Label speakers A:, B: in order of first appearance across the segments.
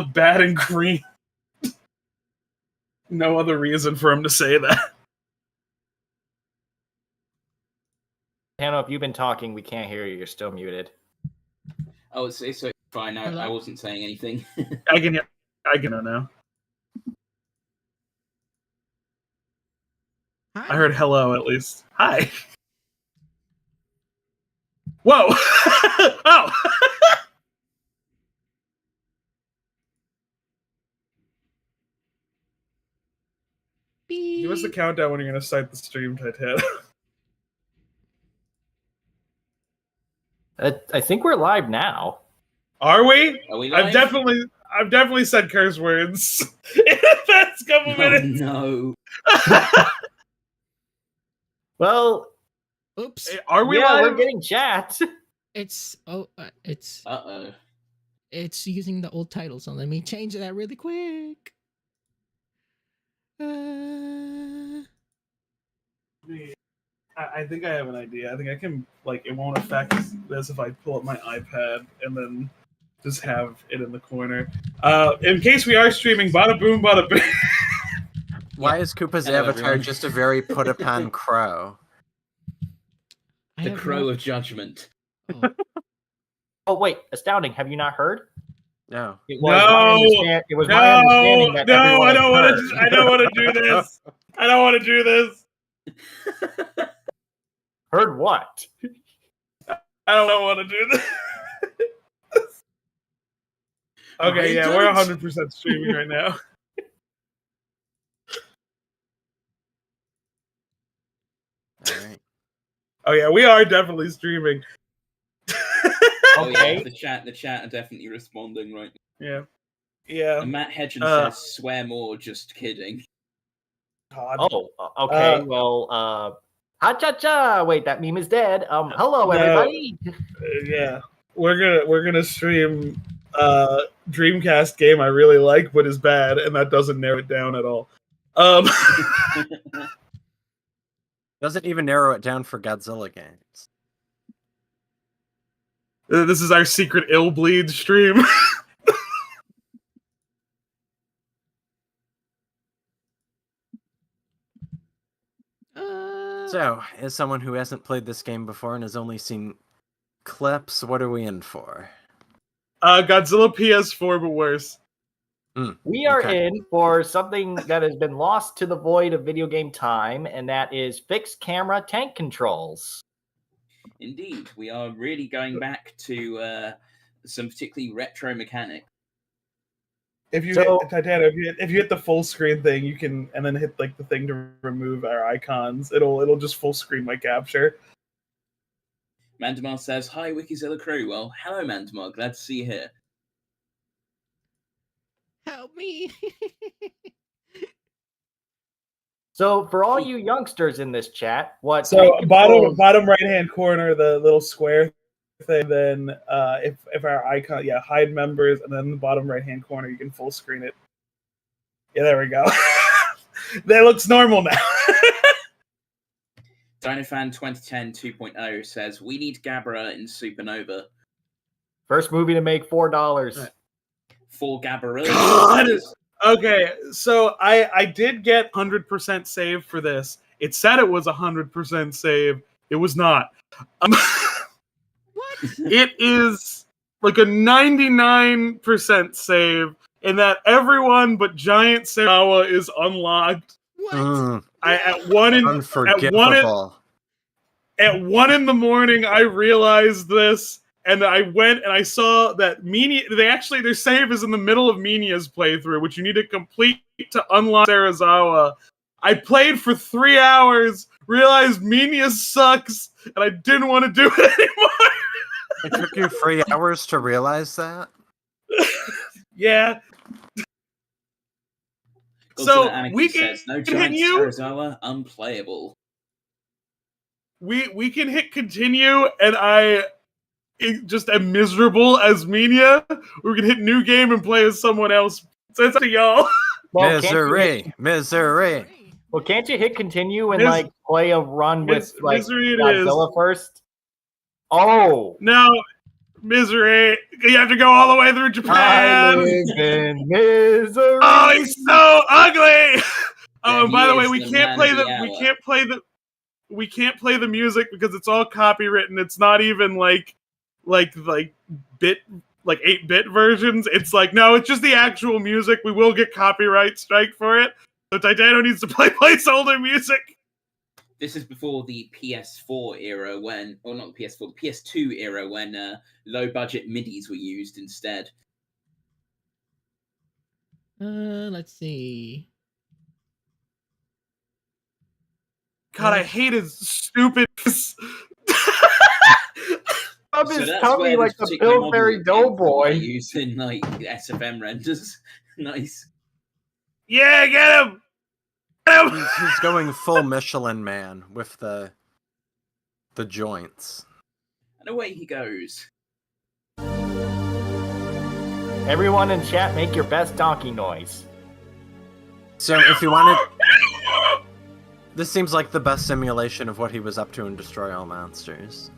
A: bad and green. No other reason for him to say that.
B: Hannah, if you've been talking, we can't hear you. You're still muted.
C: Oh, it's fine. I wasn't saying anything.
A: I can hear now.
D: Hi.
A: I heard hello at least. Hi. Whoa. Oh. Give us the countdown when you're going to start the stream, Titan.
B: I think we're live now.
A: Are we?
C: Are we live?
A: I've definitely said curse words in the past couple minutes.
C: No.
B: Well,
D: Oops.
A: Are we
B: yeah,
A: live?
B: we're getting chat.
D: It's
C: Uh-oh.
D: it's using the old title, so let me change that really quick.
A: I think I have an idea. I think I can, like, it won't affect this if I pull up my iPad and then just have it in the corner. In case we are streaming, bada boom, bada bing.
E: Why is Koopa's
C: Hello,
E: avatar
C: everyone.
E: just a very put-upon crow?
C: The Crow of Judgment.
D: Oh.
B: Oh, wait. Astounding. Have you not heard?
E: No.
B: It was my understanding that everyone
A: I don't
B: had
A: want
B: heard.
A: to. I don't want to do this. I don't want to do this.
B: Heard what?
A: I don't want to do this. Okay, yeah, we're 100% streaming right now.
E: All right.
A: Oh yeah, we are definitely streaming.
C: Oh
B: Okay.
C: yeah, the chat are definitely responding right now.
A: Yeah. Yeah.
C: And Matt Hedgen says, "Swear more, just kidding."
A: God.
B: Oh, okay. Well, ha cha cha. Wait, that meme is dead. Hello
A: No.
B: everybody.
A: Yeah. We're gonna stream Dreamcast game I really like but is bad, and that doesn't narrow it down at all.
E: Doesn't even narrow it down for Godzilla games.
A: This is our secret ill bleed stream.
E: So, as someone who hasn't played this game before and has only seen clips, what are we in for?
A: Godzilla PS4, but worse.
B: We are
E: Okay.
B: in for something that has been lost to the void of video game time, and that is fixed camera tank controls.
C: Indeed, we are really going back to some particularly retro mechanics.
A: If you
B: So-
A: hit Titanic, if you hit the full screen thing, you can, and then hit like the thing to remove our icons. It'll just full screen my capture.
C: Mandamar says, "Hi, Wikizilla crew." Well, hello, Mandamar. Glad to see you here.
D: Help me.
B: So, for all you youngsters in this chat, what
A: So
B: tank controls-
A: bottom right hand corner, the little square thing. Then if our icon, hide members, and then the bottom right hand corner, you can full screen it. Yeah, there we go. That looks normal now.
C: DinoFan 2010 2.0 says, "We need Gabra in Supernova."
B: First movie to make $4.
C: For Gabra.
A: God! Okay, so I did get 100% save for this. It said it was 100% save. It was not.
D: What?
A: It is like a 99% save, in that everyone but Giant Serizawa is unlocked.
D: What?
A: At 1 in
E: Unforgivable.
A: at 1 in the morning, I realized this, and I went and I saw that their save is in the middle of Minia's playthrough, which you need to complete to unlock Serizawa. I played for 3 hours, realized Minia sucks, and I didn't want to do it anymore.
E: It took you 3 hours to realize that?
A: Yeah.
C: Godzilla
A: So
C: Anakin
A: we can
C: says, "No
A: hit
C: giant
A: you.
C: Serizawa, unplayable."
A: We can hit continue, and I just am miserable as Minia. We can hit new game and play as someone else. So it's up to y'all.
B: Well, can't
E: Misery!
B: you hit continue and
A: Mis-
B: like play a run with like
A: Misery it
B: Godzilla first? Oh,
A: Now, Misery. You have to go all the way through
B: I
A: Japan.
B: live in misery.
A: Oh, he's so ugly.
C: Then
A: Oh, and by
C: he
A: the way,
C: is
A: we
C: the
A: can't
C: man
A: play
C: of
A: the
C: the
A: we
C: hour.
A: can't play the we can't play the music because it's all copywritten. It's not even like bit like 8-bit versions. It's like, no, it's just the actual music. We will get copyright strike for it. So Titano needs to play placeholder music.
C: This is before the PS4 era when, or not the PS4, the PS2 era when low budget MIDIs were used instead.
D: Let's see.
A: God, I hate his stupid.
B: Up
C: So
B: his
C: that's
B: tummy
C: where
B: like
C: this
B: the
C: particular
B: Pillsbury
C: model came from,
B: Doughboy.
C: they use in like SFM renders. Nice.
A: Yeah, get him. Get him.
E: He's going full Michelin Man with the joints.
C: And away he goes.
B: Everyone in chat, make your best donkey noise.
E: So if you wanted, this seems like the best simulation of what he was up to in Destroy All Monsters.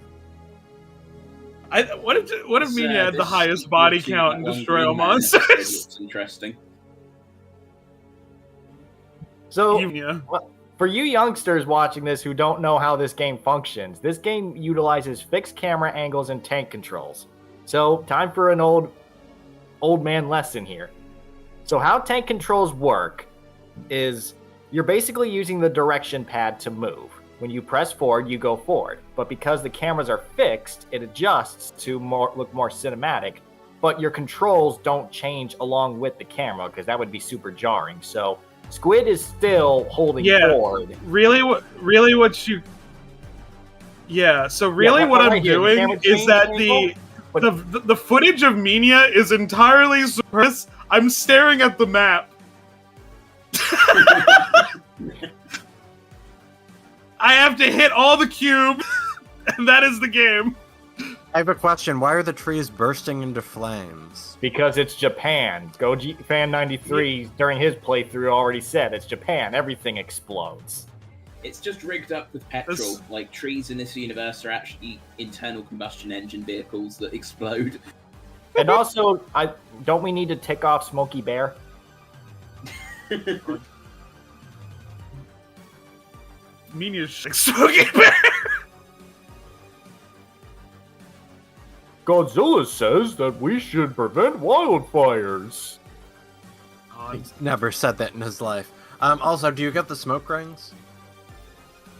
A: What if Mina had the
C: This
A: highest
C: sequel
A: body
C: to
A: count
C: that
A: in
C: one
A: Destroy All
C: Green Man episode
A: Monsters?
C: looks interesting.
B: So,
A: Yeah.
B: for you youngsters watching this who don't know how this game functions, this game utilizes fixed camera angles and tank controls. So, time for an old man lesson here. So, how tank controls work is you're basically using the direction pad to move. When you press forward, you go forward. But because the cameras are fixed, it adjusts to look more cinematic. But your controls don't change along with the camera because that would be super jarring. So Squid is still holding forward.
A: Really, what you? Yeah. So really,
B: Yeah,
A: what
B: right
A: I'm
B: here, the
A: doing
B: camera
A: is
B: change
A: that
B: angle, but-
A: the footage of Minya is entirely superfluous. I'm staring at the map. I have to hit all the cube, and that is the game.
E: I have a question. Why are the trees bursting into flames?
B: Because it's Japan. Goji Fan 93 during his playthrough already said it's Japan. Everything explodes.
C: It's just rigged up with petrol.
A: This-
C: Like trees in this universe are actually internal combustion engine vehicles that explode.
B: And also, don't we need to tick off Smokey Bear?
A: Minya's smoking bear.
B: Godzilla says that we should prevent wildfires.
E: He's never said that in his life. Also, do you get the smoke rings?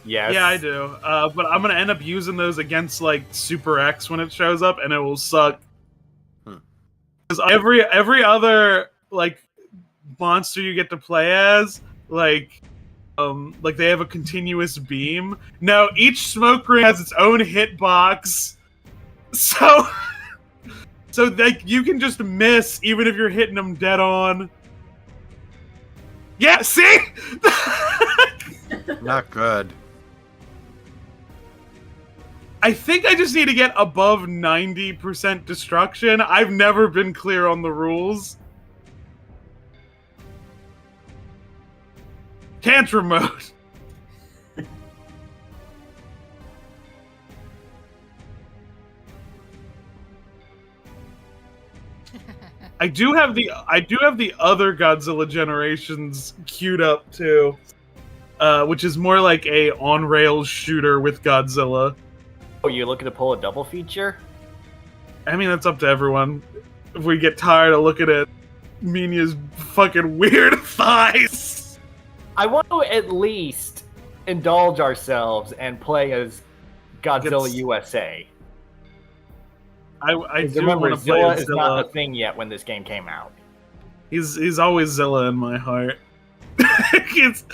B: Yes.
A: Yeah, I do. But I'm gonna end up using those against like Super X when it shows up, and it will suck. Because every other like monster you get to play as, like they have a continuous beam. No, each smoke ring has its own hitbox, so like you can just miss even if you're hitting them dead on. Yeah, see.
E: Not good.
A: I think I just need to get above 90% destruction. I've never been clear on the rules. Tantrum mode. I do have the other Godzilla Generations queued up too, which is more like a on-rails shooter with Godzilla.
B: Oh, you're looking to pull a double feature?
A: I mean, that's up to everyone. If we get tired of looking at Minya's fucking weird thighs.
B: I want to at least indulge ourselves and play as Godzilla
A: It's-
B: USA.
A: I
B: Because
A: do
B: remember,
A: want to play
B: Zilla
A: as
B: is not
A: Zilla.
B: a thing yet when this game came out.
A: He's always Zilla in my heart. It's,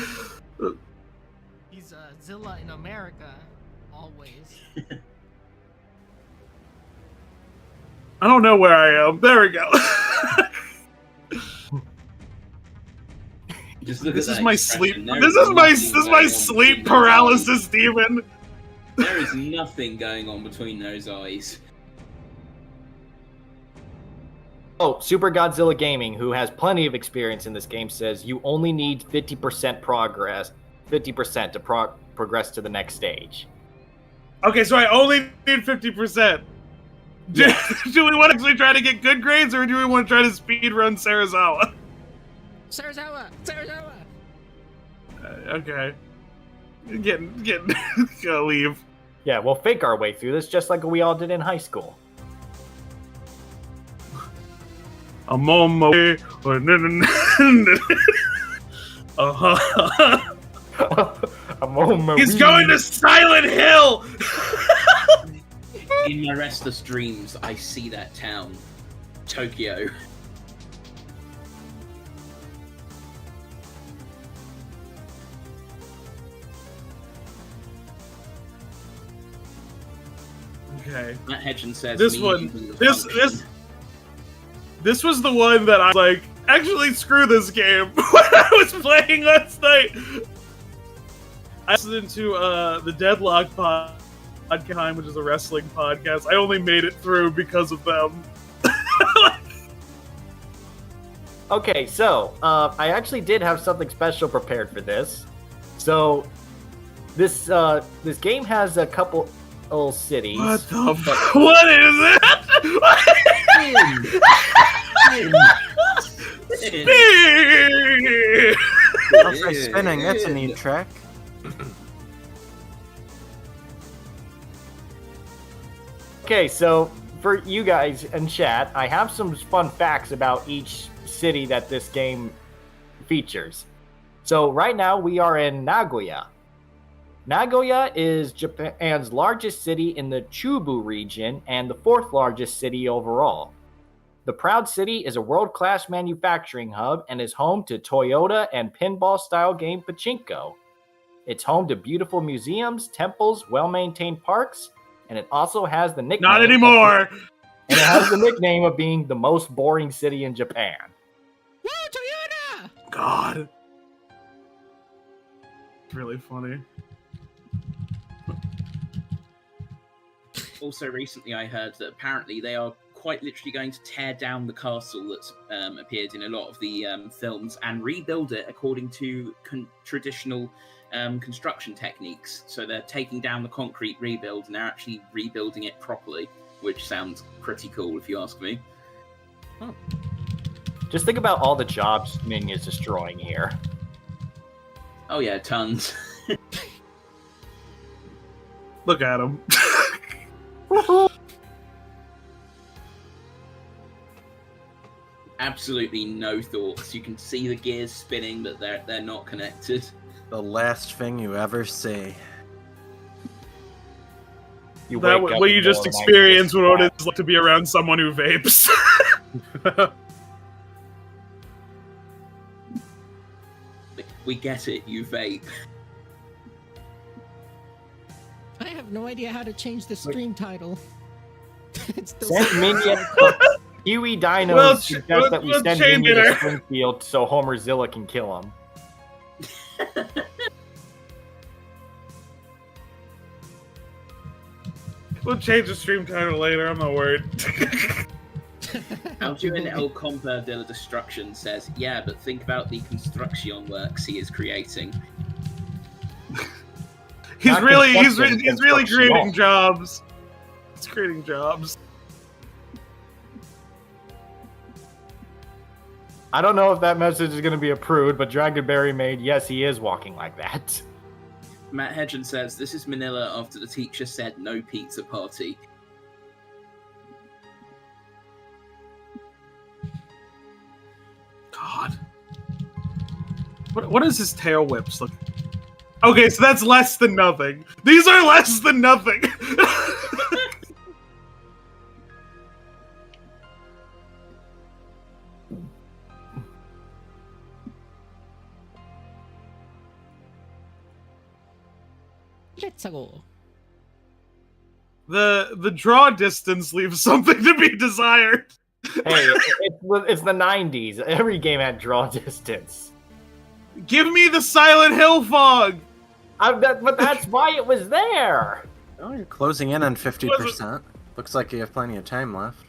D: He's Zilla in America, always.
A: I don't know where I am. There we go.
C: Just look
A: This
C: at
A: is
C: that
A: my
C: expression.
A: sleep.
C: There
A: This
C: is
A: is my
C: nothing going on
A: sleep
C: between those
A: paralysis demon.
C: eyes. There is nothing going on between those eyes.
B: Oh, Super Godzilla Gaming, who has plenty of experience in this game, says you only need 50% progress, 50% to progress to the next stage.
A: Okay, so I only need 50%. Do we want to actually try to get good grades, or do we want to try to speedrun Serizawa?
D: Serizawa! Serizawa!
A: Okay. Gotta leave.
B: Yeah, we'll fake our way through this just like we all did in high school.
A: I'm on my way.
B: I'm on my
A: He's
B: way.
A: going to Silent Hill!
C: In my restless dreams, I see that town, Tokyo.
A: Okay.
C: Matt Hedgen says
A: This
C: me
A: one-
C: using the
A: this-
C: function.
A: This was the one that I was like, actually, screw this game when I was playing last night. I listened to the Deadlock podcast, which is a wrestling podcast. I only made it through because of them.
B: Okay, so I actually did have something special prepared for this. So this game has a couple cities.
A: What the fuck? What is it? Spin!
E: I'll say spinning, that's a neat trick.
B: Okay, so for you guys in chat, I have some fun facts about each city that this game features. So right now we are in Nagoya. Nagoya is Japan's largest city in the Chubu region and the fourth largest city overall. The proud city is a world-class manufacturing hub and is home to Toyota and pinball-style game Pachinko. It's home to beautiful museums, temples, well-maintained parks, and it also has the nickname...
A: Not anymore!
B: And it has the nickname of being the most boring city in Japan.
D: Woo, Toyota!
A: God. It's really funny.
C: Also, recently I heard that apparently they are quite literally going to tear down the castle that's appeared in a lot of the films and rebuild it according to traditional construction techniques. So they're taking down the concrete rebuild and they're actually rebuilding it properly, which sounds pretty cool if you ask me.
B: Just think about all the jobs Ming is destroying here.
C: Oh yeah, tons.
A: Look at him.
C: Absolutely no thoughts. You can see the gears spinning, but they're not connected.
E: The last thing you ever see.
B: You
A: That
B: wake up
A: what you
B: in the
A: just
B: middle of the night
A: experienced
B: with
A: what
B: this
A: it's like to be around someone who vapes.
C: We get it, you vape.
D: I have no idea how to change the stream title. It's still
B: Send minion Huey Dino
A: Well,
B: suggests that we
A: we'll
B: send
A: change
B: Minion
A: it.
B: to Springfield so Homer Zilla can kill him.
A: We'll change the stream title later, I'm not worried.
C: Alduin El Compa de la Destruction says, yeah, but think about the construction works he is creating.
A: He's
B: Not
A: really
B: construction,
A: creating
B: construction.
A: jobs. He's creating jobs.
B: I don't know if that message is going to be approved, but Dragonberry made, yes, he is walking like that.
C: Matt Hedgen says, this is Manila after the teacher said no pizza party.
A: God. What is his tail whips look? Okay, so that's less than nothing. These are less than nothing.
D: Let's go.
A: The draw distance leaves something to be desired.
B: Hey, it's the 90s. Every game had draw distance.
A: Give me the Silent Hill fog.
B: But that's why it was there.
E: Oh, you're closing in on 50%. Looks like you have plenty of time left.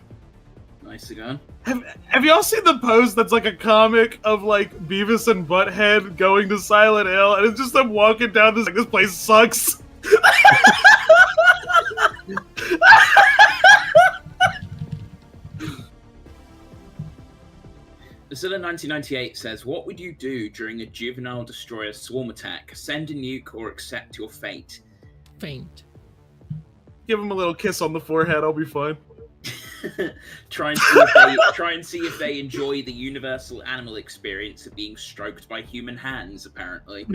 C: Nice again.
A: Have y'all seen the post that's like a comic of like Beavis and Butthead going to Silent Hill, and it's just them walking down this like this place sucks.
C: Zilla 1998 says, "What would you do during a juvenile destroyer swarm attack? Send a nuke or accept your fate?"
D: Faint.
A: Give him a little kiss on the forehead. I'll be fine.
C: try and see if they enjoy the universal animal experience of being stroked by human hands. Apparently.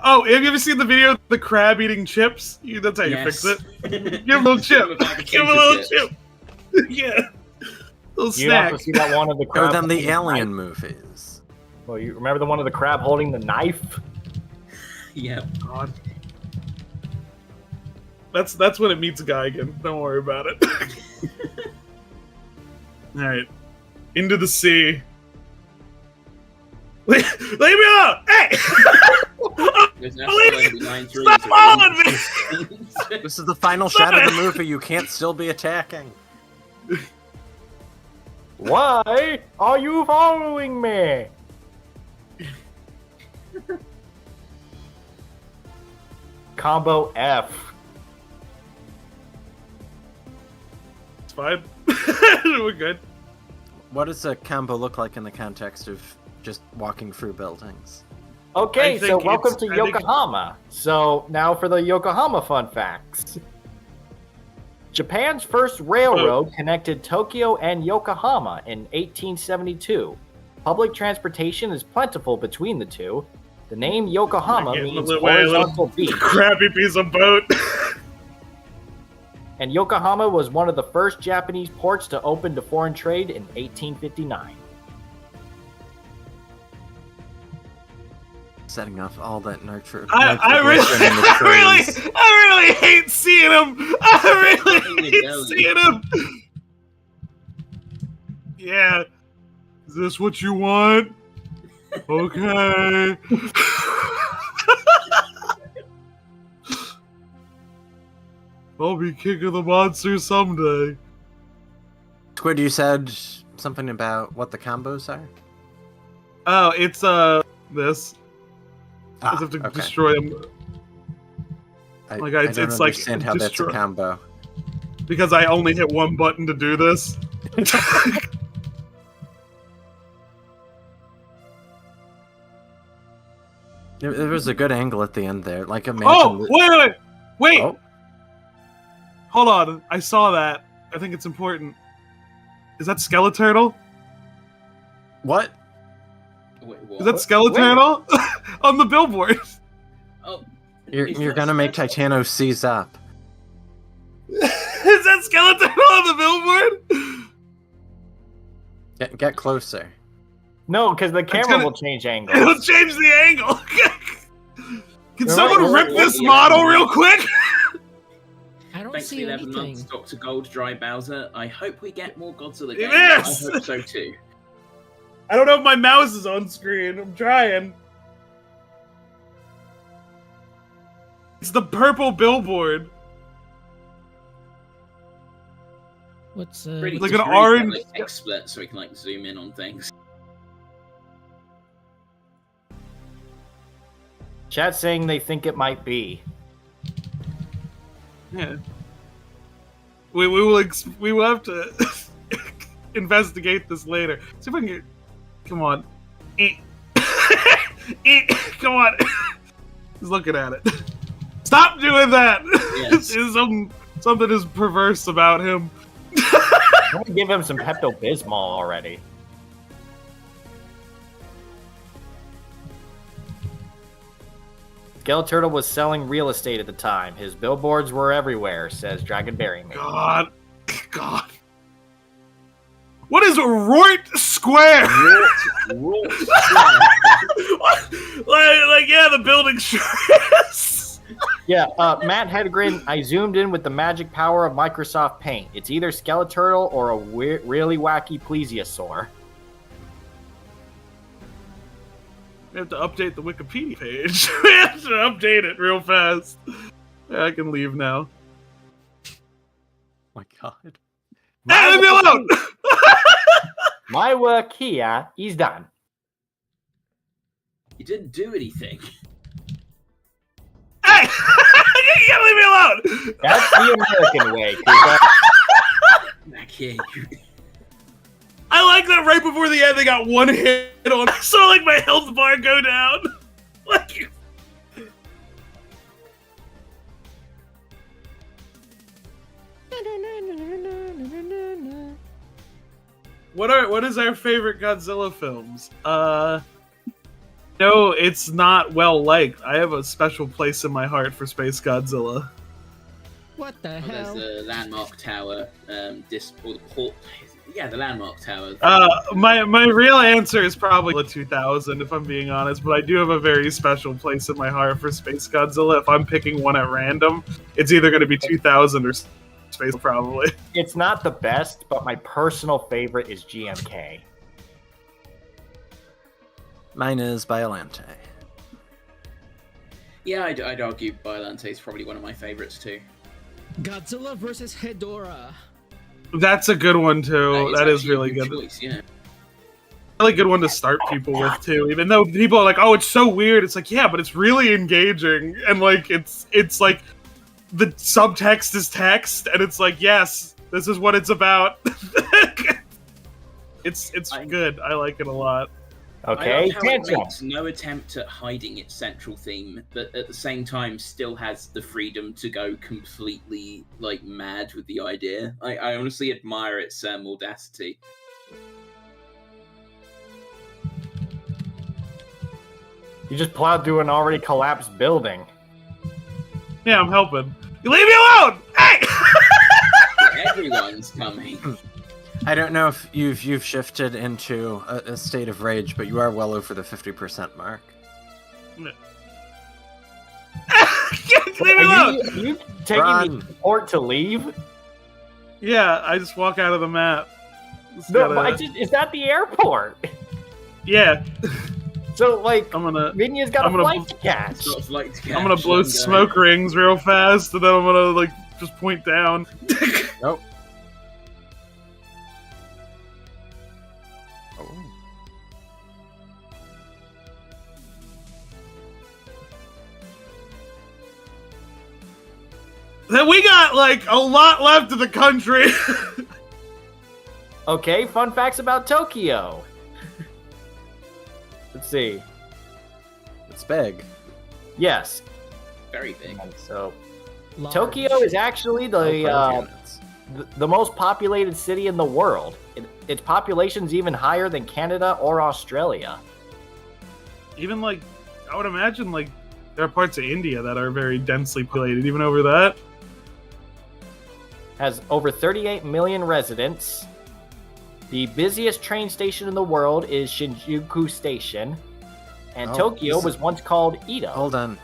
A: Oh, have you ever seen the video of the crab eating chips? That's how you fix it. Give him a little chip. Give him a little chip. Yeah. Little
B: You
A: snack.
B: also see that one of the
E: Show
B: crab.
E: them the Alien movies.
B: Well, you remember the one of the crab holding the knife?
C: Yeah.
A: God. That's when it meets Geigen. Don't worry about it. All right, into the sea. Leave me alone! Hey! Stop following me!
E: This is the final shot of the movie. You can't still be attacking.
B: Why are you following me? Combo F.
A: It's fine. We're good.
E: What does a combo look like in the context of just walking through buildings?
B: Okay,
A: I
B: so
A: think
B: welcome
A: it's-
B: to
A: I think-
B: Yokohama. So now for the Yokohama fun facts. Japan's first railroad connected Tokyo and Yokohama in 1872. Public transportation is plentiful between the two. The name Yokohama
A: Getting
B: means
A: away a little
B: horizontal beach,
A: crappy piece of boat.
B: and Yokohama was one of the first Japanese ports to open to foreign trade in 1859.
E: Setting off all that nurture.
A: I really hate seeing him. I really hate seeing him. Yeah. Is this what you want? Okay. I'll be king of the monsters someday.
E: Squid, you said something about what the combos are?
A: Oh, it's this. I have to
E: okay.
A: destroy them
E: I
A: like,
E: don't
A: it's like
E: understand how that's a
A: destroy-
E: combo.
A: because I only hit one button to do this.
E: There was a good angle at the end there. Like imagine.
A: Oh, wait!
E: Oh,
A: Hold on, I saw that. I think it's important. Is that Skeleturtle?
E: what?
C: Wait,
A: Is that
C: what?
A: Skeleturtle on the billboard?
C: Oh,
E: You're gonna make Titano seize up.
A: Is that Skeleturtle on the billboard?
E: Get closer.
B: No, because the camera
A: gonna-
B: will change
A: It'll
B: angles.
A: change the angle. Can
B: You're
A: someone
B: right,
A: rip
C: you're
A: this
C: right.
A: model real quick?
D: I don't
C: thanks for
D: see
C: 11
D: anything.
C: months, Dr. Gold Dry Bowser. I hope we get more Godzilla games.
A: Yes!
C: I hope so too.
A: I don't know if my mouse is on screen. I'm trying. It's the purple billboard.
D: What's
C: Really,
A: Like
C: just
A: an
C: really
A: orange-
C: like XSplit so we can like zoom in on things.
B: Chat's saying they think it might be.
A: Yeah. We will have to investigate this later. See if I can get. Come on. Come on. He's looking at it. Stop doing that.
C: Yes.
A: There's something is perverse about him.
B: I'm gonna give him some Pepto-Bismol already. Skeleturtle was selling real estate at the time. His billboards were everywhere, says Dragonberry Man.
A: God. What is Rort Square?
C: Rort
A: What? like, yeah, the building sure is.
B: Yeah, Matt Hedgren, I zoomed in with the magic power of Microsoft Paint. It's either Skeleturtle or a really wacky plesiosaur.
A: We have to update the Wikipedia page. We have to update it real fast. Yeah, I can leave now.
E: My God.
A: Hey, leave me alone!
B: My work here is done.
C: You didn't do anything.
A: Hey! You can't leave me alone!
B: That's the American way. Cooper.
C: Back here.
A: I like that right before the end they got one hit on. I saw like my health bar go down. Like. What is our favorite Godzilla films? No, it's not well liked. I have a special place in my heart for Space Godzilla.
D: What the hell?
C: There's the Landmark Tower, or the port. Yeah, the Landmark Tower.
A: My real answer is probably the 2000, if I'm being honest. But I do have a very special place in my heart for Space Godzilla. If I'm picking one at random, it's either going to be 2000 or Space, probably.
B: It's not the best, but my personal favorite is GMK.
E: Mine is Biollante.
C: Yeah, I'd argue Biollante is probably one of my favorites too.
D: Godzilla versus Hedorah.
A: That's a good one too. That is really good.
C: Choice, yeah.
A: Really good one to start people with too. Even though people are like, "Oh, it's so weird," it's like, yeah, but it's really engaging, and like it's like the subtext is text, and it's like, yes, this is what it's about. It's good. I like it a lot.
B: Okay,
C: it makes no attempt at hiding its central theme, but at the same time still has the freedom to go completely like mad with the idea. I honestly admire its audacity.
B: You just plowed through an already collapsed building.
A: Yeah, I'm helping. You leave me alone! Hey!
C: Everyone's coming.
E: I don't know if you've shifted into a state of rage, but you are well over the 50% mark.
A: Leave me alone!
B: Are you taking the support to leave?
A: Yeah, I just walk out of the map.
B: No, but is that the airport?
A: Yeah.
B: So, like,
A: I'm
B: Vinya's got a flight to catch.
A: I'm gonna blow smoke rings real fast, and then I'm gonna, like, just point down.
E: Nope.
A: Then we got, like, a lot left of the country.
B: Okay, fun facts about Tokyo. Let's see.
E: It's big.
B: Yes.
C: Very big.
B: So,
D: Large.
B: Tokyo is actually the most populated city in the world. Its population's even higher than Canada or Australia.
A: Even, like, I would imagine, like, there are parts of India that are very densely populated, even over that.
B: Has over 38 million residents. The busiest train station in the world is Shinjuku Station. And Tokyo was once called Edo.
E: Hold on.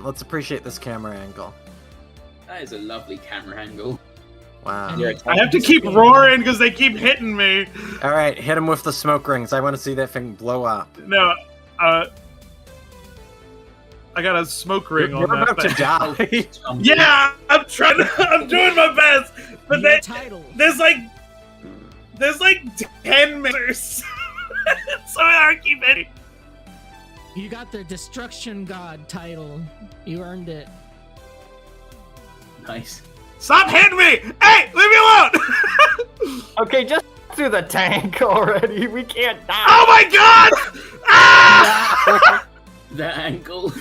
E: Let's appreciate this camera angle.
C: That is a lovely camera angle.
E: Wow.
A: I have to keep roaring because they keep hitting me.
E: All right, hit him with the smoke rings. I want to see that thing blow up.
A: No, I got a smoke ring on that
E: about
A: thing.
E: to die.
A: Yeah, I'm trying. I'm doing my best, but there's like 10 meters, so I keep hitting.
D: You got the Destruction God title. You earned it.
C: Nice.
A: Stop hitting me! Hey, leave me alone!
B: Okay, just through the tank already. We can't die.
A: Oh my god! Ah!
C: The angle.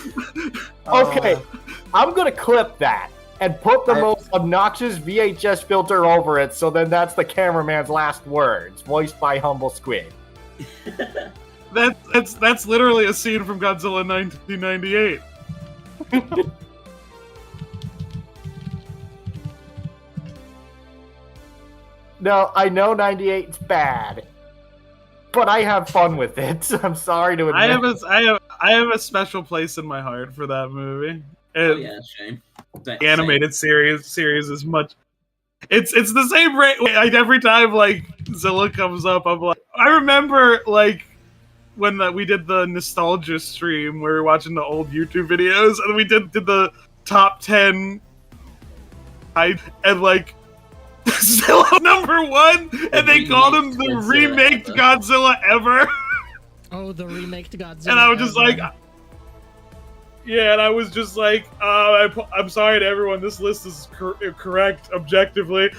B: Okay, I'm gonna clip that and put the most obnoxious VHS filter over it, so then that's the cameraman's last words, voiced by Humble Squid.
A: That's literally a scene from Godzilla 1998.
B: No, I know 98's bad, but I have fun with it. I'm sorry to admit.
A: I have a special place in my heart for that movie.
C: Oh yeah, shame.
A: The animated series is much. It's the same rate. Every time like Zilla comes up, I'm like, I remember like when we did the nostalgia stream where we were watching the old YouTube videos, and we did the top 10, and like Zilla #1, and they called him the remake Godzilla ever.
D: Oh, the remake to Godzilla.
A: And I was just like, yeah, and I was just like, I'm sorry to everyone, this list is correct objectively.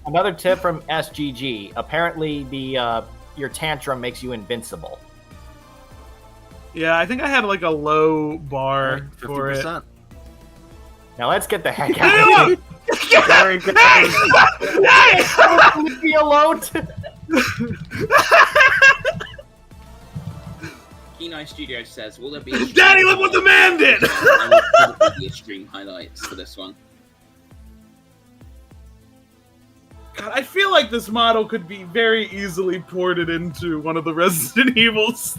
B: Another tip from SGG. Apparently, your tantrum makes you invincible.
A: Yeah, I think I had like a low bar for it.
E: 50%.
B: Now let's get the heck out of here.
E: Very good.
B: Leave me alone.
C: Kenai Studio says, will there be a
A: Daddy, look what the man did!
C: There will probably be stream highlights for this one.
A: God, I feel like this model could be very easily ported into one of the Resident Evils.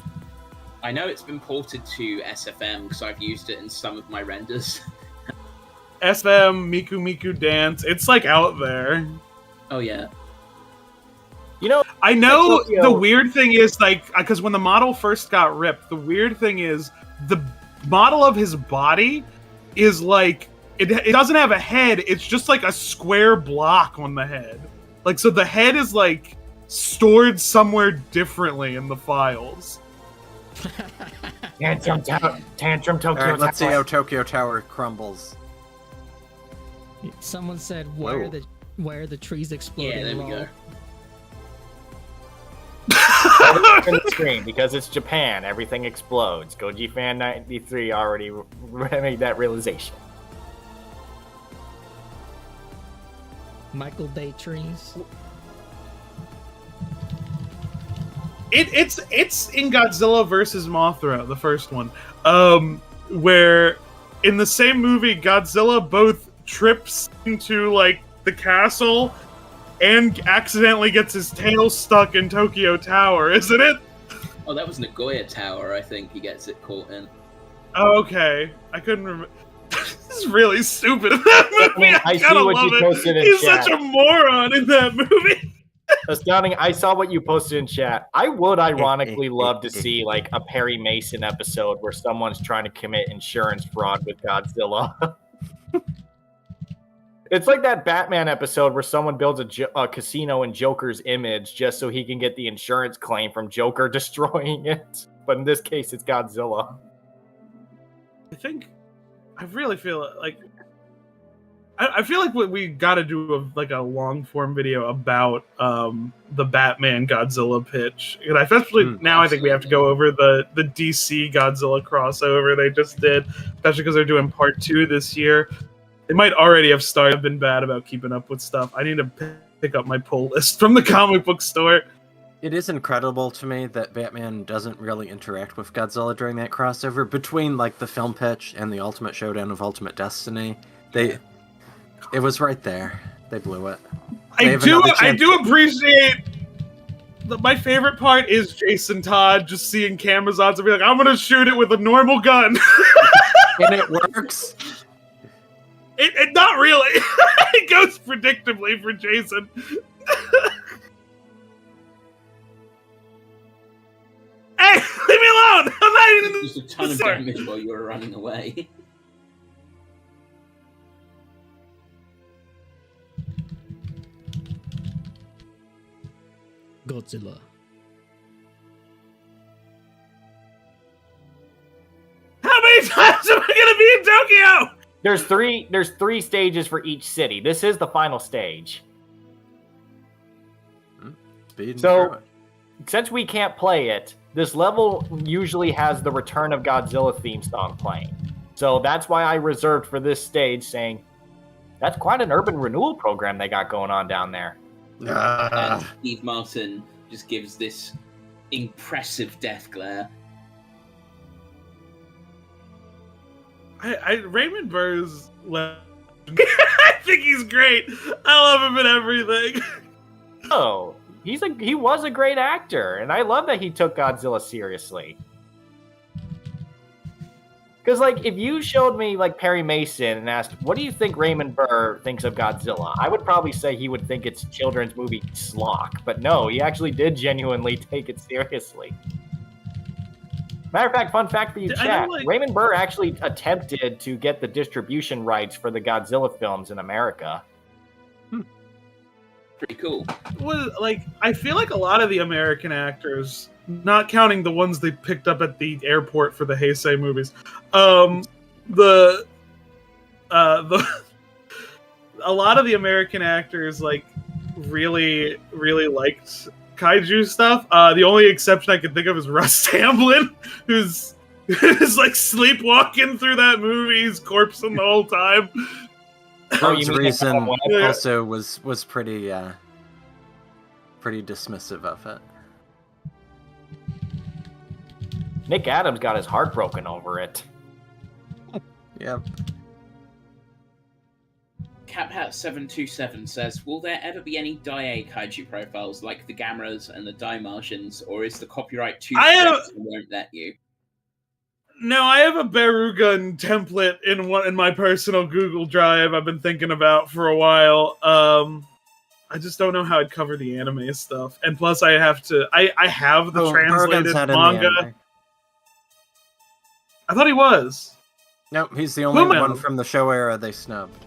C: I know it's been ported to SFM because I've used it in some of my renders.
A: SM, Miku Miku Dance, it's like out there.
C: Oh yeah.
B: You know,
A: I know
B: Tokyo-
A: the weird thing is, like, because when the model first got ripped, the weird thing is the model of his body is like, it doesn't have a head, it's just like a square block on the head. Like, so the head is like stored somewhere differently in the files.
B: Tantrum Tokyo.
E: All right, let's see
B: Tower.
E: how Tokyo Tower crumbles.
D: Someone said, "Why are the trees exploding?"
C: Yeah, there we
D: lol.
C: go.
B: In the screen because it's Japan. Everything explodes. Goji Fan 93 already made that realization.
D: Michael Bay trees.
A: It's in Godzilla versus Mothra, the first one, where in the same movie Godzilla both trips into like the castle and accidentally gets his tail stuck in Tokyo Tower, isn't it?
C: Oh, that was Nagoya Tower, I think he gets it caught in.
A: Oh, okay, I couldn't remember. This is really stupid. That movie,
B: I see
A: gotta
B: what you
A: love it.
B: posted in
A: He's
B: chat.
A: such a moron in that movie.
B: Astounding. I saw what you posted in chat. I would ironically love to see like a Perry Mason episode where someone's trying to commit insurance fraud with Godzilla. It's like that Batman episode where someone builds a casino in Joker's image just so he can get the insurance claim from Joker destroying it. But in this case, it's Godzilla.
A: I really feel like I feel like we got to do a long form video about the Batman Godzilla pitch. And especially now, I think we have to go over the DC Godzilla crossover they just did, especially because they're doing part 2 this year. They might already have started. I've been bad about keeping up with stuff. I need to pick up my pull list from the comic book store.
E: It is incredible to me that Batman doesn't really interact with Godzilla during that crossover between like the film pitch and the Ultimate Showdown of Ultimate Destiny. It was right there. They blew it.
A: I do appreciate. My favorite part is Jason Todd just seeing cameras on to be like, I'm gonna shoot it with a normal gun.
E: And it works.
A: It not really. It goes predictably for Jason. Hey, leave me alone! I'm not even.
C: Just a ton of damage while you were running away.
D: Godzilla.
A: How many times am I gonna be in Tokyo?
B: There's three stages for each city. This is the final stage.
E: Speeding
B: So-
E: through it.
B: Since we can't play it, this level usually has the Return of Godzilla theme song playing. So that's why I reserved for this stage, saying that's quite an urban renewal program they got going on down there.
C: And Steve Martin just gives this impressive death glare.
A: Raymond Burr's I think he's great. I love him in everything.
B: Oh, he was a great actor, and I love that he took Godzilla seriously. Because, like, if you showed me, like, Perry Mason and asked, what do you think Raymond Burr thinks of Godzilla? I would probably say he would think it's a children's movie schlock. But no, he actually did genuinely take it seriously. Matter of fact, fun fact for you, chat. Raymond Burr actually attempted to get the distribution rights for the Godzilla films in America.
C: Pretty cool.
A: Well, like, I feel like a lot of the American actors, not counting the ones they picked up at the airport for the Heisei movies, a lot of the American actors, like, really, really liked kaiju stuff. The only exception I can think of is Russ Hamblin, who's like sleepwalking through that movie. He's corpsing the whole time.
E: Toad's
B: you mean
E: reason
A: Yeah.
E: also was pretty pretty dismissive of it.
B: Nick Adams got his heart broken over it.
E: Yep.
C: CapHat727 says, will there ever be any Dai kaiju profiles like the Gamras and the Dai Martians, or is the copyright too strict and won't let you?
A: No, I have a Barugun template in my personal Google Drive I've been thinking about for a while. I just don't know how I'd cover the anime stuff. And plus I have to I have the translated manga. I thought he was.
E: Nope, he's the only one from the show era they snubbed.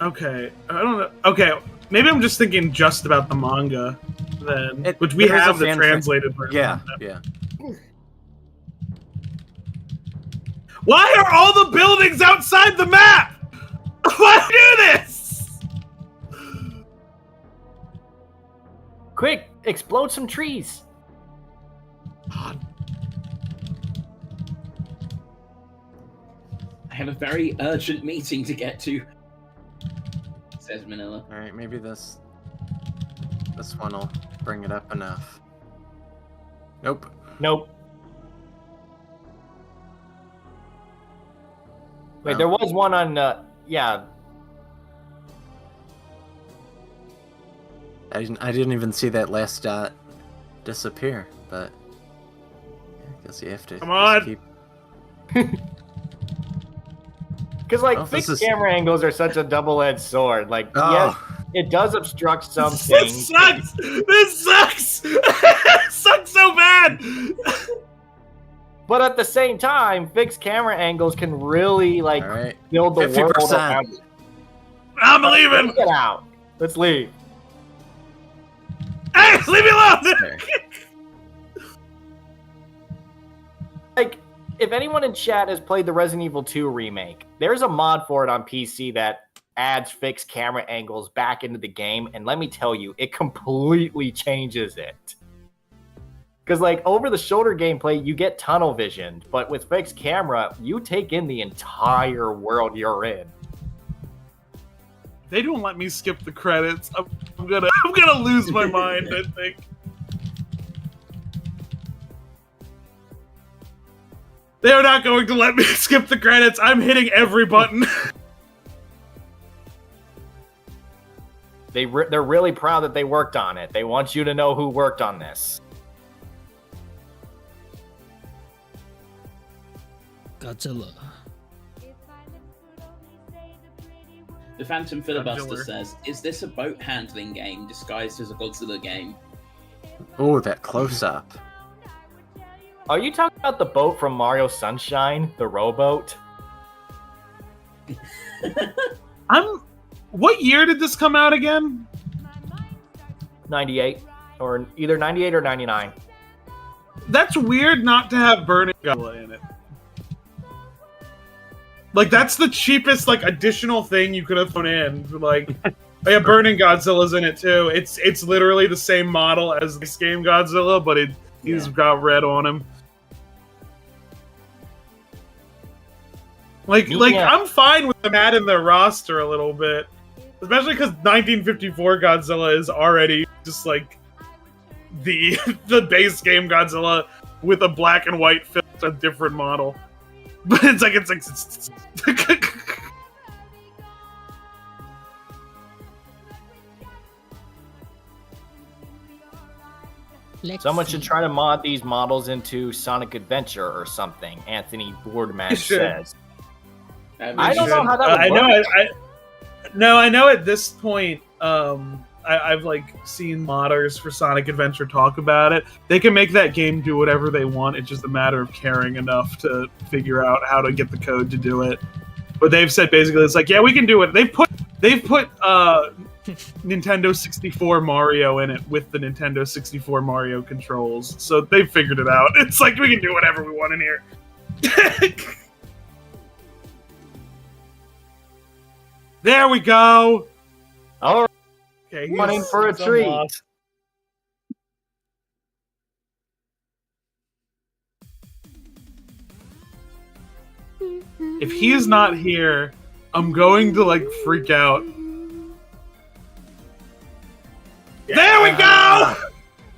A: Okay. I don't know. Okay, maybe I'm just thinking just about the manga then. Which we
E: there is
A: have
E: a
A: the
E: fan
A: translated version.
E: Yeah.
A: Why are all the buildings outside the map? Why do this?
B: Quick, explode some trees.
C: I have a very urgent meeting to get to, says Manila.
E: Alright, maybe this one will bring it up enough. Nope.
B: Wait,
E: No.
B: there was one on, yeah.
E: I didn't even see that last dot disappear, but I guess you have to
A: Come on.
E: keep.
B: Because, like,
E: Oh, this
B: fixed
E: is-
B: camera angles are such a double-edged sword. Like,
E: Oh.
B: yes, it does obstruct some
A: This
B: things.
A: sucks! This sucks! It sucks so bad!
B: But at the same time, fixed camera angles can really, like,
E: All right.
B: build the
E: 50%.
B: world around you.
A: I'm leaving!
B: Let's get out. Let's leave.
A: Hey, leave me alone!
E: Okay.
B: Like, if anyone in chat has played the Resident Evil 2 remake, there's a mod for it on PC that adds fixed camera angles back into the game, and let me tell you, it completely changes it. Because, like, over-the-shoulder gameplay, you get tunnel vision, but with fixed camera, you take in the entire world you're in.
A: They don't let me skip the credits. I'm gonna lose my mind, I think. They're not going to let me skip the credits. I'm hitting every button.
B: They're really proud that they worked on it. They want you to know who worked on this.
D: Godzilla.
C: The Phantom Filibuster
A: Godzilla.
C: says, is this a boat handling game disguised as a Godzilla game?
E: Oh, that close up.
B: Are you talking about the boat from Mario Sunshine? The rowboat?
A: What year did this come out again?
B: 98. Or either 98 or 99.
A: That's weird not to have Burning Godzilla in it. Like, that's the cheapest, like, additional thing you could have thrown in. Like, oh yeah, Burning Godzilla's in it too. It's literally the same model as this game Godzilla, but he's got red on him. Like,
B: Yeah.
A: I'm fine with them adding their roster a little bit. Especially because 1954 Godzilla is already just, like, the base game Godzilla with a black and white film, a different model. But it's like
B: Someone should try to mod these models into Sonic Adventure or something, Anthony Boardman
A: It should.
B: says.
C: I
B: don't know how that would
A: I know.
B: work.
A: I know. At this point, I've like seen modders for Sonic Adventure talk about it. They can make that game do whatever they want. It's just a matter of caring enough to figure out how to get the code to do it. But they've said basically, it's like, yeah, we can do it. They've put Nintendo 64 Mario in it with the Nintendo 64 Mario controls, so they've figured it out. It's like we can do whatever we want in here. There we go.
B: All
A: Okay,
B: Running for a
A: he's
B: treat.
A: lost. If he is not here, I'm going to like freak out. There we go!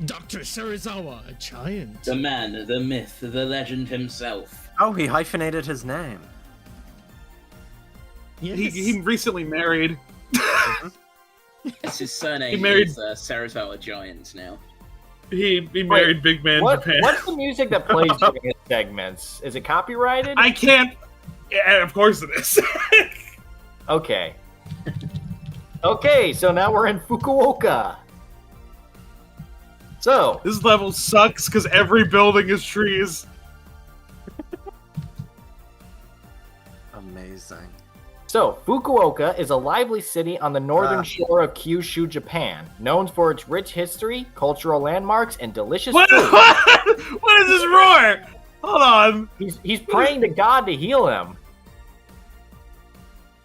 D: Dr. Serizawa, a giant.
C: The man, the myth, the legend himself.
E: Oh, he hyphenated his name.
D: Yes.
A: He recently married.
C: It's his surname.
A: He married-
C: is Serizawa Giants now.
A: He married Big Man Japan.
B: What's the music that plays during his segments? Is it copyrighted?
A: I can't. Yeah, of course it is.
B: Okay. Okay, so now we're in Fukuoka. So,
A: This level sucks because every building is trees.
E: Amazing.
B: Fukuoka is a lively city on the northern shore of Kyushu, Japan, known for its rich history, cultural landmarks, and delicious
A: What?
B: food.
A: What is this roar? Hold on.
B: He's praying to God to heal him.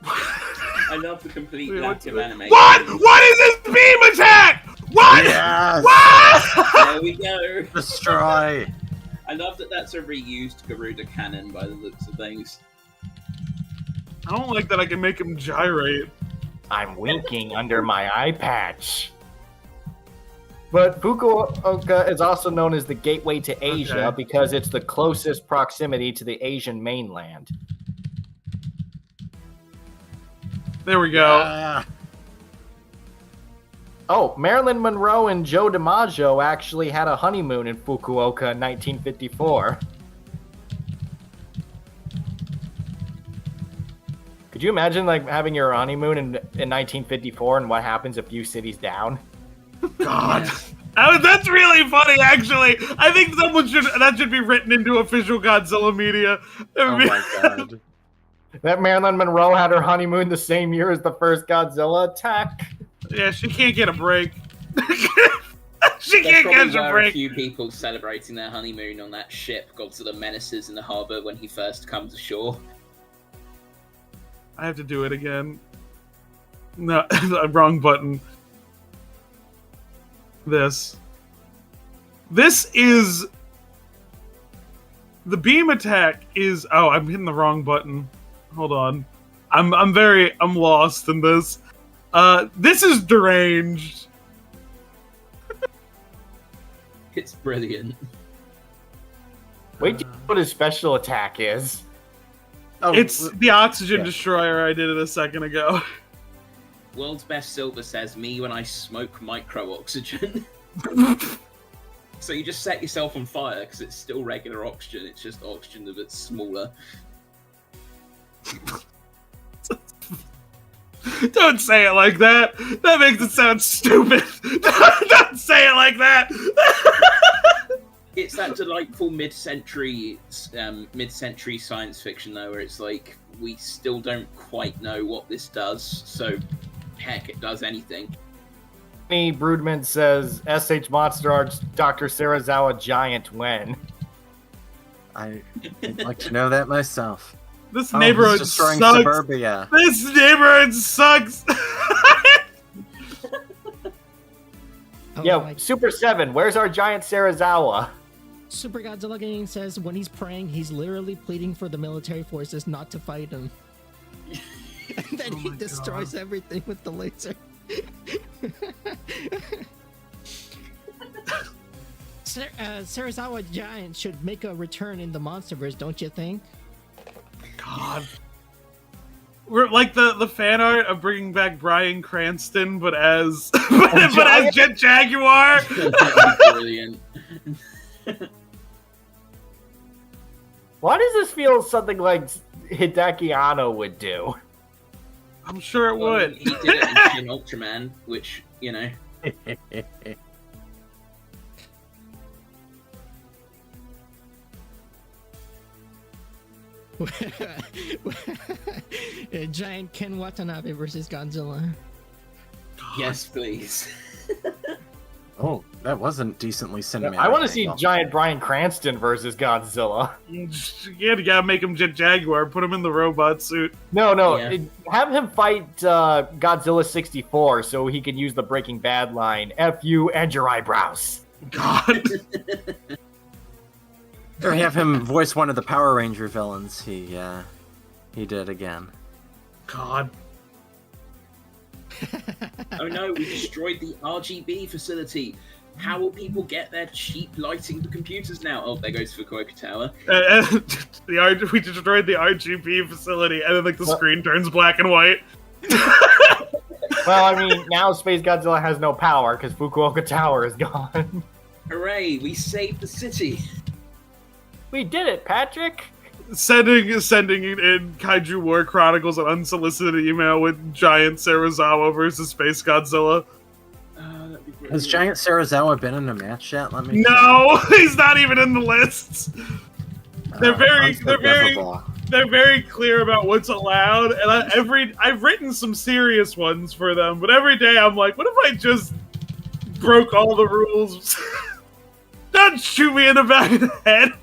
C: I love the complete
A: Wait,
C: lack
A: what's
C: of
A: it?
C: animation.
A: What is this beam attack? What?
E: Yes!
A: What?
C: There we go.
E: Destroy!
C: I love that that's a reused Garuda cannon by the looks of things.
A: I don't like that I can make him gyrate.
B: I'm winking under my eye patch. But Fukuoka is also known as the gateway to Asia
A: Okay.
B: because it's the closest proximity to the Asian mainland.
A: There we go.
E: Ah,
B: Oh, Marilyn Monroe and Joe DiMaggio actually had a honeymoon in Fukuoka in 1954. Could you imagine like having your honeymoon in 1954 and what happens a few cities down?
A: God. That's really funny, actually. I think that should be written into official Godzilla media. That
E: oh
A: would be-
E: my god.
B: That Marilyn Monroe had her honeymoon the same year as the first Godzilla attack.
A: Yeah, she can't get a break. She
C: There
A: can't
C: probably
A: catch a
C: were a
A: break.
C: few people celebrating their honeymoon on that ship Godzilla menaces in the harbour when he first comes ashore.
A: I have to do it again. No, wrong button. This is the beam attack is. Oh, I'm hitting the wrong button. Hold on. I'm lost in this. This is deranged.
C: It's brilliant.
B: Wait till you know what his special attack is.
E: Oh,
A: It's the oxygen
B: Yeah.
A: destroyer I did it a second ago.
C: World's Best Silver says, me when I smoke micro-oxygen. So you just set yourself on fire because it's still regular oxygen, it's just oxygen a bit smaller.
A: Don't say it like that. That makes it sound stupid. Don't say it like that.
C: It's that delightful mid-century science fiction though, where it's like we still don't quite know what this does, so heck, it does anything.
B: Me, Broodman says, SH Monster Arts Dr. Serizawa Giant when?
E: I'd like to know that myself.
A: This
E: Oh,
A: neighborhood
E: he's destroying
A: sucks.
E: suburbia.
A: This neighborhood sucks.
D: Oh,
B: Yo,
D: my-
B: Super 7, where's our giant Serizawa?
D: Super Godzilla Gaming says when he's praying, he's literally pleading for the military forces not to fight him. And then
A: Oh
D: he
A: my
D: destroys everything with the laser. Serizawa Giant should make a return in the Monsterverse, don't you think?
A: God. We're like the fan art of bringing back Bryan Cranston, but as but as Jet Jaguar.
C: Brilliant.
B: Why does this feel something like Hideki Anno would do?
A: I'm sure it
C: Well,
A: would.
C: he did it in Ultraman, which, you know,
D: Giant Ken Watanabe versus Godzilla.
C: yes, please.
E: Oh, That wasn't decently cinematic.
B: I want to see
E: angle.
B: giant Bryan Cranston versus Godzilla.
A: You gotta make him Jet Jaguar. Put him in the robot suit.
B: No,
C: Yeah.
B: have him fight Godzilla 64 so he can use the Breaking Bad line, F you and your eyebrows.
A: God.
E: Or have him voice one of the Power Ranger villains. He did again.
A: God.
C: Oh no, we destroyed the RGB facility. How will people get their cheap lighting for computers now? Oh, there goes Fukuoka Tower.
A: We destroyed the RGB facility, and then the screen turns black and white.
B: Well, I mean, now Space Godzilla has no power because Fukuoka Tower is gone.
C: Hooray, we saved the city.
B: We did it, Patrick!
A: Sending in Kaiju War Chronicles an unsolicited email with Giant Serizawa versus Space Godzilla.
C: That'd be great.
E: Has Giant Serizawa been in a match yet? Let me.
A: No, he's not even in the lists. They're very clear about what's allowed, and I've written some serious ones for them, but every day I'm like, what if I just broke all the rules? Don't shoot me in the back of the head.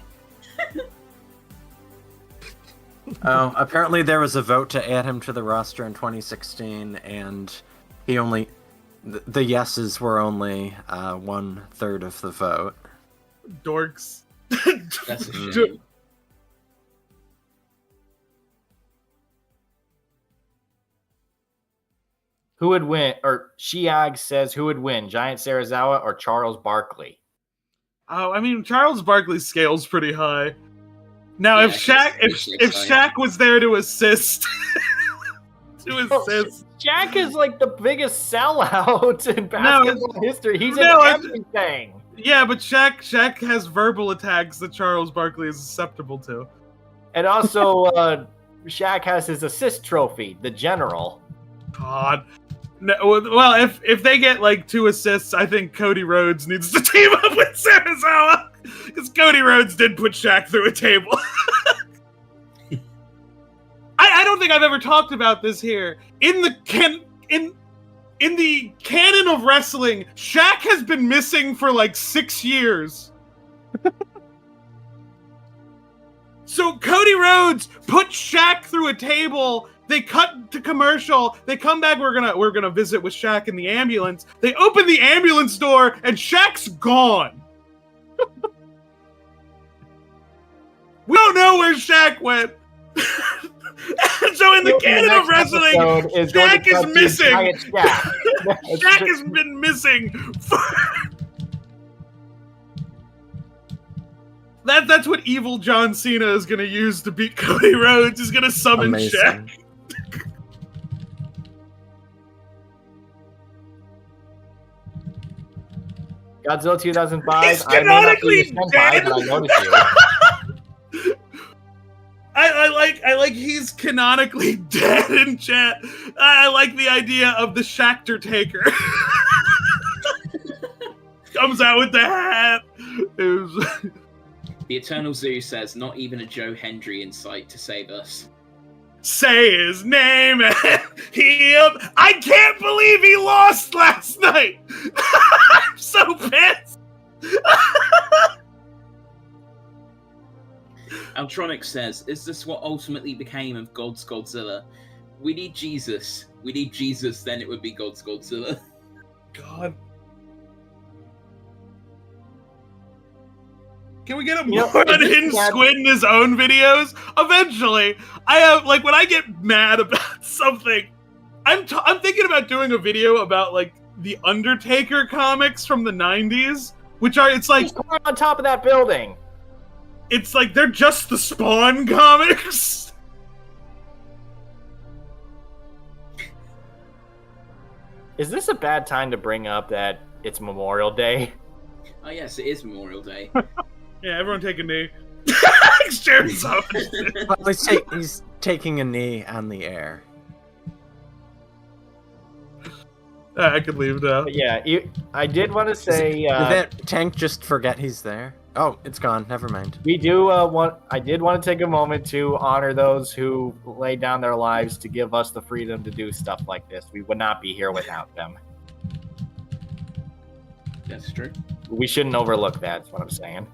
E: Oh, apparently there was a vote to add him to the roster in 2016, and the yeses were only 1/3 of the vote.
A: Dorks.
C: That's a shame.
B: Who would win? Or Shiag says, who would win, Giant Serizawa or Charles Barkley?
A: Oh, I mean, Charles Barkley's scale's pretty high. Now,
C: Yeah,
A: if Shaq was there to assist,
B: Shaq is like the biggest sellout in basketball history. He's in everything.
A: Yeah, but Shaq has verbal attacks that Charles Barkley is susceptible to.
B: And also, Shaq has his assist trophy, the General.
A: God. No, well, if they get like 2 assists, I think Cody Rhodes needs to team up with Serizawa, because Cody Rhodes did put Shaq through a table. I don't think I've ever talked about this here. In the canon of wrestling, Shaq has been missing for like 6 years. So Cody Rhodes put Shaq through a table. They cut to commercial. They come back. We're gonna visit with Shaq in the ambulance. They open the ambulance door and Shaq's gone. We don't know where Shaq went. So in the canon of wrestling, Shaq is missing. Shaq has been missing. That's what evil John Cena is gonna use to beat Cody Rhodes. He's gonna summon Shaq.
B: Godzilla 2005.
A: He's canonically dead.
B: But I noticed you.
A: I like he's canonically dead in chat. I like the idea of the Shachter Taker. Comes out with the hat.
C: The Eternal Zoo says, not even a Joe Hendry in sight to save us.
A: Say his name and I can't believe he lost last night. I'm so pissed.
C: Altronic says, is this what ultimately became of God's Godzilla? We need Jesus. We need Jesus, then it would be God's Godzilla.
A: God. Can we get a more unhinged squid in his own videos? Eventually, I have when I get mad about something, I'm thinking about doing a video about like the Undertaker comics from the 90s, which are it's like
B: on top of that building.
A: It's like they're just the Spawn comics.
B: Is this a bad time to bring up that it's Memorial Day?
C: Oh yes, it is Memorial Day.
A: Yeah, everyone take a knee.
E: Well, he's taking a knee on the air.
A: I could leave now.
B: Yeah, I did want to say.
E: Did that tank just forget he's there? Oh, it's gone. Never mind.
B: We do I did want to take a moment to honor those who laid down their lives to give us the freedom to do stuff like this. We would not be here without them.
C: That's true.
B: We shouldn't overlook that. That's what I'm saying.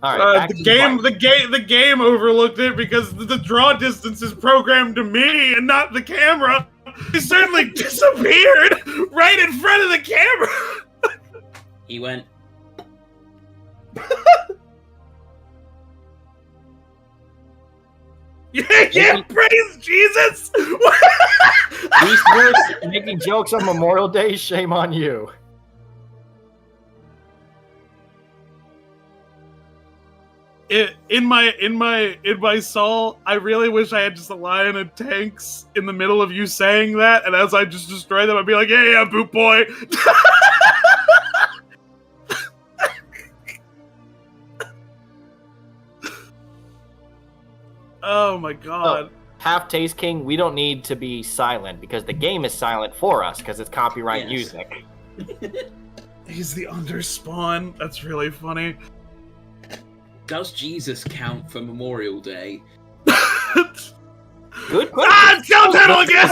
B: All right, back
A: the
B: to
A: game,
B: fight.
A: the game overlooked it because the draw distance is programmed to me and not the camera. He certainly disappeared right in front of the camera.
C: He went.
A: Yeah, praise Jesus.
B: Beastverse making jokes on Memorial Day. Shame on you.
A: In my soul, I really wish I had just a line of tanks in the middle of you saying that, and as I just destroy them, I'd be like, yeah, boot boy. Oh my god.
B: Half Taste King, we don't need to be silent because the game is silent for us because it's copyright music.
A: He's the underspawn. That's really funny.
C: Does Jesus count for Memorial Day?
B: Good question.
A: Ah, Skeleton again!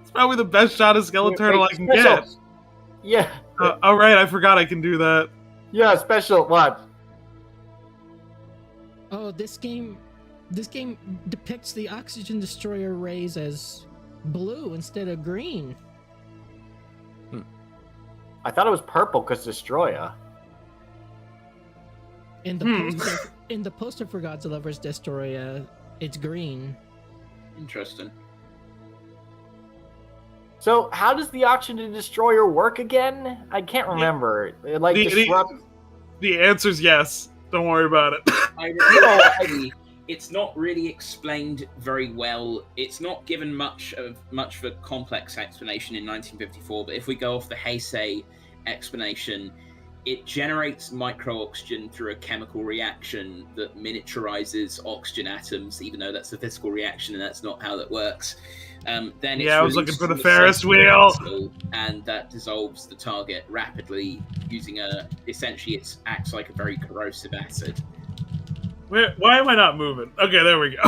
A: It's probably the best shot of Skeleturtle I can get.
B: Yeah.
A: All right, I forgot I can do that.
B: Yeah, special. What?
D: Oh, this game depicts the oxygen destroyer rays as blue instead of green.
B: I thought it was purple because Destroyer.
D: In the poster for Godzilla vs. Destroyer, it's green.
C: Interesting.
B: So, how does the Oxygen Destroyer work again? I can't remember. It like disrupts.
A: The answer's yes. Don't worry about it.
C: It's not really explained very well. It's not given much of a complex explanation in 1954. But if we go off the Heisei explanation, it generates micro-oxygen through a chemical reaction that miniaturizes oxygen atoms, even though that's a physical reaction and that's not how that works. Then it's
A: I was looking for the
C: released
A: Ferris
C: from
A: wheel.
C: vessel, and that dissolves the target rapidly using essentially it acts like a very corrosive acid.
A: Why am I not moving? Okay, there we go.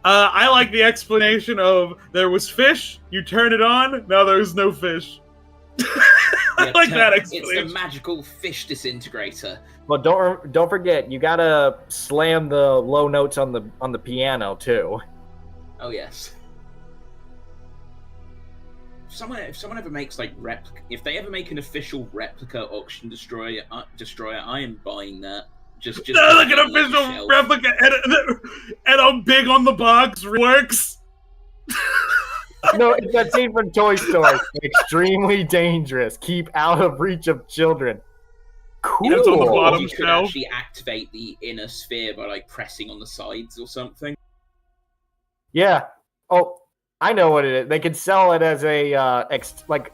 A: I like the explanation of there was fish, you turn it on, now there's no fish. I like that explanation.
C: It's the magical fish disintegrator.
B: But don't forget, you gotta slam the low notes on the piano too.
C: Oh yes. If someone ever makes like if they ever make an official replica oxygen destroyer, I am buying that. Just
A: like an official replica, and I'm big on the box works.
B: No, it's that scene from Toy Story. Extremely dangerous. Keep out of reach of children. Cool.
A: It's on the bottom
C: you could
A: shelf.
C: actually activate the inner sphere by like pressing on the sides or something.
B: Yeah. Oh, I know what it is. They could sell it as a like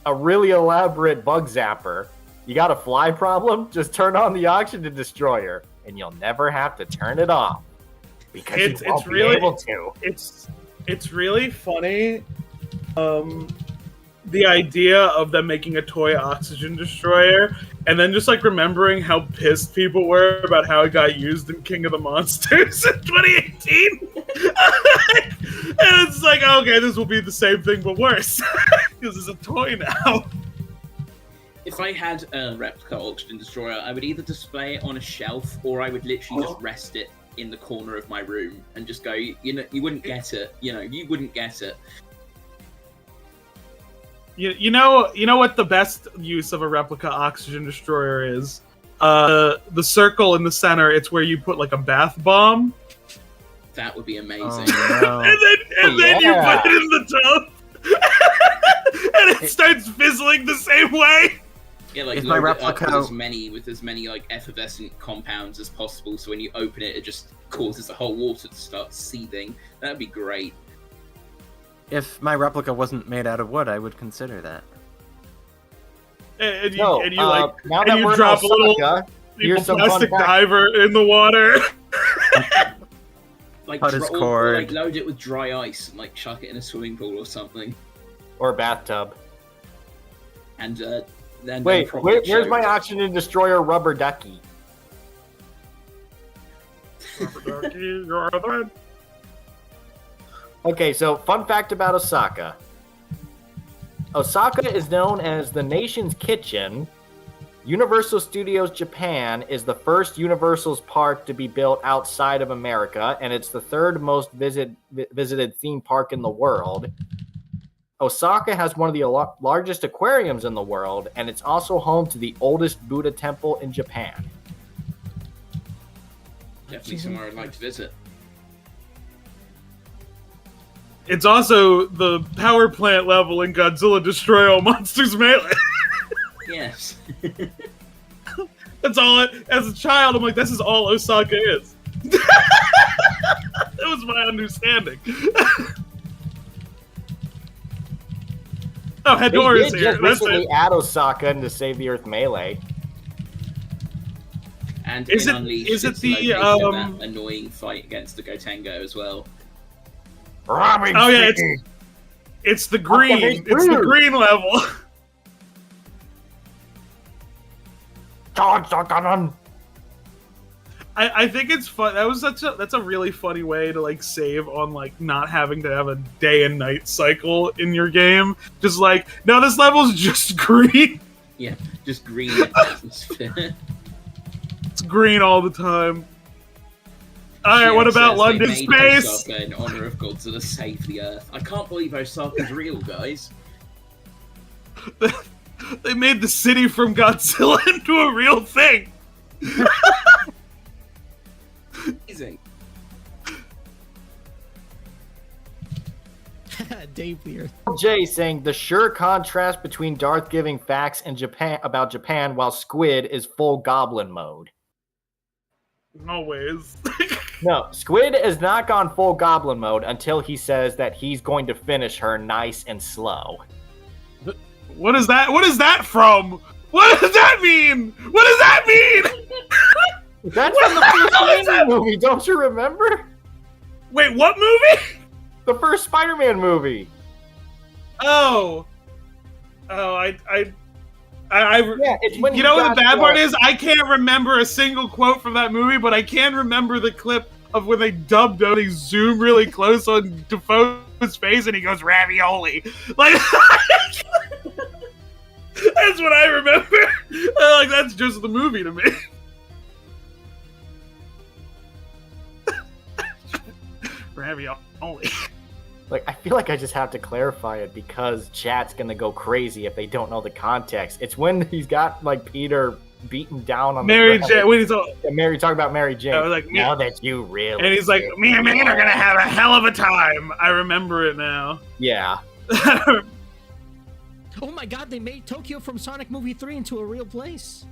B: a really elaborate bug zapper. You got a fly problem? Just turn on the oxygen destroyer, and you'll never have to turn it off because you won't be able to.
A: It's really funny. The idea of them making a toy oxygen destroyer, and then just like remembering how pissed people were about how it got used in King of the Monsters in 2018. And it's like, okay, this will be the same thing but worse because it's a toy now.
C: If I had a replica oxygen destroyer, I would either display it on a shelf or I would literally just rest it in the corner of my room and just go, you wouldn't get it. You wouldn't get it.
A: You know what the best use of a replica oxygen destroyer is? The circle in the center, it's where you put like a bath bomb.
C: That would be amazing.
E: Oh, no.
A: and then you put it in the tub. And it starts fizzling the same way.
C: Yeah, like
E: my
C: load it up
E: replica
C: with as many like effervescent compounds as possible, so when you open it, it just causes the whole water to start seething. That'd be great.
E: If my replica wasn't made out of wood, I would consider that.
A: And you
B: now that we're in
A: drop a little
B: here's some
A: plastic
B: fun facts.
A: diver in the water.
C: Like,
E: Cut his
C: or
E: cord.
C: like load it with dry ice and like chuck it in a swimming pool or something.
B: Or a bathtub.
C: And then
B: Wait,
C: probably
B: where's my
C: choke.
B: oxygen destroyer rubber ducky? Okay, so fun fact about Osaka. Osaka is known as the nation's kitchen. Universal Studios Japan is the first Universal's park to be built outside of America, and it's the third most visited theme park in the world. Osaka has one of the largest aquariums in the world, and it's also home to the oldest Buddha temple in Japan.
C: Definitely somewhere I'd like to visit.
A: It's also the power plant level in Godzilla Destroy All Monsters Melee.
C: Yes.
A: That's all it. As a child, I'm like, this is all Osaka is. That was my understanding. Oh, Hedorah's
B: They
A: here.
B: did
A: That's
B: recently
A: it.
B: add Osaka into Save the Earth Melee.
C: And
A: Is
C: in
A: it-
C: Unleashed,
A: is it
C: it's
A: the,
C: located in that annoying fight against the Gotengo as well.
A: Oh yeah, it's the green. It's the green level. I think it's fun. That's a really funny way to like save on like not having to have a day and night cycle in your game. Just like, no, this level's just green.
C: Yeah, just green atmosphere.
A: It's green all the time. Alright, what about London space?
C: Osaka in honor of Godzilla Save the Earth. I can't believe Osaka's real, guys.
A: They made the city from Godzilla into a real thing.
C: Amazing.
D: Dave here.
B: Jay saying the sure contrast between Darth giving facts in Japan about Japan while Squid is full goblin mode.
A: Always.
B: No, Squid has not gone full goblin mode until he says that he's going to finish her nice and slow.
A: What is that? What is that from? What does that mean? What does that mean?
B: That's from the first Spider-Man movie, don't you remember?
A: Wait, what movie?
B: The first Spider-Man movie.
A: Oh, I
B: Yeah, it's when
A: you
B: he
A: know what
B: got
A: the bad part is? I can't remember a single quote from that movie, but I can remember the clip of when they dubbed out. They zoom really close on Defoe's face, and he goes ravioli. Like that's what I remember. Like that's just the movie to me. Ravioli.
B: Like, I feel like I just have to clarify it because chat's gonna go crazy if they don't know the context. It's when he's got like Peter beaten down on
A: Mary
B: the ground.
A: Jane. When he's all,
B: Mary talking about Mary Jane.
A: I was like,
B: now that you really.
A: and he's like, me and man are gonna have a hell of a time. I remember it now.
B: Yeah.
D: Oh my god, they made Tokyo from Sonic Movie 3 into a real place.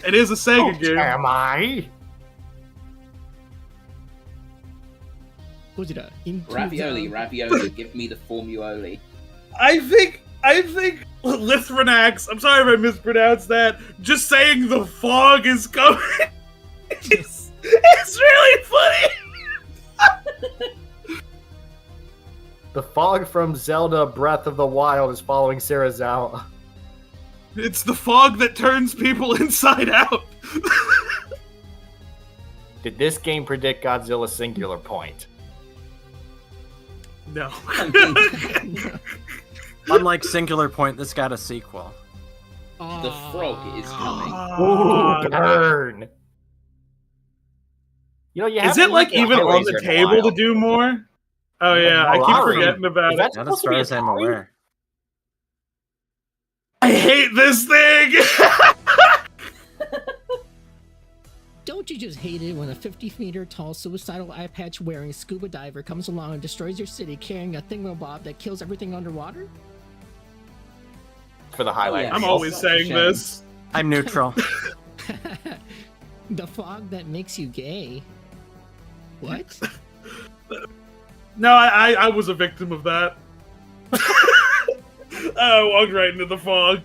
A: It is a Sega game.
B: Am I?
D: Godzilla into
C: Ravioli, give me the formuoli.
A: I think Lithranax, I'm sorry if I mispronounced that, just saying the fog is coming. It's really funny.
B: The fog from Zelda Breath of the Wild is following Serizawa.
A: It's the fog that turns people inside out.
B: Did this game predict Godzilla's singular point?
A: No.
E: Unlike Singular Point, this got a sequel.
C: The frog is coming.
B: Ooh, burn! You know, you
A: Is
B: haven't
A: it like
B: looked at
A: even on the
B: Hellraiser in a
A: table to
B: while.
A: do more? Oh yeah, I keep
B: Malari.
A: forgetting about
B: Is
A: it.
B: that
E: Not as
B: supposed to
E: far
B: be a
E: as I'm
B: toy?
E: aware.
A: I hate this thing.
D: Don't you just hate it when a 50-meter tall suicidal eye patch wearing scuba diver comes along and destroys your city carrying a thingamabob that kills everything underwater?
B: For the highlight.
C: yeah.
A: I'm always saying
C: Shame.
A: this.
E: I'm neutral.
D: The fog that makes you gay. What?
A: No, I was a victim of that. I walked right into the fog.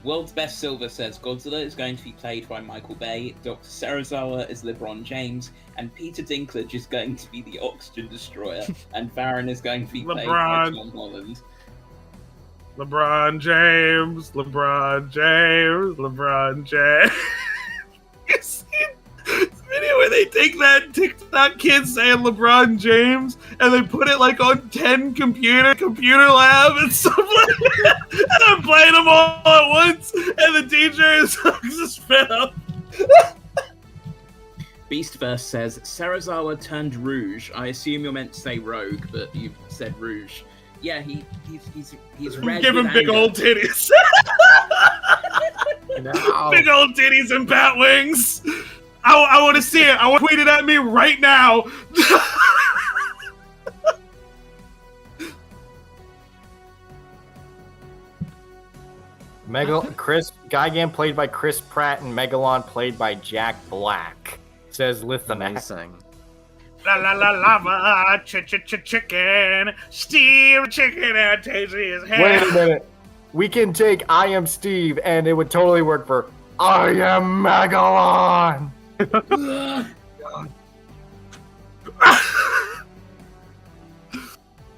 C: World's Best Silver says Godzilla is going to be played by Michael Bay, Dr. Serizawa is LeBron James, and Peter Dinklage is going to be the Oxygen Destroyer, and Baron is going to be played by
A: LeBron.
C: Tom Holland.
A: LeBron James, LeBron James, LeBron James. they take that TikTok kid saying LeBron James and they put it like on 10 computer lab and stuff like that. And they're playing them all at once. And the teacher is just fed up.
C: Beastverse says, Serizawa turned rouge. I assume you're meant to say rogue, but you said rouge. Yeah, he's red.
A: Give him big old titties.
E: No.
A: Big old titties and bat wings. I want to see it. I want to tweet it at me right now.
B: Gigan played by Chris Pratt and Megalon played by Jack Black. Says Lithonac.
E: Amazing.
A: La la la lava, chicken, Steve chicken and tasty as hell.
B: Wait a minute. We can take I Am Steve and it would totally work for I Am Megalon.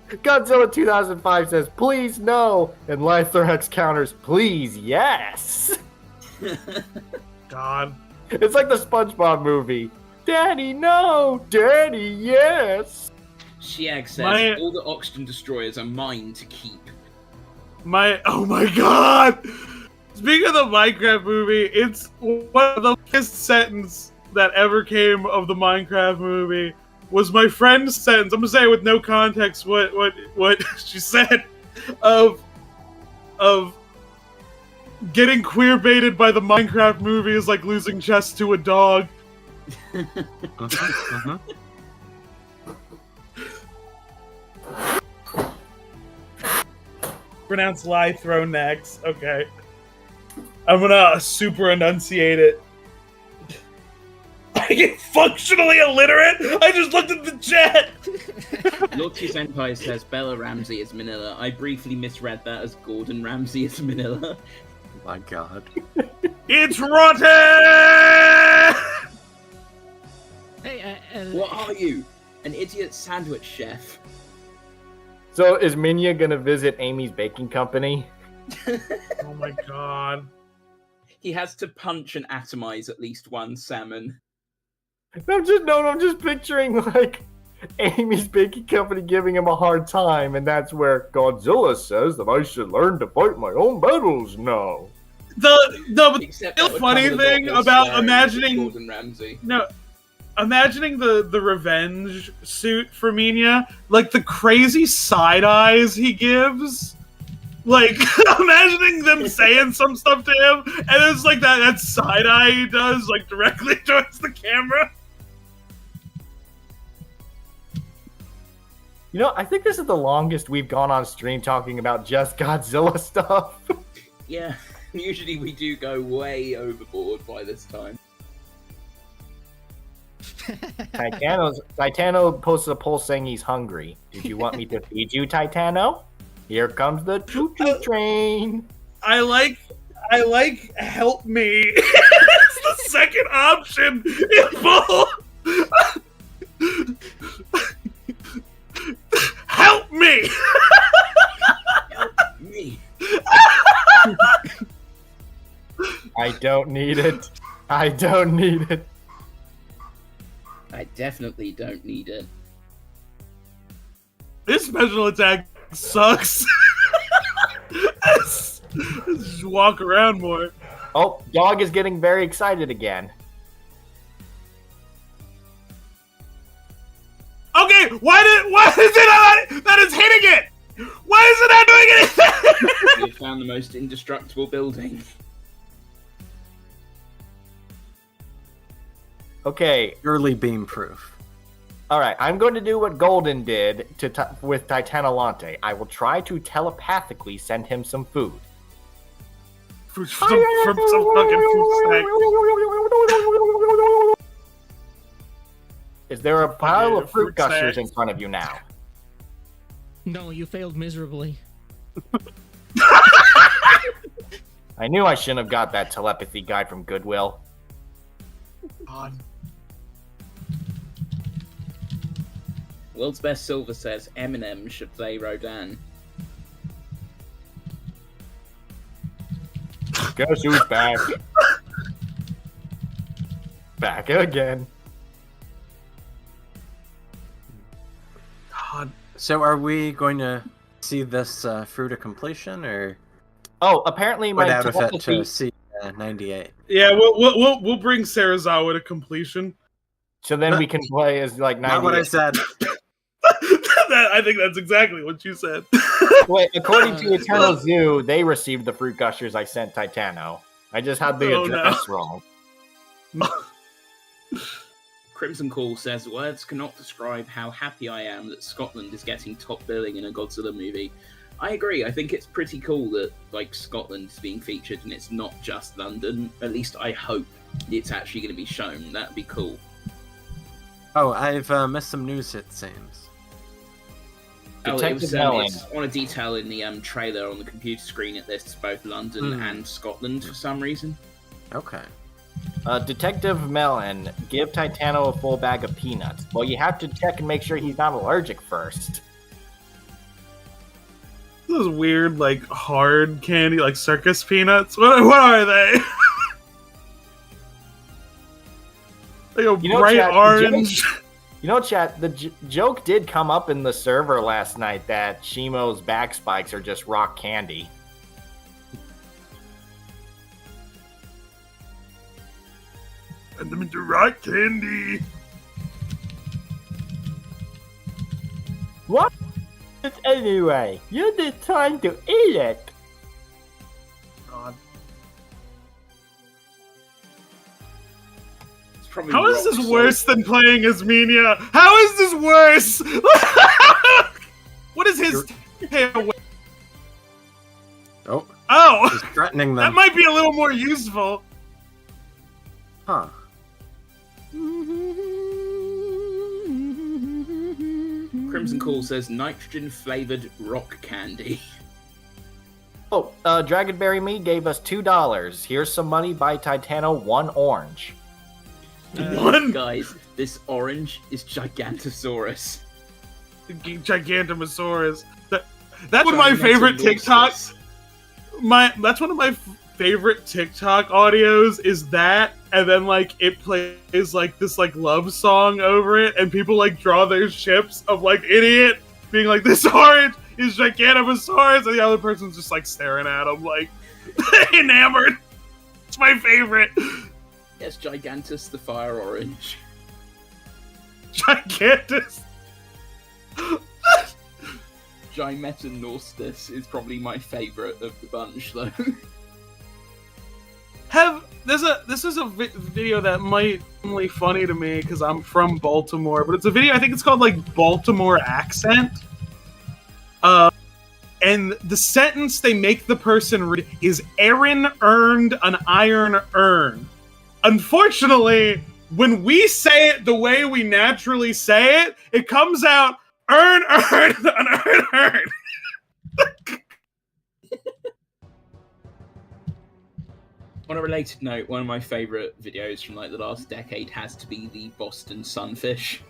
B: Godzilla 2005 says, please no. And Lithorex counters, please yes.
A: God.
B: It's like the SpongeBob movie. Daddy, no! Daddy, yes!
C: Shiag says, all the oxygen destroyers are mine to keep.
A: Oh my god! Speaking of the Minecraft movie, it's one of the biggest sentence that ever came of the Minecraft movie was my friend's sentence. I'm gonna say it with no context what she said of getting queer baited by the Minecraft movie is like losing chess to a dog. Pronounce Lithonex. Okay. I'm gonna super enunciate it. I get functionally illiterate? I just looked at the chat!
C: Lottie Senpai says Bella Ramsey is Manila. I briefly misread that as Gordon Ramsay is Manila.
E: Oh my god.
A: It's rotten!
D: Hey,
C: What are you? An idiot sandwich chef?
B: So is Minya gonna visit Amy's baking company?
A: Oh my god.
C: He has to punch and atomize at least one salmon.
B: I'm just picturing like Amy's baking company giving him a hard time, and that's where Godzilla says that I should learn to fight my own battles now.
A: The funny thing about imagining
C: Gordon Ramsay.
A: Imagining the revenge suit for Minya, like the crazy side eyes he gives. Like, imagining them saying some stuff to him, and it's like that side eye he does, like, directly towards the camera.
B: You know, I think this is the longest we've gone on stream talking about just Godzilla stuff.
C: Yeah, usually we do go way overboard by this time.
B: Titano posted a poll saying he's hungry. Did you want me to feed you, Titano? Here comes the choo-choo train.
A: I like help me. It's the second option in both. Help me.
C: Help me.
B: I don't need it. I don't need it.
C: I definitely don't need it.
A: This special attack sucks. Let's just walk around more.
B: Oh, dog is getting very excited again.
A: Okay, why is it not that is hitting it? Why is it not doing anything?
C: You found the most indestructible building.
B: Okay.
E: Purely beam proof.
B: All right, I'm going to do what Golden did with Titanolante. I will try to telepathically send him some food.
A: Some fucking food snack.
B: Is there a pile of fruit
A: fruit
B: gushers
A: snacks.
B: in front of you now?
D: No, you failed miserably.
B: I knew I shouldn't have got that telepathy guide from Goodwill.
A: God.
C: World's Best Silver says Eminem should play Rodan.
B: Guess who's back? Back again.
A: God.
E: So are we going to see this through to completion, or
B: Oh, apparently
E: put
B: my
E: out of it
B: telepathy.
E: to see 98?
A: Yeah, we'll bring Serizawa to completion.
B: So then we can play as like 98.
E: Not what I said.
A: I think that's exactly what you said.
B: Wait, according to Eternal Zoo, they received the fruit gushers I sent Titano. I just had the
A: Oh, no.
B: address wrong.
C: Crimson Call says, words cannot describe how happy I am that Scotland is getting top billing in a Godzilla movie. I agree. I think it's pretty cool that like Scotland is being featured and it's not just London. At least I hope it's actually going to be shown. That'd be cool.
E: Oh, I've missed some news, it seems.
B: Detective
C: It's on a detail in the trailer on the computer screen. It lists both London and Scotland for some reason.
E: Okay.
B: Detective Mellon, give Titano a full bag of peanuts. Well, you have to check and make sure he's not allergic first.
A: Those weird, like, hard candy, like circus peanuts. What are they? Like a bright
B: Chad,
A: orange.
B: Chat, the joke did come up in the server last night that Shimo's back spikes are just rock candy.
A: And them into rock candy.
B: What? Anyway, you're just trying to eat it.
A: God.
C: It's probably
A: How is
C: rock
A: this
C: salt.
A: worse than playing as Minya? How is this worse? What is his tail?
E: Oh,
A: Oh,
E: he's threatening
A: that
E: them.
A: might be a little more useful.
E: Huh.
C: Crimson Call says nitrogen flavored rock candy.
B: Oh, Dragonberry Me gave us $2. Here's some money. Buy Titano 1 orange.
A: One
C: Guys, this orange is Gigantosaurus.
A: Gigantosaurus. That's one of my favorite TikToks. That's one of my favorite TikTok audios is that, and then like it plays like this like love song over it, and people like draw their ships of like idiot being like, this orange is Gigantosaurus, and the other person's just like staring at him like enamored. It's my favorite.
C: Yes, Gigantus the Fire Orange.
A: Gigantus.
C: Gimetanostus is probably my favourite of the bunch, though.
A: This is a video that might be really funny to me because I'm from Baltimore, but it's a video, I think it's called like Baltimore Accent. And the sentence they make the person read is Aaron earned an iron urn. Unfortunately, when we say it the way we naturally say it, it comes out earn, an earn.
C: On a related note, one of my favourite videos from like the last decade has to be the Boston Sunfish.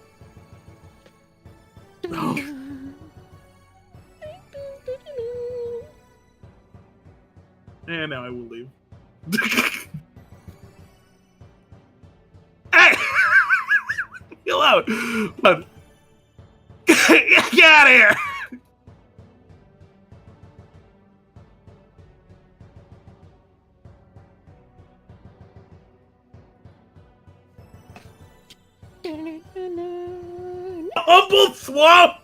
A: And now I will leave. Hey! Chill out! Get out of here! Humble Swamp!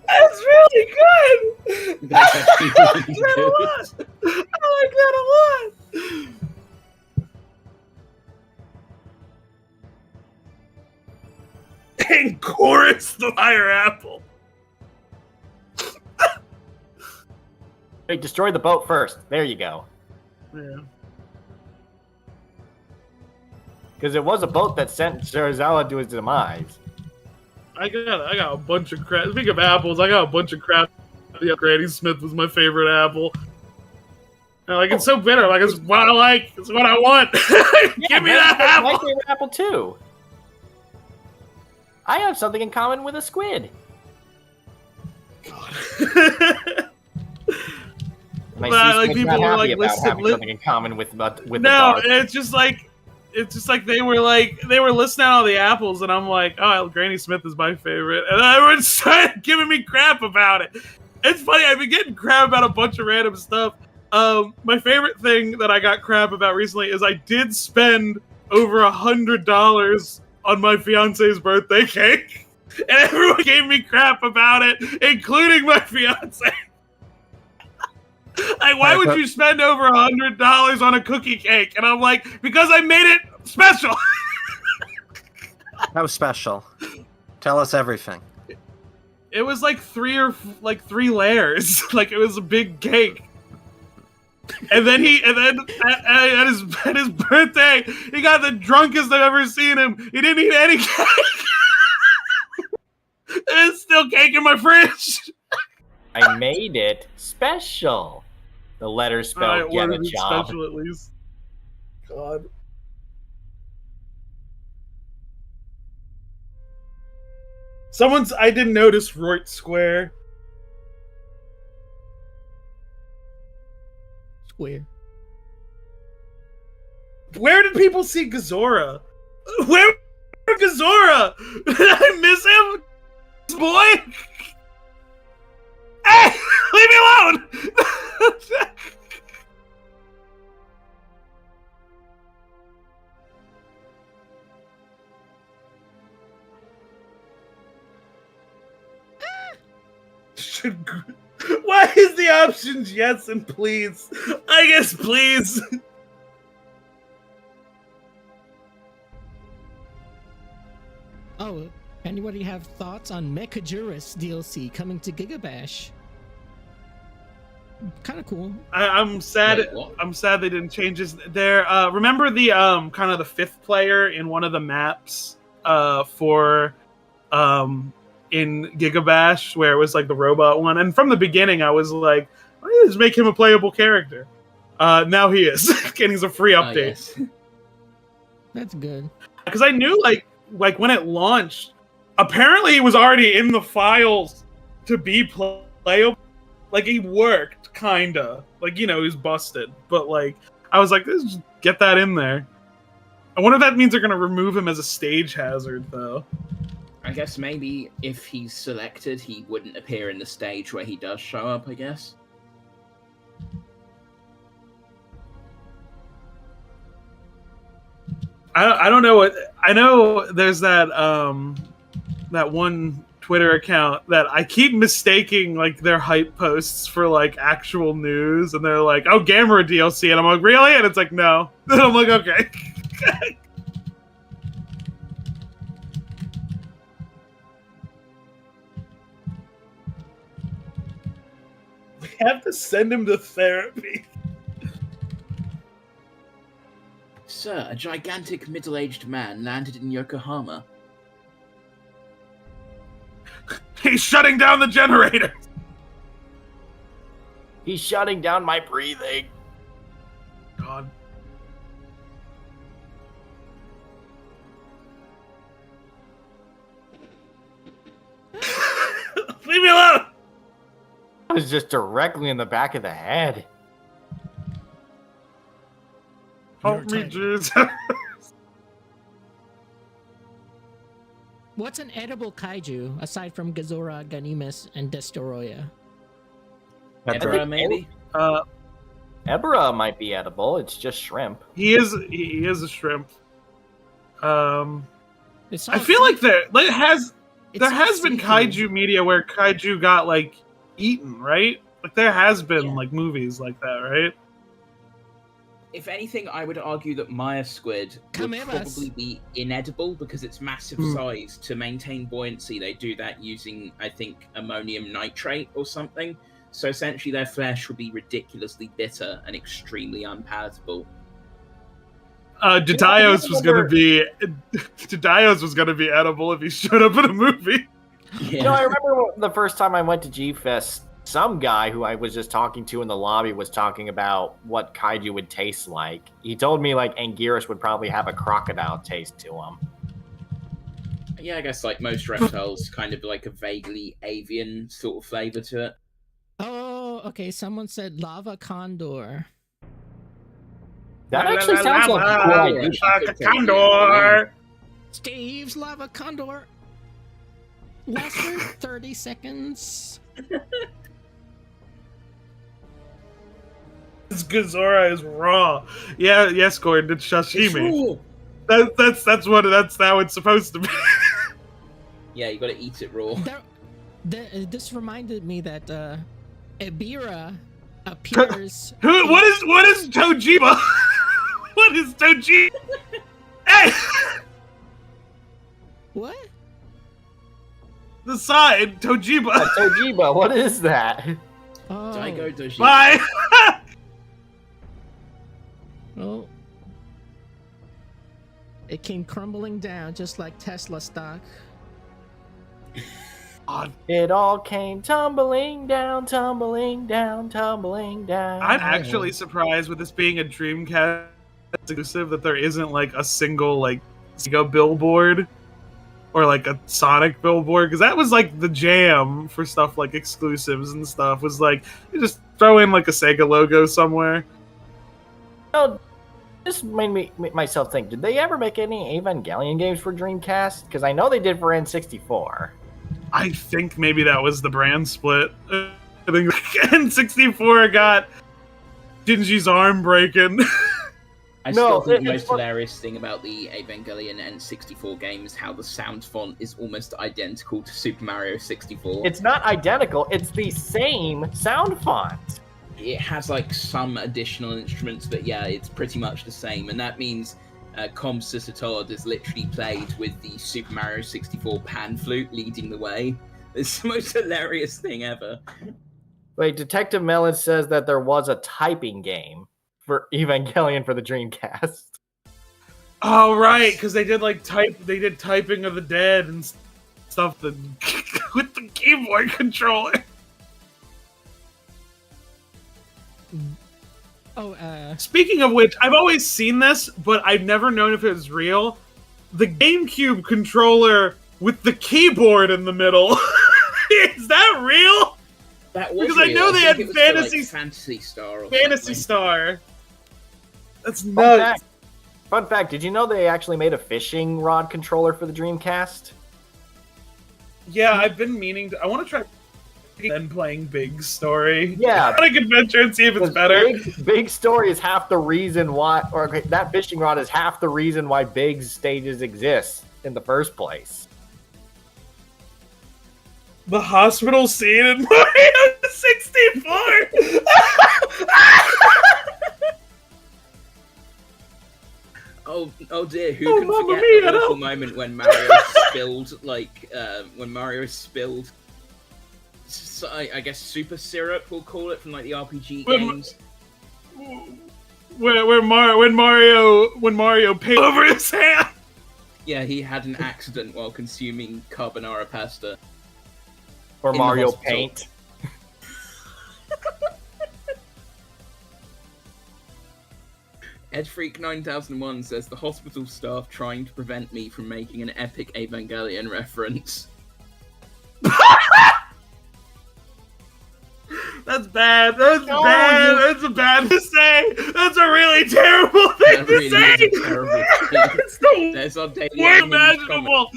A: That's really good!
C: That's actually
A: I like
C: really
A: that a
C: good.
A: lot! I like that a lot! And chorus the fire apple.
B: Wait, destroy the boat first. There you go.
A: Yeah.
B: Because it was a boat that sent Serizawa to his demise.
A: I got a bunch of crap. Speaking of apples, I got a bunch of crap. Yeah, Granny Smith was my favorite apple. And, like, it's so bitter. Like, it's what I like. It's what I want. Give me that
B: That's
A: apple.
B: my favorite apple too. I have something in common with a squid. My
A: But,
B: sea
A: like,
B: squid's
A: people
B: not
A: were,
B: happy
A: like,
B: about
A: listen,
B: having something in common with the
A: No,
B: dog.
A: it's just like it's just like they were listing out all the apples, and I'm like, oh, Granny Smith is my favorite, and everyone started giving me crap about it. It's funny, I've been getting crap about a bunch of random stuff. My favorite thing that I got crap about recently is I did spend over $100 on my fiance's birthday cake, and everyone gave me crap about it, including my fiance. Like, why would you spend over $100 on a cookie cake? And I'm like, because I made it special.
E: How special? Tell us everything.
A: It was like three layers. Like, it was a big cake. And then at his birthday, he got the drunkest I've ever seen him. He didn't eat any cake. There's still cake in my fridge.
B: I made it special. The letters spelled get a job.
A: Special at least. God. I didn't notice Roit Square.
D: Square.
A: Where did people see Gazora? Where Gazora? Did I miss him? Boy? Hey! Leave me alone! Why is the options yes and please? I guess please.
D: Oh, anybody have thoughts on Mechajurus DLC coming to Gigabash? Kind of cool.
A: I'm sad.
C: Wait, what?
A: I'm sad they didn't change his. There. Remember the kind of the fifth player in one of the maps for in Gigabash where it was like the robot one, and from the beginning I was like, why don't you just make him a playable character? Now he is, and he's a free update.
C: Yes.
D: That's good.
A: Because I knew like when it launched, apparently he was already in the files to be playable. Like, he worked, kinda. Like, you know, he was busted. But, like, I was like, let's just get that in there. I wonder if that means they're going to remove him as a stage hazard, though.
C: I guess maybe if he's selected, he wouldn't appear in the stage where he does show up, I guess.
A: I don't know what... I know there's that one Twitter account that I keep mistaking like their hype posts for like actual news, and they're like, "Oh, Gamera DLC," and I'm like, "Really?" And it's like, "No." And I'm like, "Okay." We have to send him to therapy.
C: Sir, a gigantic middle-aged man landed in Yokohama.
A: He's shutting down the generator.
B: He's shutting down my breathing.
A: God. Leave me alone.
B: It was just directly in the back of the head.
A: Help me, Jesus.
D: What's an edible kaiju aside from Gazora, Ganimus, and Destoroyah?
C: Ebra, maybe?
B: Ebra might be edible. It's just shrimp.
A: He is a shrimp.
D: It's
A: I
D: all
A: feel like
D: sea-
A: there has
D: it's all
A: been
D: seafood.
A: kaiju media where kaiju got like eaten, right? Like there has been like movies like that, right?
C: If anything, I would argue that Maya squid would
D: Chimeras.
C: probably be inedible because its massive size. To maintain buoyancy, they do that using, I think, ammonium nitrate or something. So essentially, their flesh would be ridiculously bitter and extremely unpalatable.
A: Didaios was gonna be edible if he showed up in a movie.
C: Yeah.
B: You know, I remember the first time I went to G-Fest, some guy who I was just talking to in the lobby was talking about what kaiju would taste like. He told me like Anguirus would probably have a crocodile taste to him.
C: Yeah, I guess like most reptiles, kind of like a vaguely avian sort of flavor to it.
D: Oh, okay. Someone said lava condor.
B: That actually sounds like a cool idea.
A: Condor.
D: Steve's Lava Condor. Last for 30 seconds.
A: This Godzilla is raw. Yeah, yes, Gordon, it's sashimi. That's how it's supposed to be.
C: Yeah, you gotta eat it raw.
D: This reminded me that Ebira appears.
A: What is Tojiba? What is Tojiba? Hey!
D: What?
A: The side, Tojiba.
B: Tojiba, what is that?
D: Oh.
C: Daigo Doji.
A: Bye.
D: Oh. It came crumbling down just like Tesla stock.
B: It all came tumbling down, tumbling down, tumbling down.
A: I'm actually surprised with this being a Dreamcast exclusive that there isn't like a single like Sega billboard or like a Sonic billboard, because that was like the jam for stuff like exclusives and stuff. Was like you just throw in like a Sega logo somewhere.
B: Oh, this made myself think, did they ever make any Evangelion games for Dreamcast? Because I know they did for N64.
A: I think maybe that was the brand split. I think N64 got Shinji's arm breaking.
C: I still think the most hilarious thing about the Evangelion N64 game is how the sound font is almost identical to Super Mario 64.
B: It's not identical, it's the same sound font.
C: It has like some additional instruments, but yeah, it's pretty much the same. And that means Com Susatod is literally played with the Super Mario 64 pan flute leading the way. It's the most hilarious thing ever.
B: Wait, Detective Melon says that there was a typing game for Evangelion for the Dreamcast.
A: Oh right, because they did like typing of the dead and stuff with the keyboard controller. Speaking of which, I've always seen this, but I've never known if it was real. The GameCube controller with the keyboard in the middle. Is that real?
C: That was
A: because
C: real.
A: I know they had
C: Fantasy Star.
A: Fantasy Star. That's nuts.
B: Fun fact, did you know they actually made a fishing rod controller for the Dreamcast?
A: Yeah, I've been meaning to. I want to try then playing Big Story.
B: Yeah.
A: Sonic Adventure and see if it's better.
B: Big Story is half the reason why, or that fishing rod is half the reason why Big's stages exist in the first place.
A: The hospital scene in Mario 64!
C: Oh dear, who can forget the wonderful moment when Mario spilled, so I guess super syrup, we'll call it, from like the RPG games.
A: When Mario paid over his hand.
C: Yeah, he had an accident while consuming carbonara pasta.
B: Or Mario Paint.
C: Edfreak 9001 says the hospital staff trying to prevent me from making an epic Evangelion reference.
A: That's bad. That's bad. That's bad to say. That's a really terrible thing to say.
C: Is a terrible thing.
A: It's the
C: There's our daily
A: worst imaginable.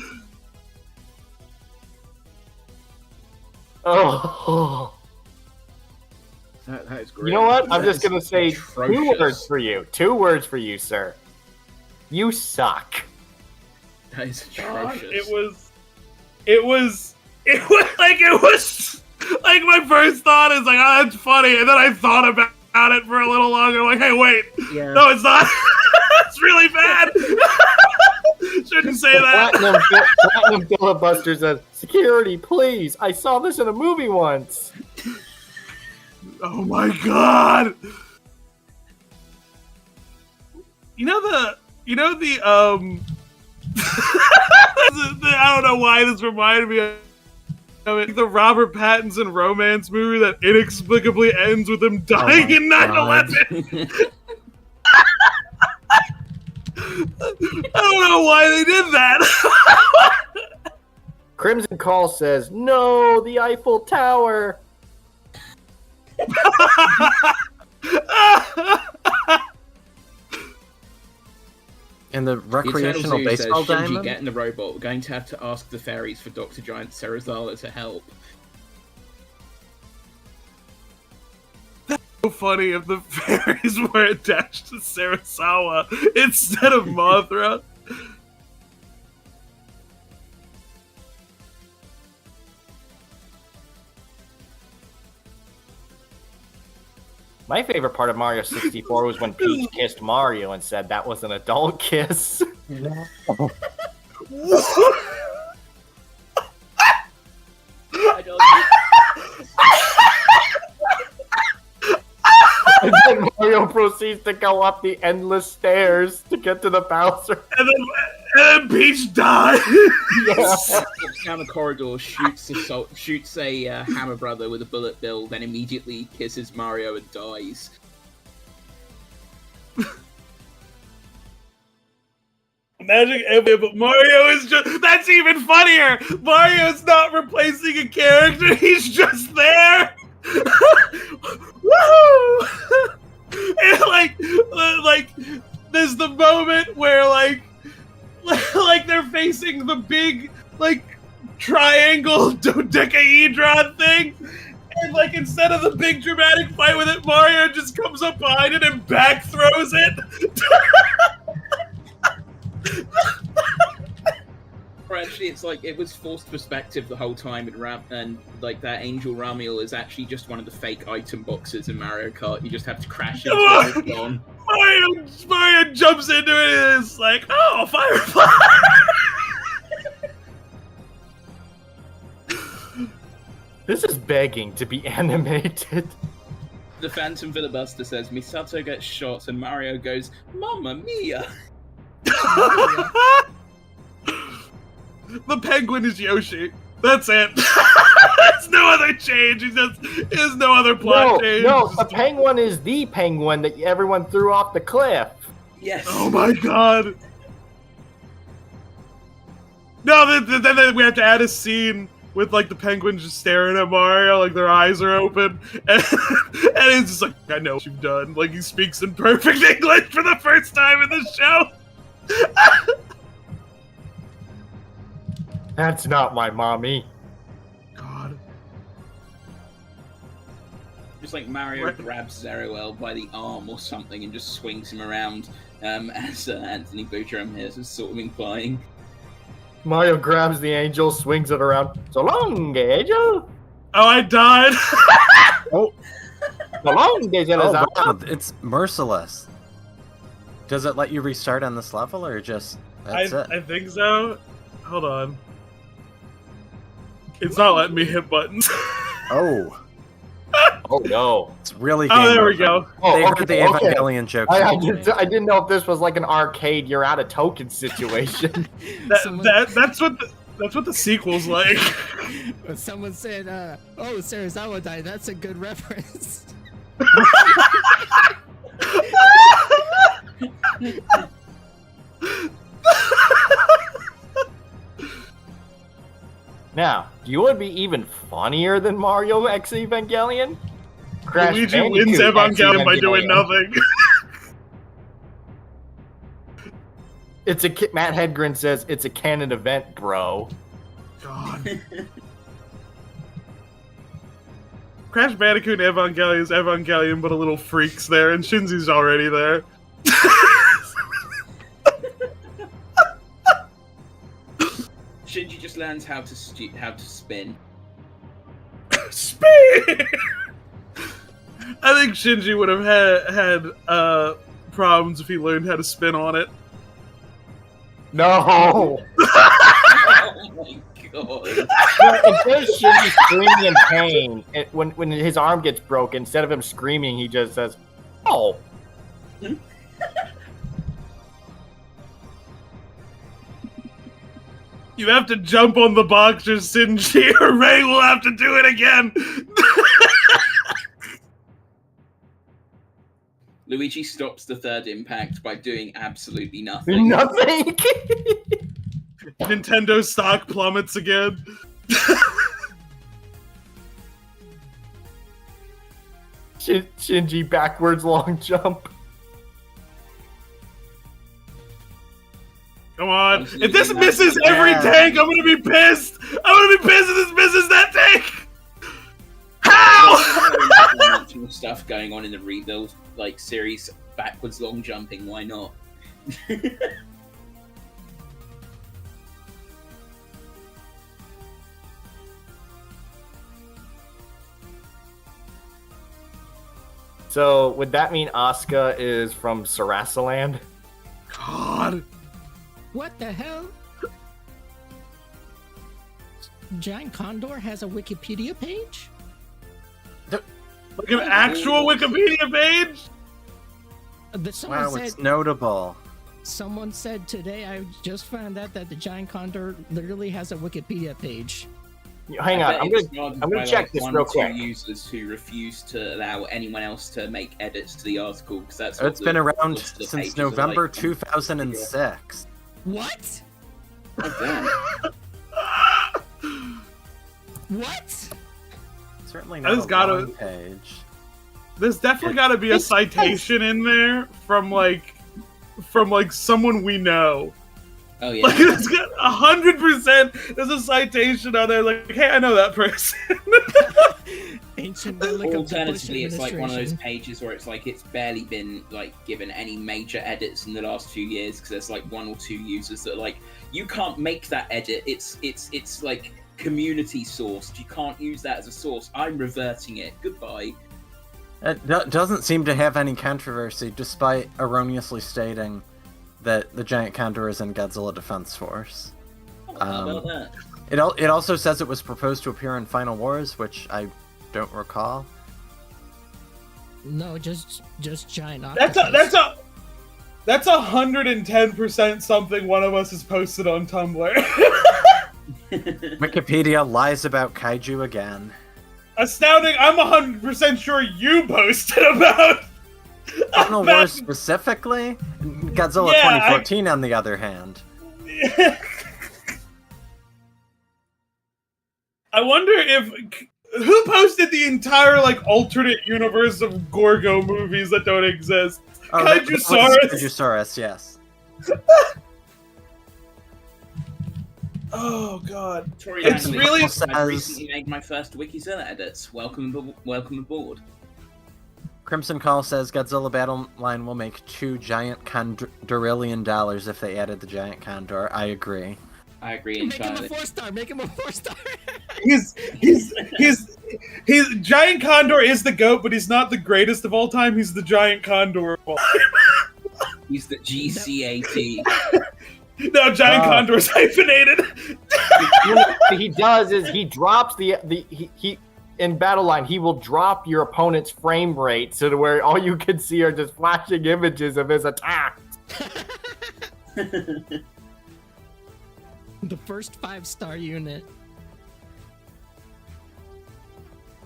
B: Oh.
C: That is great.
B: You know what? I'm just going to say
C: atrocious.
B: 2 words for you. 2 words for you, sir. You suck.
C: That is
A: God,
C: atrocious.
A: it was like my first thought is like, oh, that's funny, and then I thought about it for a little longer. Like, hey, wait, no, it's not. It's really bad. Shouldn't say that.
B: Platinum Filibuster says, "Security, please! I saw this in a movie once."
A: Oh my god! You know the I don't know why this reminded me of it. The Robert Pattinson romance movie that inexplicably ends with him dying in 9/11. I don't know why they did that.
B: Crimson Call says, "No, the Eiffel Tower."
E: And the
C: The Eternal
E: recreational
C: Zoo
E: baseball
C: says, Shinji,
E: diamond?
C: get in the robot. We're going to have to ask the fairies for Dr. Giant Serizawa to help.
A: So funny if the fairies were attached to Serizawa instead of Mothra.
B: My favorite part of Mario 64 was when Peach kissed Mario and said that was an adult kiss.
C: I don't
B: And then Mario proceeds to go up the endless stairs to get to the Bowser.
A: And then Peach died.
C: walks down the corridor, shoots a hammer brother with a bullet bill, then immediately kisses Mario and dies.
A: Imagine if but Mario is just—that's even funnier! Mario's not replacing a character, he's just there! Woohoo! And like, there's the moment where, like they're facing the big, like, triangle dodecahedron thing, and, like, instead of the big dramatic fight with it, Mario just comes up behind it and back throws it!
C: Or actually, it's like it was forced perspective the whole time, and like that Angel Ramiel is actually just one of the fake item boxes in Mario Kart. You just have to crash into it and it's gone.
A: Mario jumps into it and it's like, oh, Firefly!
B: This is begging to be animated.
C: The Phantom Filibuster says Misato gets shot and Mario goes, Mamma Mia!
A: The penguin is Yoshi. That's it. There's no other change. There's no other plot change.
B: No, the penguin is the penguin that everyone threw off the cliff.
C: Yes.
A: Oh my god. No, then we have to add a scene with, like, the penguins just staring at Mario, like their eyes are open, and it's just like, I know what you've done. Like, he speaks in perfect English for the first time in the show.
B: That's not my mommy.
A: God.
C: Just like Mario grabs Zeruel by the arm or something and just swings him around, as Anthony Boutron here is sort of implying.
B: Mario grabs the angel, swings it around. So long, angel.
A: Oh, I died.
B: Oh. So long, angel.
E: Oh, wow, it's merciless. Does it let you restart on this level, or just that's it?
A: I think so. Hold on. It's not letting me hit buttons.
E: Oh.
B: Oh no!
E: It's really.
A: Oh, there we go.
E: They heard the Evangelion joke.
B: I didn't know if this was like an arcade. You're out of token situation.
A: That's what the sequel's like.
D: Someone said, "Oh, Serizawa died." That's a good reference.
B: Now, you would be even funnier than Mario X Evangelion. Crash
A: Luigi
B: Bandicoot
A: wins
B: X
A: Evangelion by doing nothing.
B: Matt Hedgren says it's a canon event, bro.
A: God. Crash Bandicoot and Evangelion is Evangelion, but a little freaks there, and Shinzi's already there.
C: Shinji just learns how to spin.
A: Spin! I think Shinji would have had problems if he learned how to spin on it.
B: No!
C: Oh my god.
B: Instead of Shinji screaming in pain, when his arm gets broken, instead of him screaming, he just says, "Oh."
A: You have to jump on the boxers, Shinji, or Ray will have to do it again.
C: Luigi stops the third impact by doing absolutely nothing.
B: Nothing.
A: Nintendo stock plummets again.
B: Shinji backwards long jump.
A: Come on.
C: Absolutely
A: If this
C: not.
A: misses every
E: Yeah.
A: tank, I'm gonna be pissed. I'm gonna be pissed if this misses that tank. How?
C: Dimensional stuff going on in the rebuild like series, backwards long jumping. Why not?
B: So would that mean Asuka is from Sarasaland?
A: God.
D: What the hell? Giant Condor has a Wikipedia page?
A: Like an actual Wikipedia page?
D: Someone
E: Wow,
D: said,
E: it's notable.
D: someone said today, I just found out that the Giant Condor literally has a Wikipedia page.
B: Hang
C: I
B: on,
C: bet it's guarded
B: I'm gonna
C: by,
B: check
C: like,
B: this
C: one
B: real
C: or two
B: quick.
C: users who refuse to allow anyone else to make edits to the article because that's
E: It's been around
C: most of the
E: since
C: pages are
E: November
C: like.
E: 2006.
D: What?
C: Oh,
D: What?
E: Certainly
A: That
E: not
A: has
E: a
A: gotta-
E: long page.
A: There's definitely got to be a citation in there from someone we know.
C: oh yeah.
A: Like it's got 100%. There's a citation on there. Like, hey, I know that person.
D: Ancient relic of the Bush
C: Alternatively, it's like one of those
D: administration.
C: pages where it's like it's barely been like given any major edits in the last 2 years because there's like one or two users that are like, you can't make that edit. It's like community sourced. You can't use that as a source. I'm reverting it. Goodbye.
E: It doesn't seem to have any controversy, despite erroneously stating that the Giant Condor is in Godzilla Defense Force.
C: How about that?
E: It also says it was proposed to appear in Final Wars, which I don't recall.
D: No, just giant
A: That's
D: octopus.
A: that's 110% something one of us has posted on Tumblr.
E: Wikipedia lies about kaiju again.
A: Astounding! I'm 100% sure you posted about.
E: Final Wars specifically? Godzilla
A: Yeah,
E: 2014, on the other hand.
A: I wonder if who posted the entire like alternate universe of Gorgo movies that don't exist.
E: Oh, that was
A: Kaijusaurus.
E: Kaijusaurus, yes.
A: Oh god.
C: Tori
A: It's
C: Langley
A: really-
C: says, I've recently made my first Wikizilla edits. Welcome aboard.
E: Crimson Call says Godzilla Battle Line will make $2 giant Condorillion dollars if they added the Giant Condor. I agree.
C: I agree
D: Make him a
C: entirely.
D: 4-star. Make him a 4-star.
A: He's Giant Condor is the GOAT, but he's not the greatest of all time. He's the Giant Condor of all time.
C: He's the GCAT.
A: No, Giant Condor is hyphenated.
B: What he does is he drops he in battle line, he will drop your opponent's frame rate so to where all you can see are just flashing images of his attack.
D: The first 5-star unit.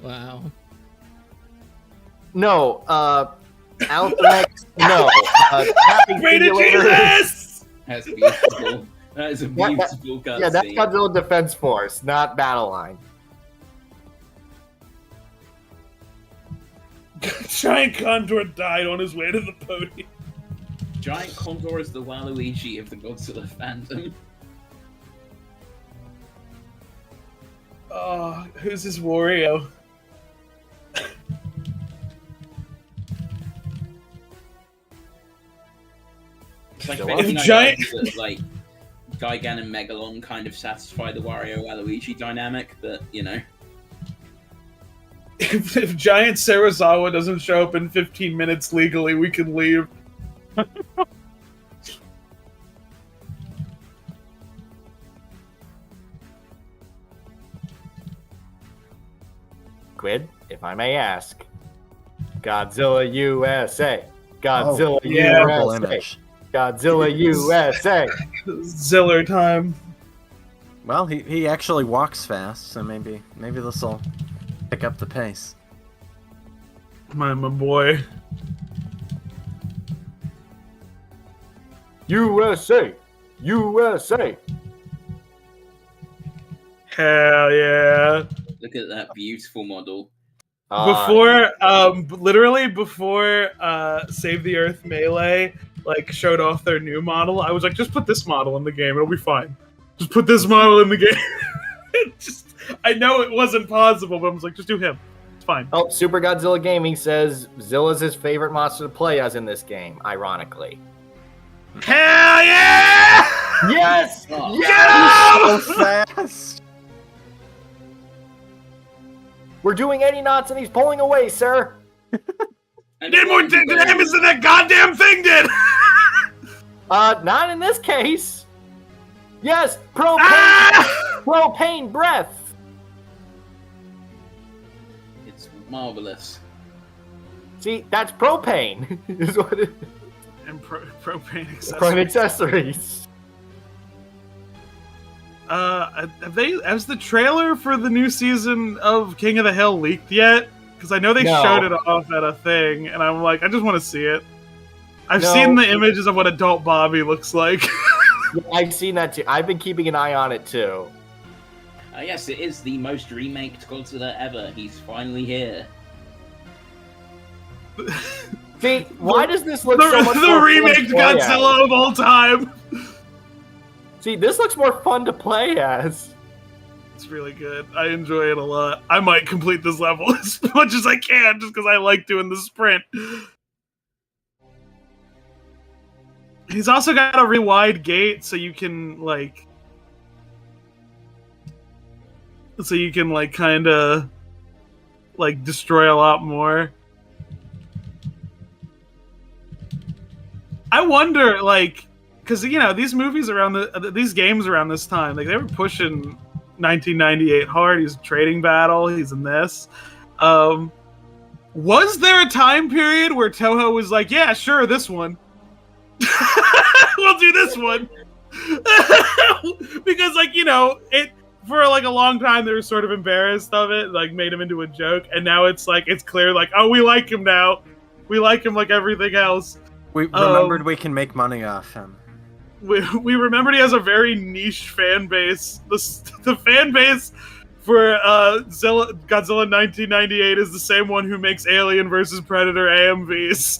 D: Wow.
B: No, Alphanex, no. Tapping
A: Rated
B: Simulator-
A: Jesus!
C: That's beautiful. That is a
B: Yeah,
C: beautiful cutscene.
B: Yeah, that's Godzilla Defense Force, not battle line.
A: Giant Condor died on his way to the podium.
C: Giant Condor is the Waluigi of the Godzilla fandom.
A: Oh, who's this Wario?
C: It's like,
B: If
C: betting I
A: Giant-
C: like that, like Gigan and Megalon kind of satisfy the Wario Waluigi dynamic, but you know.
A: If Giant Serizawa doesn't show up in 15 minutes legally, we can leave.
B: Quid, if I may ask. Godzilla USA. Godzilla
A: yeah.
E: Horrible
B: USA.
E: image.
B: Godzilla USA.
A: Ziller time.
E: Well, he actually walks fast, so maybe this will pick up the pace.
A: My boy.
B: USA. USA.
A: Hell yeah.
C: Look at that beautiful model.
A: Literally before Save the Earth Melee, like showed off their new model, I was like, just put this model in the game, it'll be fine. Just put this model in the game. I know it wasn't possible, but I was like, just do him. It's fine.
B: Oh, Super Godzilla Gaming says Zilla's his favorite monster to play as in this game, ironically.
A: Hell yeah!
B: Yes!
C: Oh.
B: Yes!
E: So fast.
B: We're doing any knots and he's pulling away, sir.
C: And
A: Did more damage than that goddamn thing did!
B: Not in this case. Yes, propane, propane breath.
C: It's marvelous.
B: See, that's propane. Is what it is.
A: And propane accessories.
B: Propane accessories.
A: Has the trailer for the new season of King of the Hill leaked yet? Because I know they
B: No.
A: showed it off at a thing, and I'm like, I just want to see it. I've
B: No.
A: seen the images of what adult Bobby looks like.
B: Yeah, I've seen that too. I've been keeping an eye on it too.
C: Yes, it is the most remaked Godzilla ever. He's finally here.
B: See, why does this look
A: the
B: so much
A: the
B: more
A: remake
B: fun to play as?
A: Godzilla of all time.
B: See, this looks more fun to play as.
A: It's really good. I enjoy it a lot. I might complete this level as much as I can just because I like doing the sprint. He's also got a really wide gate so you can like kind of like destroy a lot more. I wonder, like, because these movies these games around this time, like they were pushing 1998 hard. He's Trading Battle. He's in this. Was there a time period where Toho was like, "Yeah, sure, this one, we'll do this one," because it for like a long time they were sort of embarrassed of it, like made him into a joke, and now it's like it's clear, like, oh, we like him now. We like him like everything else.
E: We remembered we can make money off him.
A: We remembered he has a very niche fan base. The fan base for Godzilla 1998 is the same one who makes Alien vs. Predator AMVs.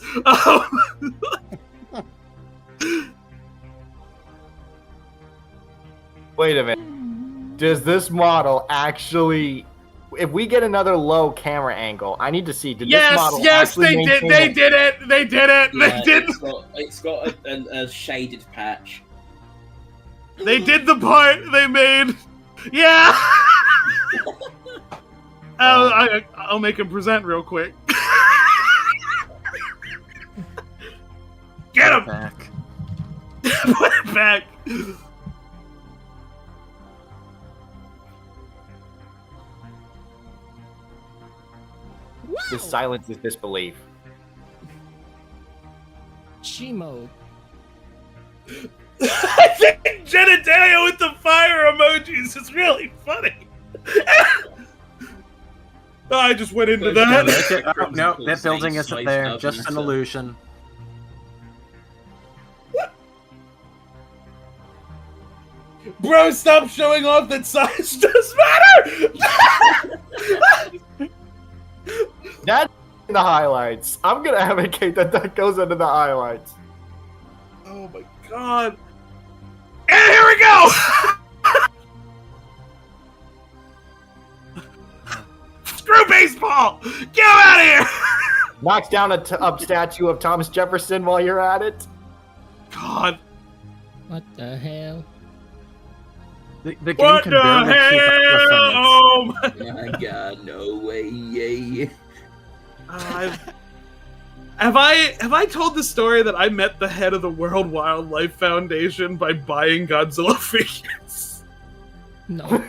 B: Wait a minute. Does this model actually... If we get another low camera angle, I need to see, did this model actually maintain
A: They did it! They did it!
C: Yeah,
A: They did!
C: It's got a shaded patch.
A: They did the part they made! Yeah! I'll make him present real quick. Get him!
E: Back.
A: Put it back!
B: This silence is disbelief.
D: Shimo.
A: I think genitalia with the fire emojis is really funny. I just went into that.
E: Oh, no, that building isn't there. Just an illusion.
A: Bro, stop showing off that size does matter!
B: That's in the highlights. I'm gonna advocate that goes into the highlights.
A: Oh my god. And here we go! Screw baseball! Get him out of here!
B: Knocks down a statue of Thomas Jefferson while you're at it.
A: God.
D: What the hell?
E: The game
A: What
E: can
A: the
E: barely keep up with
A: hell?
E: them.
A: Oh my
C: My God, no way! Yay!
A: Have I told the story that I met the head of the World Wildlife Foundation by buying Godzilla figures?
D: No.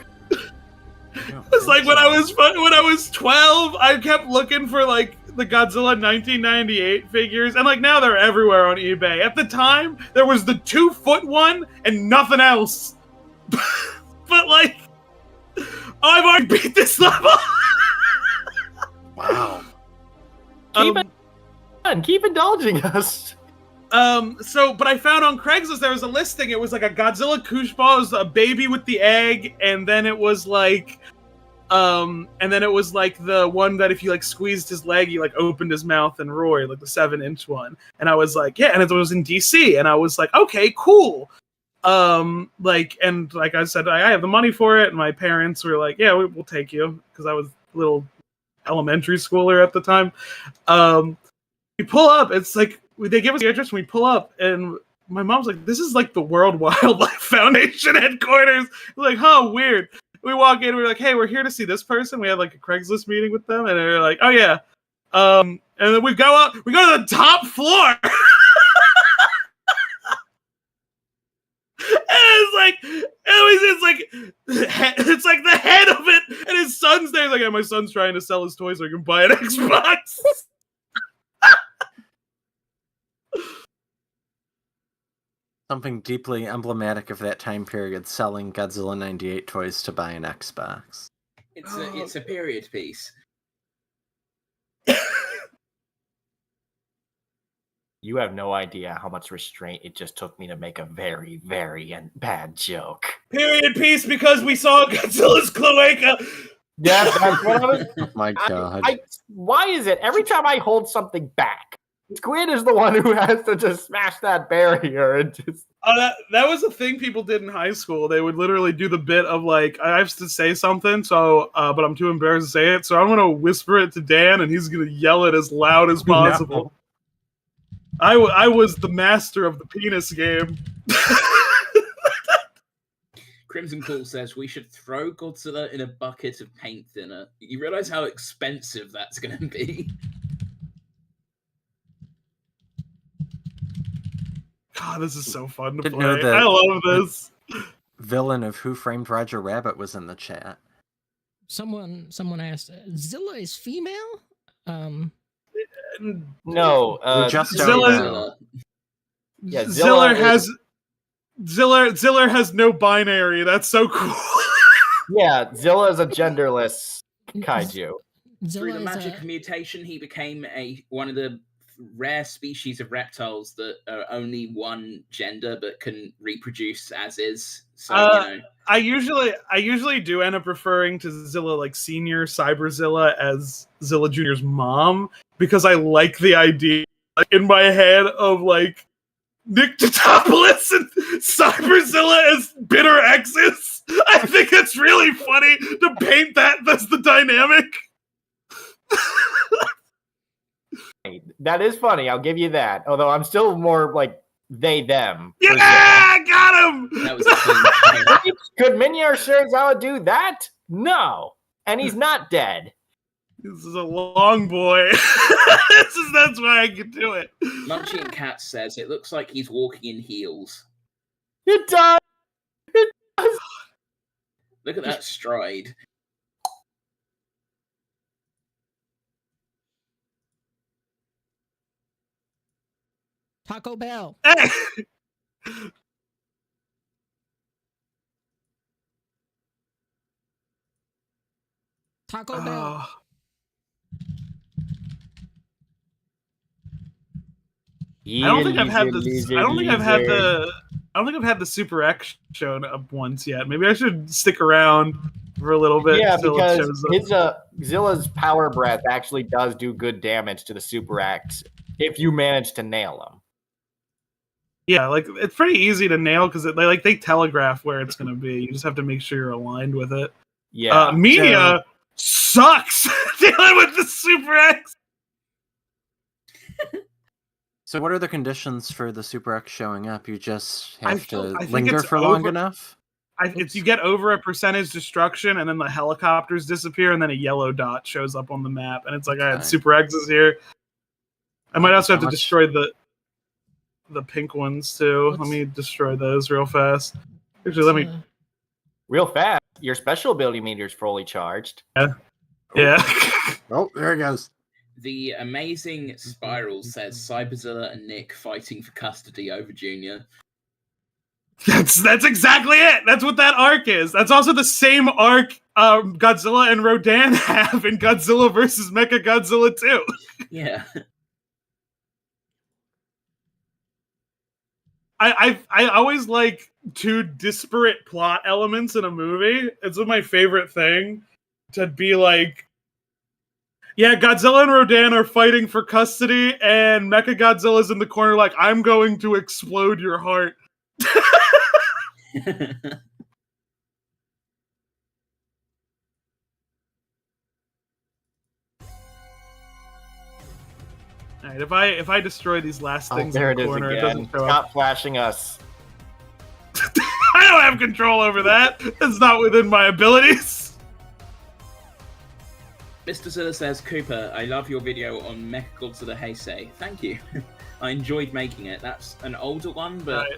A: It's like when I was 12, I kept looking for like the Godzilla 1998 figures, and like now they're everywhere on eBay. At the time, there was the 2-foot one and nothing else. But like, I've already beat this level.
E: Wow.
B: Keep indulging us.
A: But I found on Craigslist there was a listing. It was like a Godzilla Kush ball, it was a baby with the egg, and then it was like And then it was like the one that if you like squeezed his leg, he like opened his mouth and roared, like the 7-inch one. And I was like, yeah, and it was in DC, and I was like, okay, cool. Like I said, I have the money for it, and my parents were like, yeah, we'll take you, because I was a little elementary schooler at the time. We pull up, it's like they give us the address, and we pull up, and my mom's like, this is like the World Wildlife Foundation headquarters. We're like, huh, weird. We walk in, we're like, hey, we're here to see this person. We had like a Craigslist meeting with them, and they're like, oh yeah. And then we go to the top floor. It's like the head of it, and his son's there. He's like, yeah, my son's trying to sell his toys so he can buy an Xbox.
E: Something deeply emblematic of that time period, selling Godzilla 98 toys to buy an Xbox.
C: It's a period piece.
B: You have no idea how much restraint it just took me to make a very, very bad joke.
A: Period piece, because we saw Godzilla's cloaca.
B: Yeah, that's what I was.
E: Oh my god.
B: Why is it every time I hold something back, Squid is the one who has to just smash that barrier and just.
A: That was a thing people did in high school. They would literally do the bit of like, I have to say something, so but I'm too embarrassed to say it, so I'm gonna whisper it to Dan, and he's gonna yell it as loud as possible. No. I was the master of the penis game.
C: Crimson Cool says we should throw Godzilla in a bucket of paint thinner. You realize how expensive that's going to be?
A: God, this is so fun to
E: Didn't
A: play.
E: know that
A: I love this.
E: Villain of Who Framed Roger Rabbit was in the chat.
D: Someone asked, Zilla is female?
B: No,
E: just
A: Zilla.
B: Yeah,
A: Zilla has no binary. That's so cool.
B: Yeah, Zilla is a genderless kaiju.
C: Through the magic of mutation, he became one of the rare species of reptiles that are only one gender but can reproduce as is. So
A: I usually do end up referring to Zilla like Senior Cyberzilla as Zilla Junior's mom, because I like the idea in my head of like Nick Totopoulos and Cyberzilla as bitter exes. I think it's really funny to paint that's the dynamic.
B: That is funny, I'll give you that. Although I'm still more like they, them.
A: Yeah, I got him!
C: That was a thing.
B: Could Minya or Serizawa do that? No. And he's not dead.
A: This is a long boy. That's why I can do it.
C: Munchie and Cat says it looks like he's walking in heels.
B: It does. It does.
C: Look at that stride.
D: Taco Bell.
A: Hey!
D: Taco Bell.
A: I don't think I've had the Super X shown up once yet. Maybe I should stick around for a little bit.
B: Yeah, because Zilla's power breath actually does do good damage to the Super X if you manage to nail him.
A: Yeah, like it's pretty easy to nail because they telegraph where it's going to be. You just have to make sure you're aligned with it.
B: Yeah,
A: Media sucks dealing with the Super X.
E: So what are the conditions for the Super X showing up? You just have to
A: think
E: linger
A: it's
E: for long enough?
A: It's you get over a percentage destruction, and then the helicopters disappear, and then a yellow dot shows up on the map, and it's like, I had Super X's here. I might also have to destroy the pink ones, too. Let me destroy those real fast. Actually,
B: real fast? Your special ability meter's fully charged.
A: Yeah.
E: Oh, there it goes.
C: The amazing Spiral says Cyberzilla and Nick fighting for custody over Junior.
A: That's exactly it. That's what that arc is. That's also the same arc Godzilla and Rodan have in Godzilla versus Mechagodzilla 2.
C: Yeah.
A: I always like two disparate plot elements in a movie. It's my favorite thing. to be like, yeah, Godzilla and Rodan are fighting for custody, and Mechagodzilla's in the corner like, I'm going to explode your heart. Alright, if I destroy these last things
B: there
A: in the
B: it is
A: corner, it
B: again.
A: doesn't show up.
B: Stop flashing us.
A: I don't have control over that. It's not within my abilities.
C: Mr. Zilla says, Cooper, I love your video on Mechagodzilla Heisei. Thank you. I enjoyed making it. That's an older one, but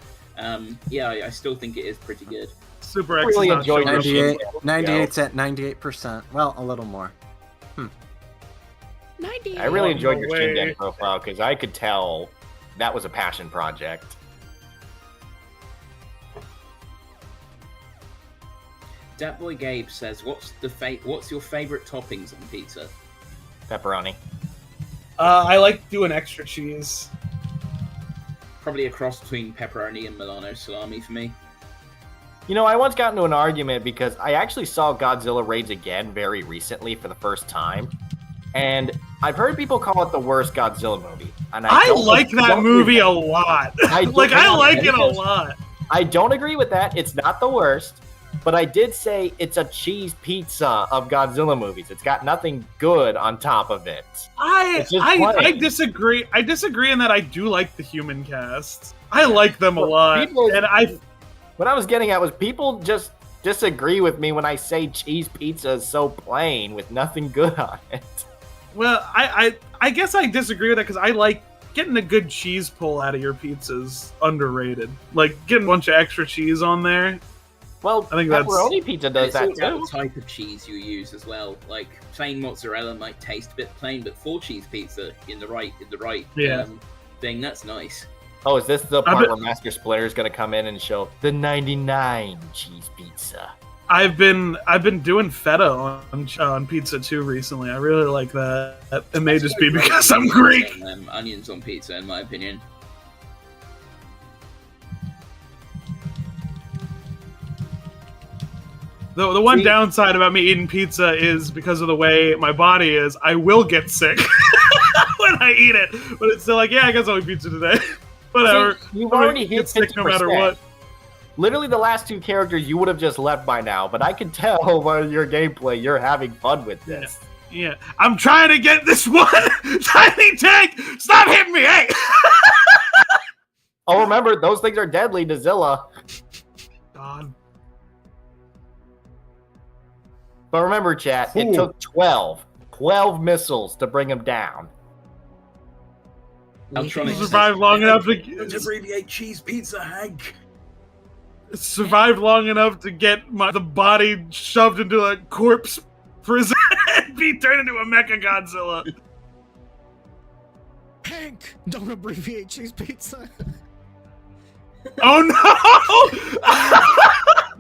C: yeah, I still think it is pretty good.
A: Super X
B: really
A: is not
B: enjoyed
A: showing up.
E: 98's at 98%. Well, a little more.
D: 90.
B: I really enjoyed
A: no
B: your
A: way.
B: Shinden profile because I could tell that was a passion project.
C: Dat Boy Gabe says, what's your favorite toppings on pizza?
B: Pepperoni.
A: I like doing extra cheese.
C: Probably a cross between pepperoni and Milano salami for me.
B: You know, I once got into an argument because I actually saw Godzilla Raids Again very recently for the first time. And I've heard people call it the worst Godzilla movie. And
A: I like that movie a lot.
B: I
A: like it a lot.
B: I don't agree with that. It's not the worst. But I did say it's a cheese pizza of Godzilla movies. It's got nothing good on top of it.
A: I disagree. I disagree in that I do like the human cast. I like them a lot.
B: What I was getting at was people just disagree with me when I say cheese pizza is so plain with nothing good on it.
A: Well, I guess I disagree with that because I like getting a good cheese pull out of your pizzas. Underrated. Like getting a bunch of extra cheese on there.
B: Well,
A: I think that's
B: pepperoni pizza does
C: It's
B: that
C: all about
B: too.
C: the type of cheese you use as well. Like plain mozzarella might taste a bit plain, but 4-cheese pizza in the right thing, that's nice.
B: Oh, is this the part where Master Splinter is going to come in and show the 99 cheese pizza?
A: I've been doing feta on pizza too recently. I really like that. It may just be because I'm Greek.
C: Onions on pizza, in my opinion.
A: The one downside about me eating pizza is because of the way my body is, I will get sick when I eat it. But it's still like, yeah, I guess I'll eat pizza today. Whatever.
B: See, you've already hit 50%.
A: No matter what.
B: Literally, the last two characters you would have just left by now, but I can tell by your gameplay you're having fun with this.
A: Yeah. I'm trying to get this one tiny tank. Stop hitting me, hey!
B: Oh, remember, those things are deadly to Zilla.
A: God.
B: But remember, chat, it took 12 missiles to bring him down.
A: Survived long enough to
C: abbreviate cheese pizza, Hank.
A: Survived long enough to get the body shoved into a corpse prison and be turned into a Mechagodzilla.
D: Hank, don't abbreviate cheese pizza.
A: Oh no!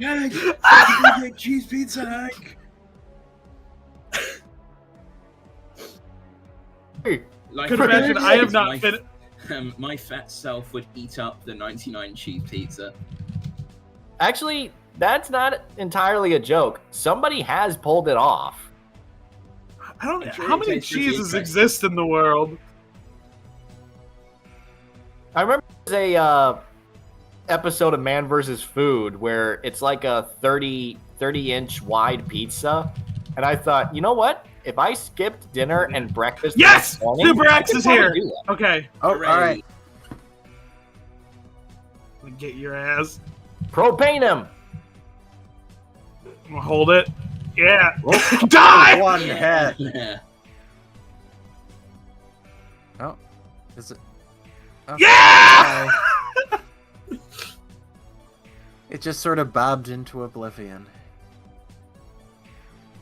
C: Hank, don't abbreviate cheese pizza, Hank. Like,
A: Could imagine I have not been.
C: My fat self would eat up the 99 cheese pizza.
B: Actually, that's not entirely a joke. Somebody has pulled it off.
A: I don't know
C: It really
A: how many
C: tastes pretty
A: cheeses
C: interesting.
A: exist in the world.
B: I remember there's a episode of Man vs. Food where it's like a 30-inch wide pizza, and I thought, you know what? If I skipped dinner and breakfast,
A: Yes!
B: this morning,
A: Super
B: I
A: X
B: could
A: is
B: probably
A: here.
B: do that.
A: Okay,
E: Oh, all right.
A: get your ass.
B: Propane him.
A: Hold it. Yeah. Die!
E: One head.
C: Yeah.
E: Oh, is it? Oh,
A: Yeah!
E: okay. It just sort of bobbed into oblivion.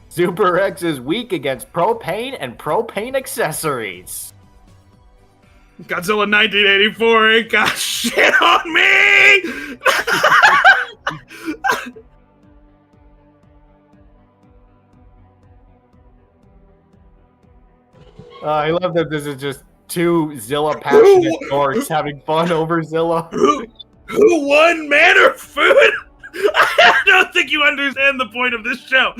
B: Super X is weak against propane and propane accessories.
A: Godzilla 1984 ain't got shit on me!
B: I love that this is just two Zilla passionate dorks having fun over Zilla.
A: Who won, man or food? I don't think you understand the point of this show.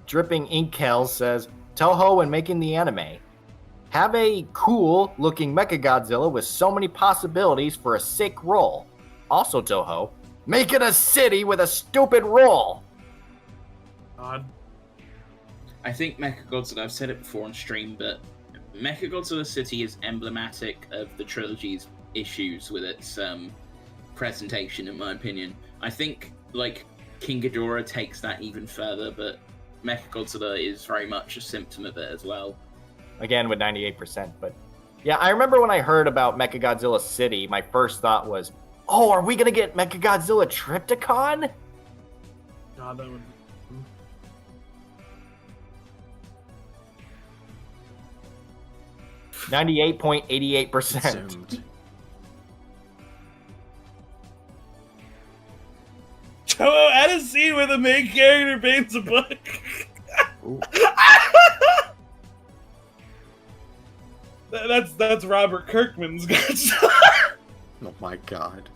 B: Dripping Inkel says, Toho, when making the anime, have a cool-looking Mechagodzilla with so many possibilities for a sick role. Also, Toho, make it a city with a stupid role.
A: God.
C: I think Mechagodzilla, I've said it before on stream, but Mechagodzilla City is emblematic of the trilogy's issues with its presentation, in my opinion. I think, like, King Ghidorah takes that even further, but Mechagodzilla is very much a symptom of it as well.
B: Again, with 98%, but... Yeah, I remember when I heard about Mechagodzilla City, my first thought was, oh, are we gonna get Mechagodzilla Trypticon?
A: God, that would...
B: 98.88%.
E: Assumed.
A: Toho, add a scene where the main character paints a book. That's Robert Kirkman's Godzilla.
E: Oh my god.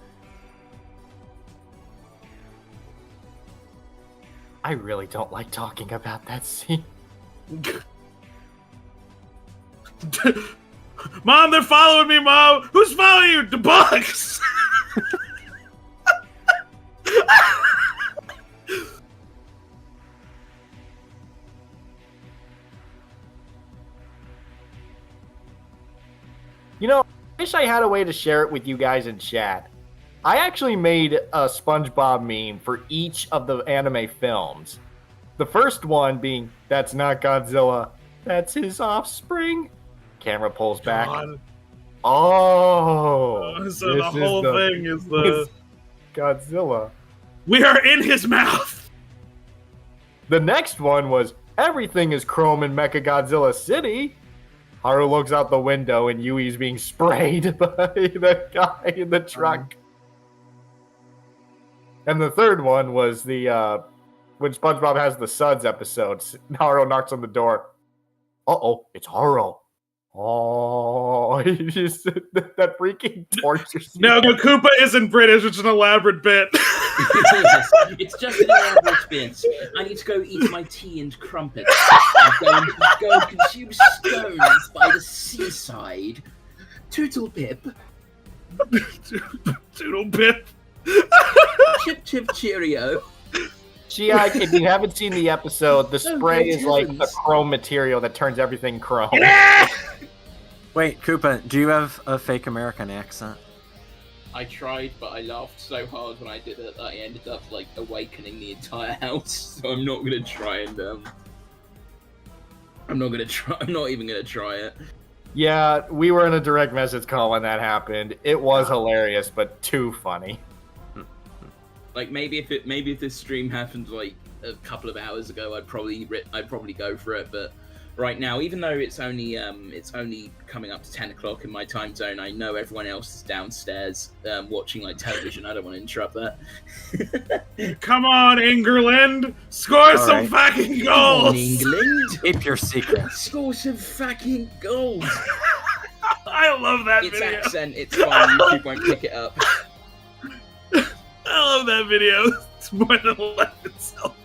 B: I really don't like talking about that scene.
A: Mom, they're following me, Mom! Who's following you? The bugs!
B: You know, I wish I had a way to share it with you guys in chat. I actually made a SpongeBob meme for each of the anime films. The first one being, that's not Godzilla, that's his offspring. Camera pulls back.
A: God.
B: Oh,
A: So the whole thing is the...
B: Godzilla.
A: We are in his mouth!
B: The next one was, everything is chrome in Mechagodzilla City. Haru looks out the window and Yui's being sprayed by the guy in the truck. And the third one was the when SpongeBob has the Suds episode. Haru knocks on the door. Uh-oh, it's Haru. Oh, he just that freaking torture scene.
A: No, Koopa isn't British. It's an elaborate bit.
C: Yes, it's just an elaborate bit. I need to go eat my tea and crumpets. And go and consume stones by the seaside. Toodle pip.
A: Doodle bit.
C: Chip chip cheerio.
B: Shiak, if you haven't seen the episode, the spray is like the
C: heavens.
B: chrome material that turns everything chrome.
E: Wait, Koopa, do you have a fake American accent?
C: I tried, but I laughed so hard when I did it that I ended up like awakening the entire house. So I'm not gonna try and I'm not even gonna try it.
B: Yeah, we were in a direct message call when that happened. It was hilarious, but too funny.
C: Like maybe if this stream happened like a couple of hours ago, I'd probably go for it. But right now, even though it's only coming up to 10 o'clock in my time zone, I know everyone else is downstairs watching like television. I don't want to interrupt that.
A: Come on, England! Score some
E: right.
A: fucking
C: Come on,
A: goals!
C: England!
E: Keep your secrets.
C: Score some fucking goals!
A: I love that
C: Its
A: video.
C: accent, it's fine. YouTube won't pick it up.
A: I love that video. It's more than life itself.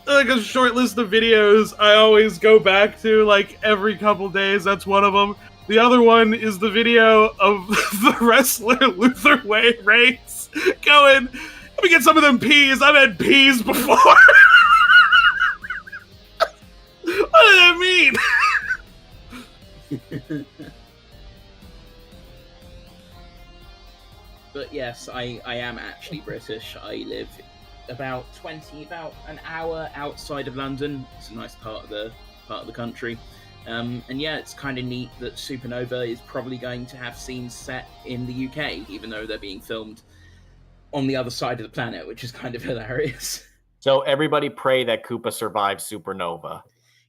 A: Like a short list of videos I always go back to like every couple days. That's one of them. The other one is the video of the wrestler Luther Reigns going, let me get some of them peas. I've had peas before. What does that mean?
C: But yes, I am actually British. I live about an hour outside of London. It's a nice part of the country. And yeah, it's kind of neat that Supernova is probably going to have scenes set in the UK, even though they're being filmed on the other side of the planet, which is kind of hilarious.
B: So everybody pray that Koopa survives Supernova.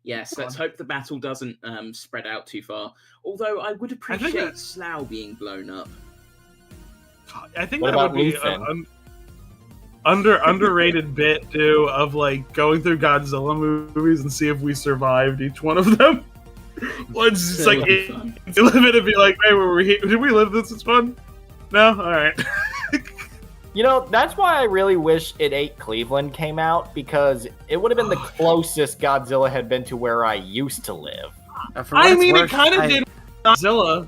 C: Yes, let's hope the battle doesn't spread out too far. Although I would appreciate Slough being blown up.
A: I think
B: What
A: that would
B: about
A: be
B: Luthen?
A: underrated bit too of like going through Godzilla movies and see if we survived each one of them. Once it's like
C: fun.
A: you live it and be like, hey, were we here? Did we live this? It's fun. No, all right.
B: You know, that's why I really wish It Ate Cleveland came out, because it would have been the closest Godzilla had been to where I used to live.
E: For what
A: I
E: it's
A: mean,
E: worth,
A: it kind of did not Zilla.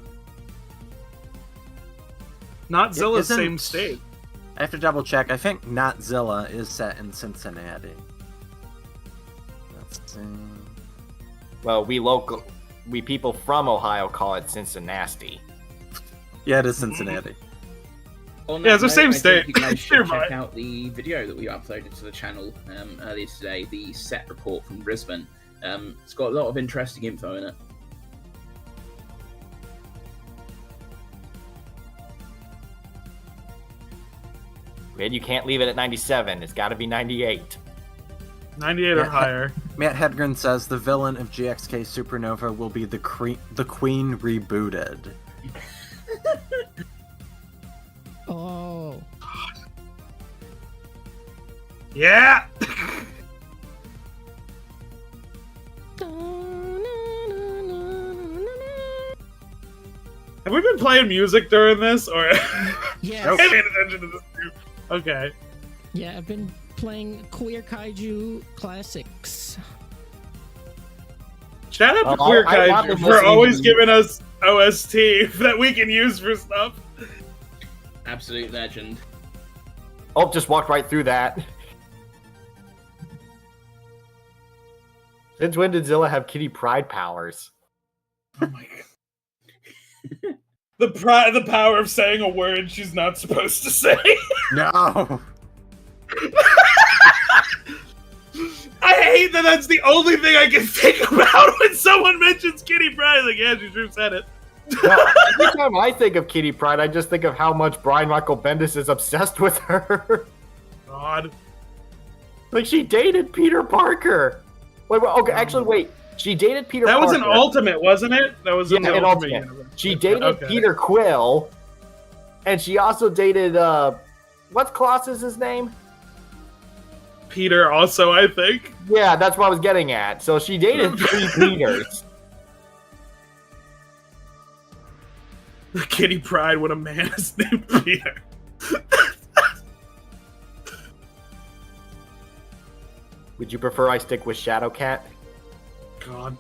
A: Not Zilla's
E: isn't-
A: same state.
E: I have to double check. I think Not Zilla is set in Cincinnati. Let's see.
B: Well, we people from Ohio call it Cincinnati.
E: Yeah, it is Cincinnati.
C: On
A: Yeah,
C: that
A: it's the
C: note,
A: same state.
C: I think you guys should
A: Nearby.
C: check out the video that we uploaded to the channel earlier today, the set report from Brisbane. It's got a lot of interesting info in it.
B: Man, you can't leave it at 97. It's got to be 98.
A: 98 or higher.
E: Matt Hedgren says the villain of GXK Supernova will be the Queen rebooted.
D: Oh.
A: Yeah! Have we been playing music during this, or
D: Yes.
A: I paid attention to this too? Okay.
D: Yeah, I've been playing Queer Kaiju Classics.
A: Shout out to
B: Oh,
A: Queer
B: I want
A: Kaiju
B: to
A: for
B: listen
A: always
B: to-
A: giving us OST that we can use for stuff.
C: Absolute legend.
B: Oh, just walked right through that. Since when did Zilla have Kitty Pride powers?
A: Oh my god. The power of saying a word she's not supposed to say.
E: No!
A: I hate that that's the only thing I can think about when someone mentions Kitty Pryde. Like, yeah, she sure said it.
B: Well, every time I think of Kitty Pride, I just think of how much Brian Michael Bendis is obsessed with her.
A: God.
B: Like, she dated Peter Parker. Wait, okay, actually, wait. She dated Peter
A: That
B: Parker.
A: was an Ultimate, wasn't it? That was in
B: Yeah,
A: the
B: an
A: Ultimate.
B: Ultimate.
A: Universe.
B: She dated
A: Okay.
B: Peter Quill. And she also dated, what's Colossus's name?
A: Peter also, I think.
B: Yeah, that's what I was getting at. So she dated 3 Peters.
A: Kitty Pryde when a man is named Peter.
B: Would you prefer I stick with Shadowcat?
A: God.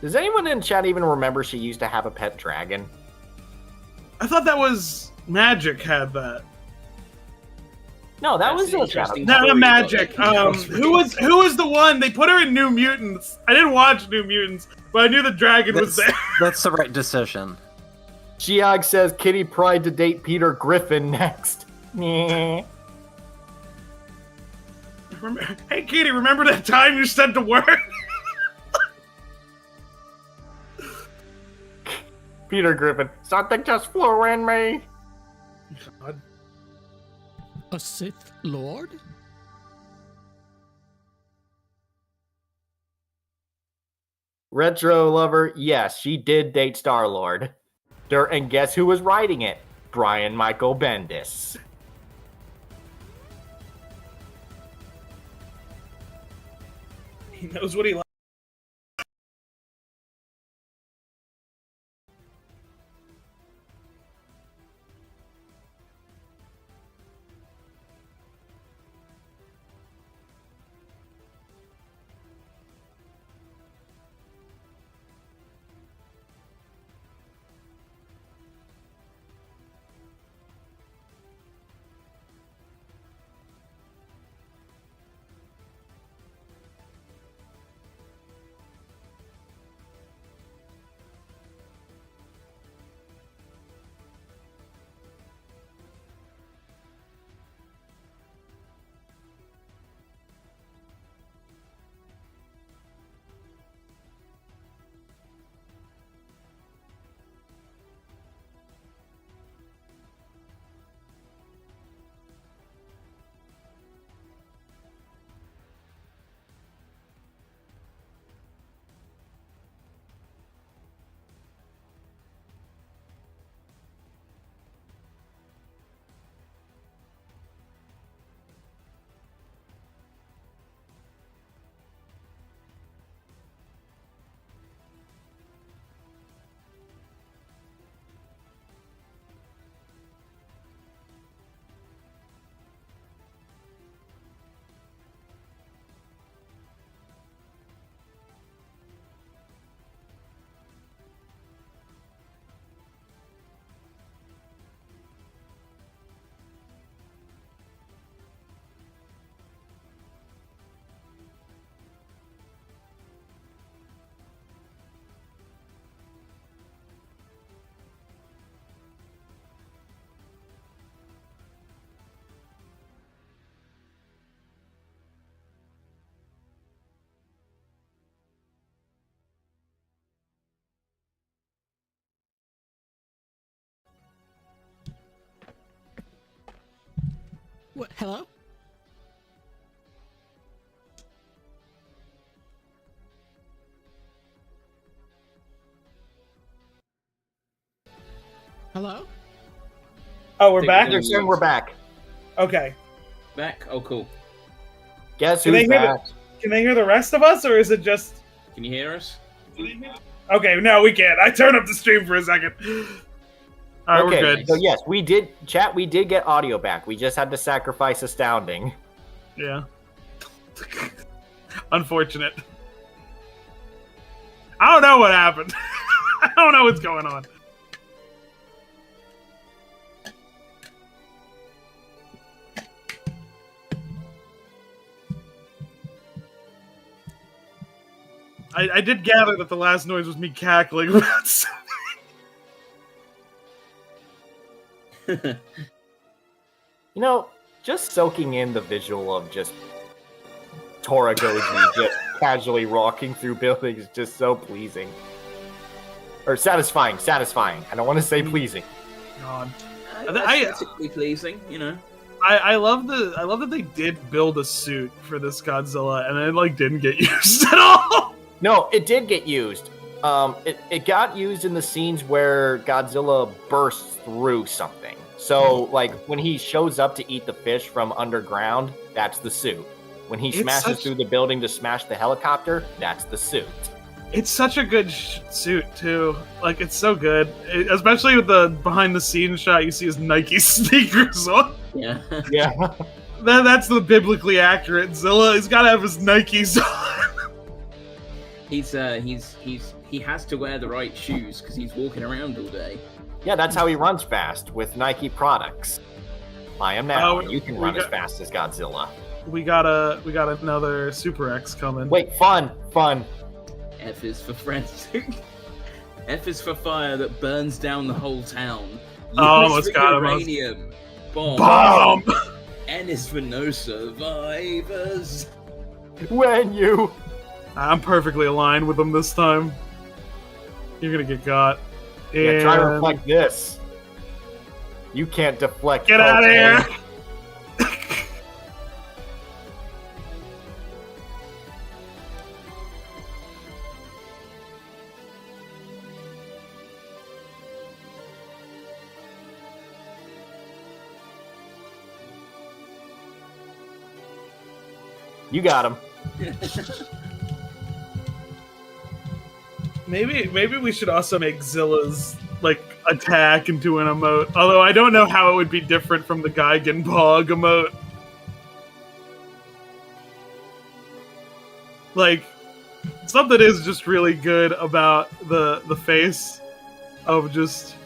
B: Does anyone in chat even remember she used to have a pet dragon?
A: I thought that was Magic had that.
B: No, that
C: That's
B: was
C: an
B: a
C: interesting
B: Shadow.
A: No,
C: story,
A: Magic.
C: but-
A: Who was the one? They put her in New Mutants. I didn't watch New Mutants, but I knew the dragon was there.
E: That's the right decision.
B: Shiog says Kitty Pride to date Peter Griffin next. Nyeh.
A: Hey, Kitty, remember that time you said the word?
B: Peter Griffin, something just flew in me.
A: God.
D: A Sith Lord?
B: Retro lover, yes, she did date Star-Lord. And guess who was writing it? Brian Michael Bendis.
A: He knows what he likes.
D: What? Hello? Hello?
A: Oh, we're back?
B: They're saying we're back.
A: Okay.
C: Back? Oh, cool.
B: Guess
A: Can they
B: who's
A: hear
B: back?
A: Can they hear the rest of us, or is it just...
C: Can you hear us?
A: Okay, no, we can't. I turned up the stream for a second. All right,
B: Okay,
A: we're good.
B: so yes, we did get audio back. We just had to sacrifice astounding.
A: Yeah. Unfortunate. I don't know what happened. I don't know what's going on. I did gather that the last noise was me cackling about something.
B: You know, just soaking in the visual of just Toragoji just casually walking through buildings is just so pleasing. Or satisfying. I don't want to say pleasing.
A: God.
C: Aesthetically pleasing, you know.
A: I love that they did build a suit for this Godzilla and it like didn't get used at all.
B: No, it did get used. It got used in the scenes where Godzilla bursts through something. So, like, when he shows up to eat the fish from underground, that's the suit. When he smashes through the building to smash the helicopter, that's the suit.
A: It's such a good suit, too. Like, it's so good. Especially with the behind-the-scenes shot, you see his Nike sneakers on.
C: Yeah.
B: Yeah.
A: That's the biblically accurate Zilla. He's got to have his Nikes on.
C: He has to wear the right shoes because he's walking around all day.
B: Yeah, that's how he runs fast, with Nike products. Buy him now. You can run as fast as Godzilla.
A: We got another Super X coming.
B: Wait, fun.
C: F is for friends. F is for fire that burns down the whole town.
A: Oh, almost got him.
C: Uranium.
A: Bomb.
C: N is for no survivors.
B: When you...
A: I'm perfectly aligned with him this time. You're gonna get got.
B: Yeah, try to reflect this. You can't deflect.
A: Get out of here!
B: You got him.
A: Maybe we should also make Zilla's like attack into an emote. Although I don't know how it would be different from the Geigen Pog emote. Like something is just really good about the face of just.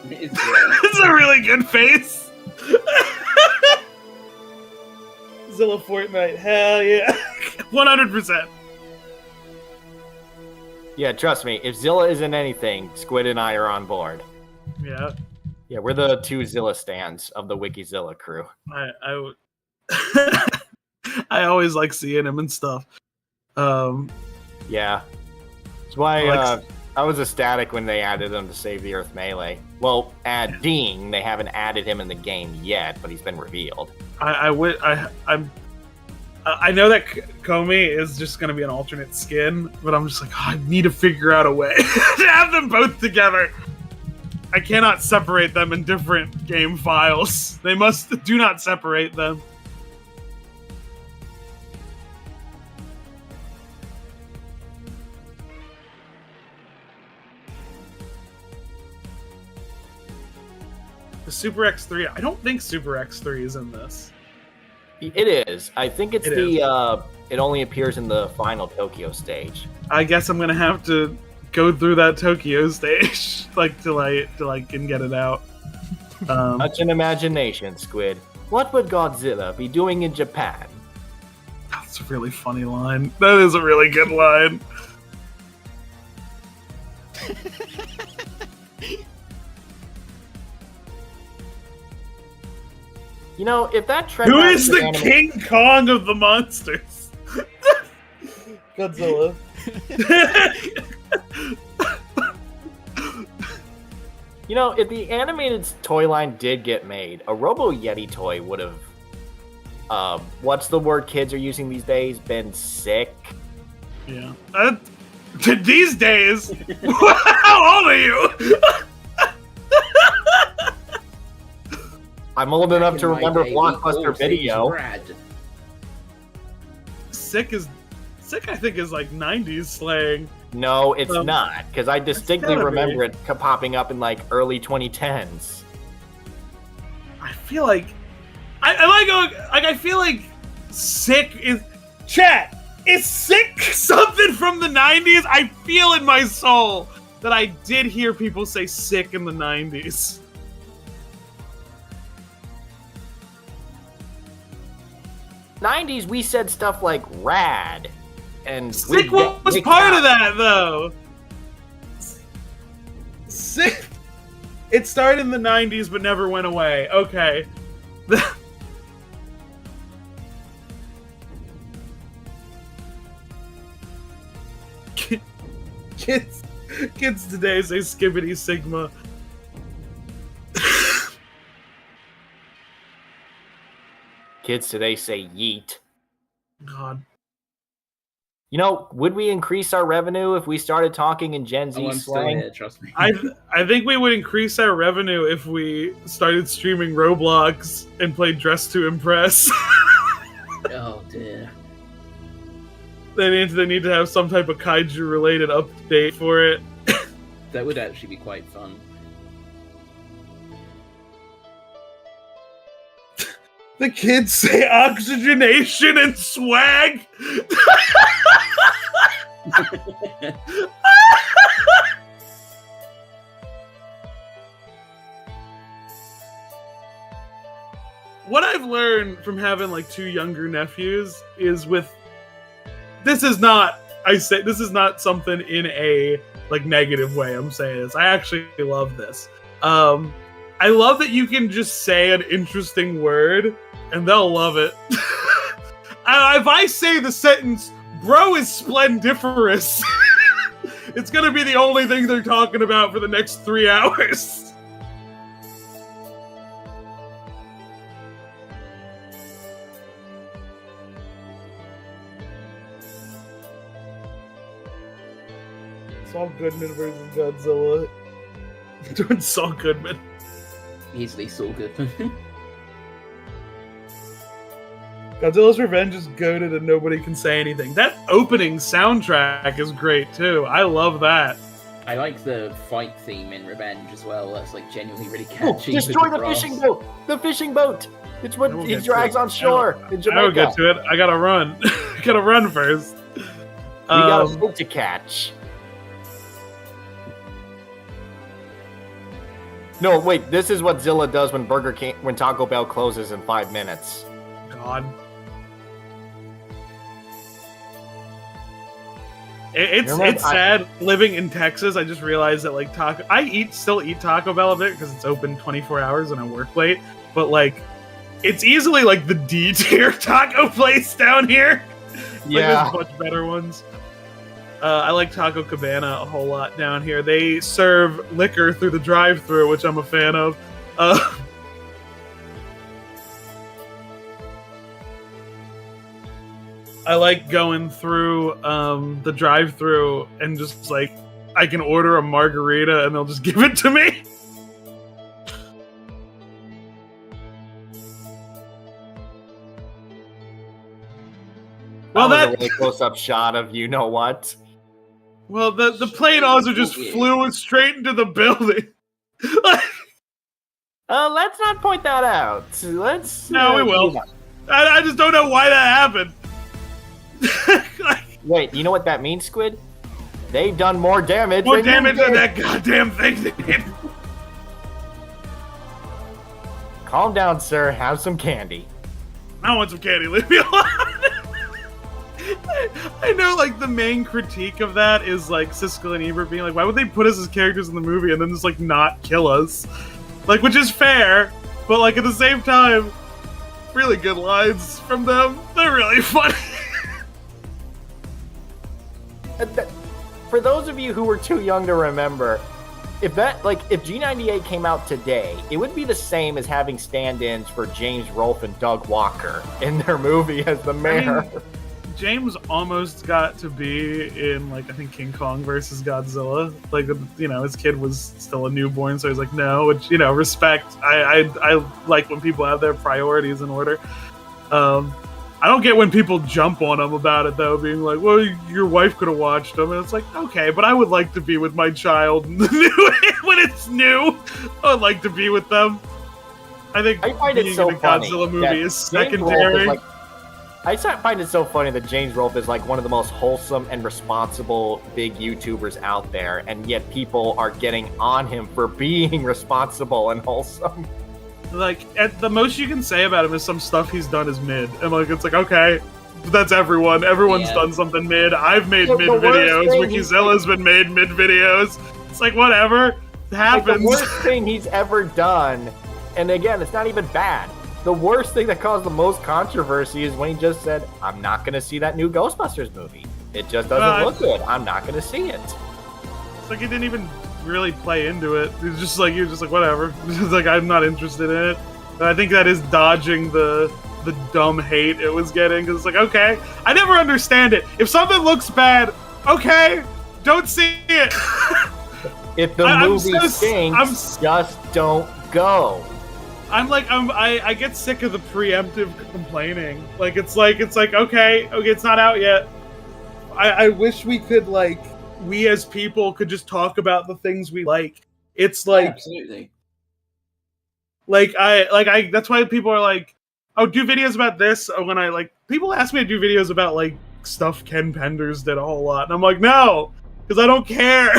A: It's a really good face. Zilla Fortnite, hell yeah, 100%.
B: Yeah, trust me. If Zilla isn't anything, Squid and I are on board.
A: Yeah.
B: Yeah, we're the two Zilla stands of the Wikizilla crew.
A: I I always like seeing him and stuff.
B: Yeah. That's why I was ecstatic when they added him to Save the Earth Melee. Well, adding, they haven't added him in the game yet, but he's been revealed.
A: I know that Comey is just going to be an alternate skin, but I'm just like, I need to figure out a way to have them both together. I cannot separate them in different game files. They do not separate them. The Super X3, I don't think Super X3 is in this.
B: It is. I think it's it only appears in the final Tokyo stage.
A: I guess I'm gonna have to go through that Tokyo stage, like till I can get it out.
B: Such an imagination, Squid. What would Godzilla be doing in Japan?
A: That's a really funny line. That is a really good line.
B: You know, if that trend...
A: Who is the King Kong of the monsters? Godzilla.
B: You know, if the animated toy line did get made, a Robo Yeti toy would have, what's the word kids are using these days? Been sick.
A: Yeah. These days, how old are you?
B: I'm old enough to
C: In my
B: remember
C: day, we
B: Blockbuster
C: called
B: Video.
C: things rad.
A: Sick, I think, is like 90s slang.
B: No, it's not, because I distinctly
A: gotta
B: remember
A: be.
B: it popping up in like early 2010s.
A: I feel like I feel like sick is chat. Is sick something from the 90s? I feel in my soul that I did hear people say sick in the 90s.
B: '90s, we said stuff like rad, and
A: Sick was part of that though. Sick. It started in the 90s but never went away. Okay. Kids today say skibbity sigma.
B: Kids today say yeet.
A: God.
B: You know, would we increase our revenue if we started talking in Gen Z
C: Oh, I'm still
B: slang?
C: here, trust me.
A: I think we would increase our revenue if we started streaming Roblox and played Dress to Impress.
C: Oh dear.
A: They need to have some type of kaiju related update for it.
C: That would actually be quite fun.
A: The kids say oxygenation and swag. What I've learned from having like two younger nephews is this is not something in a like negative way. I'm saying this. I actually love this. I love that you can just say an interesting word and they'll love it. If I say the sentence, bro is splendiferous, it's gonna be the only thing they're talking about for the next 3 hours. Saul Goodman versus Godzilla. Doing Saul Goodman.
C: Easily so good.
A: Godzilla's Revenge is goated and nobody can say anything. That opening soundtrack is great too. I love that.
C: I like the fight theme in Revenge as well. That's like genuinely really
B: Oh,
C: catchy.
B: destroy
C: with
B: the
C: brass.
B: fishing boat! The fishing boat! It's what
A: I will
B: he
A: get
B: drags
A: to it.
B: on shore in
A: I will
B: Jamaica.
A: get to it. I gotta run. I gotta run first.
B: We got a boat to catch. No, wait. This is what Zilla does when when Taco Bell closes in 5 minutes.
A: God. It's sad living in Texas. I just realized that like still eat Taco Bell a bit because it's open 24 hours and I work late. But like, it's easily like the D tier taco place down here.
B: Yeah.
A: Like, there's much better ones. I like Taco Cabana a whole lot down here. They serve liquor through the drive-thru, which I'm a fan of. I like going through the drive-thru and just like I can order a margarita and they'll just give it to me.
B: Well, that was a really close-up shot of you know what.
A: Well, the plane also just flew straight into the building.
B: Let's not point that out. Let's.
A: No, we will. I just don't know why that happened.
B: Wait, you know what that means, Squid? They've done more damage.
A: More
B: than
A: damage
B: you
A: than
B: did.
A: that goddamn thing did.
B: Calm down, sir. Have some candy.
A: I want some candy. Leave me alone. I know, like, the main critique of that is, like, Siskel and Ebert being like, why would they put us as characters in the movie and then just, like, not kill us? Like, which is fair, but, like, at the same time, really good lines from them. They're really funny.
B: For those of you who were too young to remember, if G98 came out today, it would be the same as having stand-ins for James Rolfe and Doug Walker in their movie as the mayor.
A: I mean, James almost got to be in, like, I think King Kong versus Godzilla. Like, you know, his kid was still a newborn, so he's like, no, which, you know, respect. I like when people have their priorities in order. I don't get when people jump on him about it, though, being like, well, your wife could have watched him. And it's like, okay, but I would like to be with my child when it's new. I would like to be with them. I think
B: find it so
A: in a
B: funny
A: Godzilla movie is
B: James
A: secondary.
B: Rolfe is I find it so funny that James Rolfe is like one of the most wholesome and responsible big YouTubers out there, and yet people are getting on him for being responsible and wholesome.
A: Like, at the most you can say about him is some stuff he's done is mid. And, like, it's like, okay, that's everyone. Everyone's done something mid. I've made mid videos. Wikizilla's been made mid videos. It's like, whatever. It happens.
B: Like, the worst thing he's ever done, and again, it's not even bad. The worst thing that caused the most controversy is when he just said, I'm not going to see that new Ghostbusters movie. It just doesn't look good. I'm not going to see it.
A: It's like he didn't even really play into it. He was just like, whatever. It's like, I'm not interested in it. And I think that is dodging the dumb hate it was getting. Because it's like, okay, I never understand it. If something looks bad, okay, don't see it.
B: If the movie stinks, just don't go.
A: I get sick of the preemptive complaining. It's like, okay, it's not out yet. I wish we could, like, we as people could just talk about the things we like. It's like,
C: absolutely.
A: That's why people are like, oh, do videos about this. Or when people ask me to do videos about, like, stuff Ken Penders did a whole lot. And I'm like, no, because I don't care.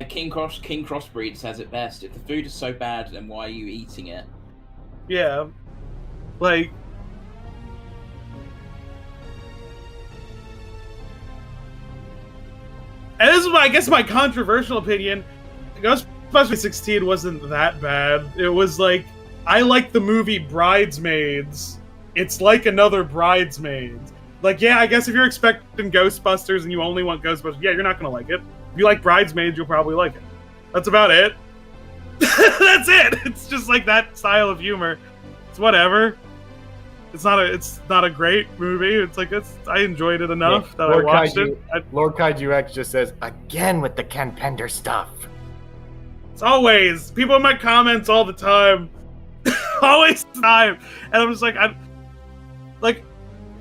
C: King Crossbreed says it best. If the food is so bad, then why are you eating it?
A: Yeah. Like, and this is, I guess, my controversial opinion. Ghostbusters 16 wasn't that bad. It was like, I like the movie Bridesmaids. It's like another Bridesmaids. Like, yeah, I guess if you're expecting Ghostbusters and you only want Ghostbusters, yeah, you're not gonna like it. If you like Bridesmaids, you'll probably like it. That's about it. That's it. It's just like that style of humor. It's whatever. It's not a great movie. It's like, I enjoyed it enough that I watched it.
B: Lord Kaiju X just says, again with the Ken Pender stuff.
A: It's always. People in my comments all the time. Always time. And I'm just like,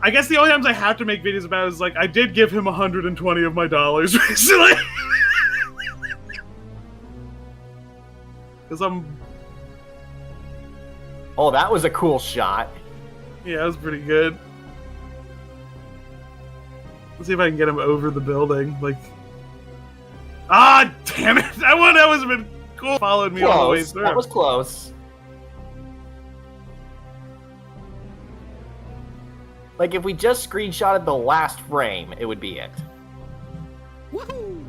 A: I guess the only times I have to make videos about it is, like, I did give him 120 of my dollars recently. Because I'm...
B: Oh, that was a cool shot.
A: Yeah, that was pretty good. Let's see if I can get him over the building. Like... Ah, damn it! That was been cool. Followed me all the way through.
B: That was close. Like, if we just screenshotted the last frame, it would be it.
D: Woohoo!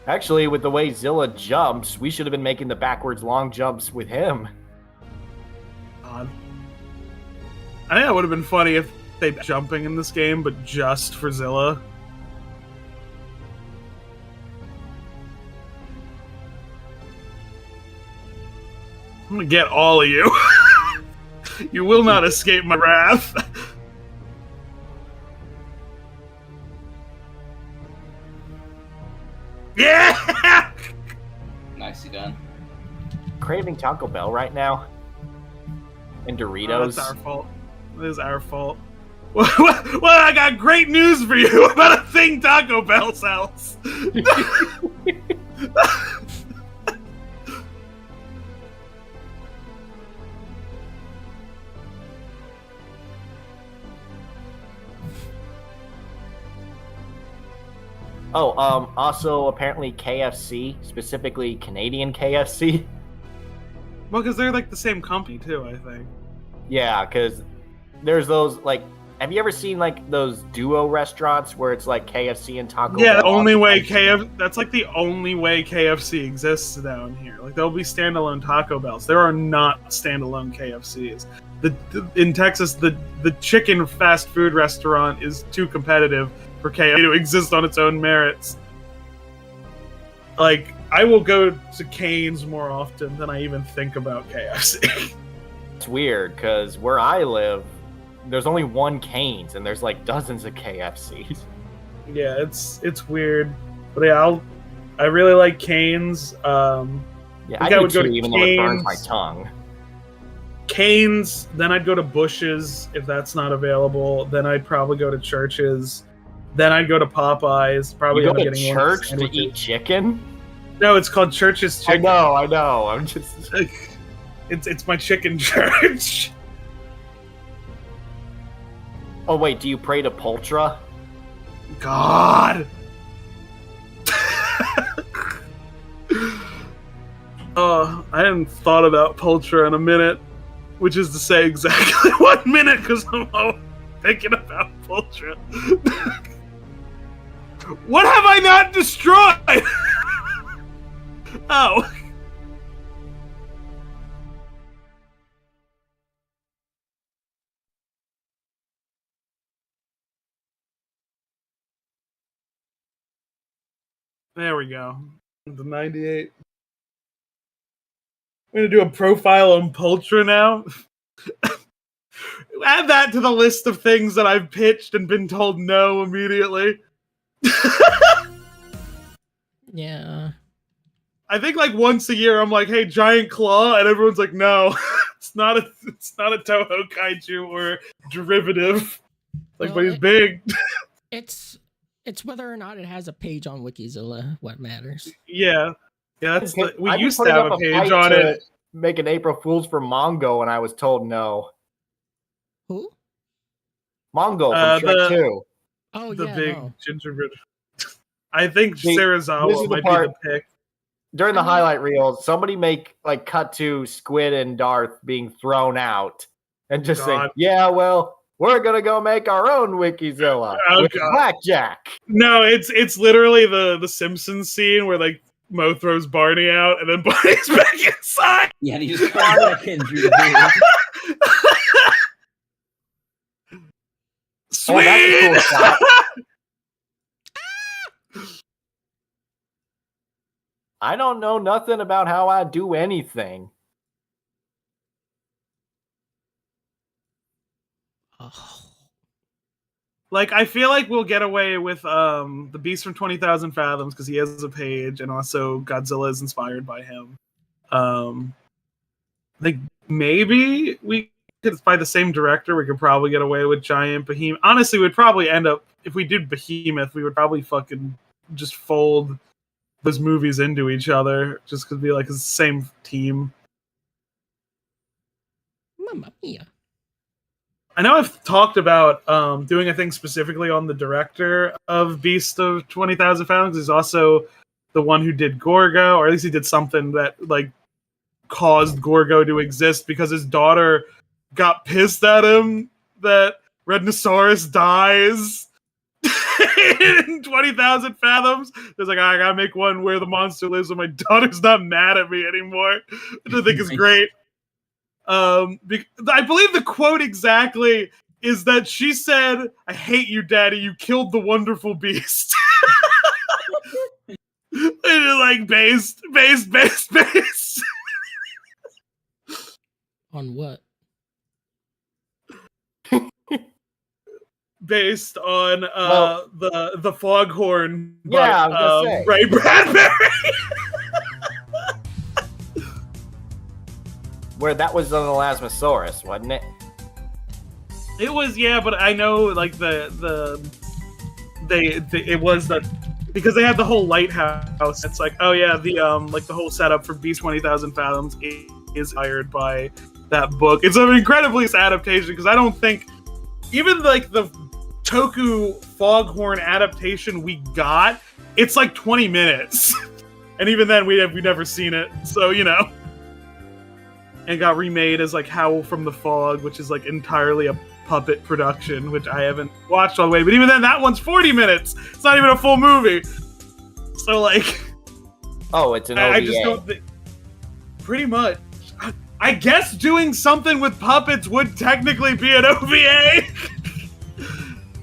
B: Actually, with the way Zilla jumps, we should have been making the backwards long jumps with him.
A: I think that would have been funny if they jumping in this game, but just for Zilla. I'm gonna get all of you. You will not escape my wrath. Yeah!
C: Nicely done.
B: Craving Taco Bell right now. And Doritos.
A: Oh, that's our fault. It is our fault. Well, I got great news for you about a thing Taco Bell sells.
B: Oh, also apparently KFC, specifically Canadian KFC.
A: Well, because they're like the same company too, I think.
B: Yeah, because there's those, like, have you ever seen like those duo restaurants where it's like KFC and Taco Bell?
A: Yeah, the only way that's like the only way KFC exists down here. Like, there'll be standalone Taco Bells. There are not standalone KFCs. In Texas, the chicken fast food restaurant is too competitive. for KFC to exist on its own merits. Like, I will go to Cane's more often than I even think about KFC.
B: It's weird, because where I live, there's only one Cane's, and there's like dozens of KFCs.
A: Yeah, it's weird. But yeah, I really like Cane's.
B: Yeah, I do too, even though it burns my tongue.
A: Cane's, then I'd go to Bush's if that's not available. Then I'd probably go to Church's. Then I'd go to Popeyes. Probably
B: you go to
A: getting
B: church to eat chicken?
A: No, it's called Church's Chicken.
B: I know. I'm just...
A: It's my chicken church.
B: Oh, wait, do you pray to Pultra?
A: God! I hadn't thought about Pultra in a minute. Which is to say exactly 1 minute, because I'm all thinking about Pultra. What have I not destroyed? Oh. There we go. The 98. I'm going to do a profile on Pultra now. Add that to the list of things that I've pitched and been told no immediately.
D: Yeah.
A: I think like once a year I'm like, hey, giant claw, and everyone's like, no, it's not a Toho kaiju or derivative. Like,
D: Well,
A: but he's big.
D: It's whether or not it has a page on Wikizilla what matters.
A: Yeah, that's we
B: I've been
A: used to
B: putting
A: have
B: up
A: a page
B: fight
A: on
B: to
A: it.
B: Make an April Fool's for Mongo, and I was told no.
D: Who?
B: Mongo from Shrek 2.
D: Oh,
A: The
D: yeah,
A: big
D: no.
A: gingerbread. I think
B: See, this
A: Serizawa
B: is the
A: might
B: part-
A: be the pick.
B: During the highlight reels, somebody cut to Squid and Darth being thrown out and just saying,
A: God.
B: yeah, well, we're going to go make our own Wikizilla with
A: God.
B: Blackjack.
A: No, it's literally the Simpsons scene where like Mo throws Barney out and then Barney's back inside.
C: Yeah, and he just climbed back in through the door.
A: Sweet.
B: Oh, that's a cool shot. I don't know nothing about how I do anything.
D: Oh.
A: Like, I feel like we'll get away with the Beast from 20,000 Fathoms because he has a page, and also Godzilla is inspired by him. I think maybe we could, by the same director, we could probably get away with Giant Behemoth. Honestly, we'd probably end up, if we did Behemoth, we would probably fucking just fold those movies into each other, just because be like it's the same team.
D: Mamma mia.
A: I know I've talked about doing a thing specifically on the director of Beast of 20,000 Fathoms. He's also the one who did Gorgo, or at least he did something that like caused Gorgo to exist because his daughter got pissed at him that Rednosaurus dies in 20,000 Fathoms. There's like, I gotta make one where the monster lives and my daughter's not mad at me anymore, which I think is great. I believe the quote exactly is that she said, "I hate you, Daddy. You killed the wonderful beast." It is like based.
D: On what?
A: Based on the foghorn.
B: Yeah, I was gonna say.
A: Ray Bradbury.
B: Where that was on the Lasmosaurus, wasn't it?
A: It was, yeah, but I know like it was the because they had the whole lighthouse. It's like, oh yeah, the like the whole setup for Beast 20,000 Fathoms is inspired by that book. It's an incredibly adaptation because I don't think even like the Toku Foghorn adaptation we got, it's like 20 minutes, and even then we've never seen it. So you know. And got remade as like Howl from the Fog, which is like entirely a puppet production, which I haven't watched all the way. But even then, that one's 40 minutes. It's not even a full movie. So like,
B: oh, it's an OVA.
A: I just don't think. Pretty much, I guess doing something with puppets would technically be an OVA.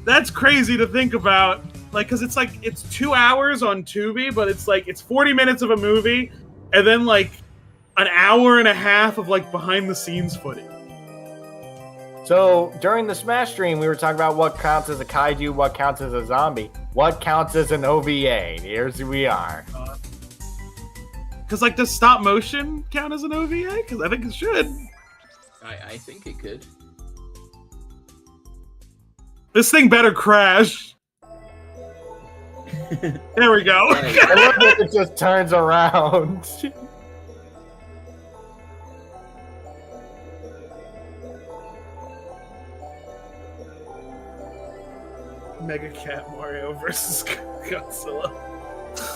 A: That's crazy to think about. like, because it's 2 hours on Tubi, but it's 40 minutes of a movie, and then like an hour and a half of like behind the scenes footage.
B: So during the Smash stream, we were talking about what counts as a kaiju, what counts as a zombie, what counts as an OVA. Here's who we are.
A: Because like, does stop motion count as an OVA? Because I think it should.
C: I think it could.
A: This thing better crash. There we go.
B: I love that it just turns around.
A: Mega Cat Mario versus Godzilla.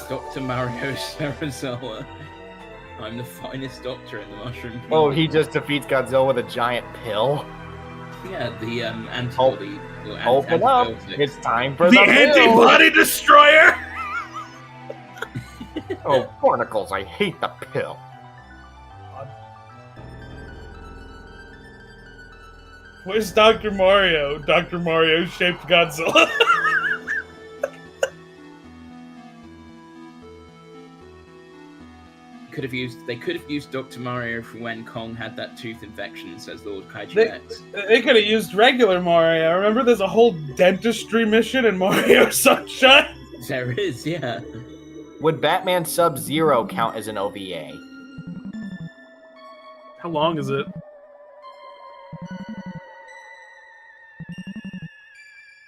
C: Dr. Mario Serizawa. I'm the finest doctor in the Mushroom Kingdom.
B: Oh, he just defeats Godzilla with a giant pill.
C: Yeah, the antibody.
B: Open up!
C: antibiotic.
B: It's time for
A: The
B: the pill.
A: antibody destroyer.
B: Oh, barnacles! I hate the pill.
A: Where's Dr. Mario? Dr. Mario shaped Godzilla.
C: They could have used Dr. Mario for when Kong had that tooth infection, says Lord Kaiju
A: They-
C: X.
A: They could have used regular Mario. Remember, there's a whole dentistry mission in Mario Sunshine.
C: There is, yeah.
B: Would Batman Sub-Zero count as an OVA?
A: How long is it?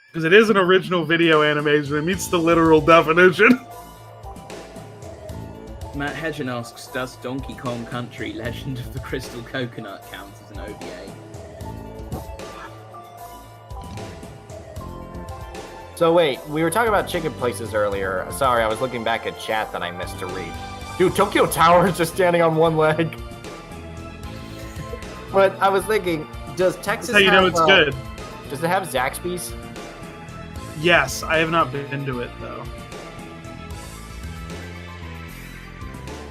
A: Because it is an original video animation. It meets the literal definition.
C: Matt Hedgen asks, does Donkey Kong Country Legend of the Crystal Coconut count as an OVA?
B: So wait, we were talking about chicken places earlier. Sorry, I was looking back at chat that I missed to read. Dude, Tokyo Tower is just standing on one leg. But I was thinking, does Texas
A: That's how you know it's good.
B: Does it have Zaxby's?
A: Yes, I have not been to it though.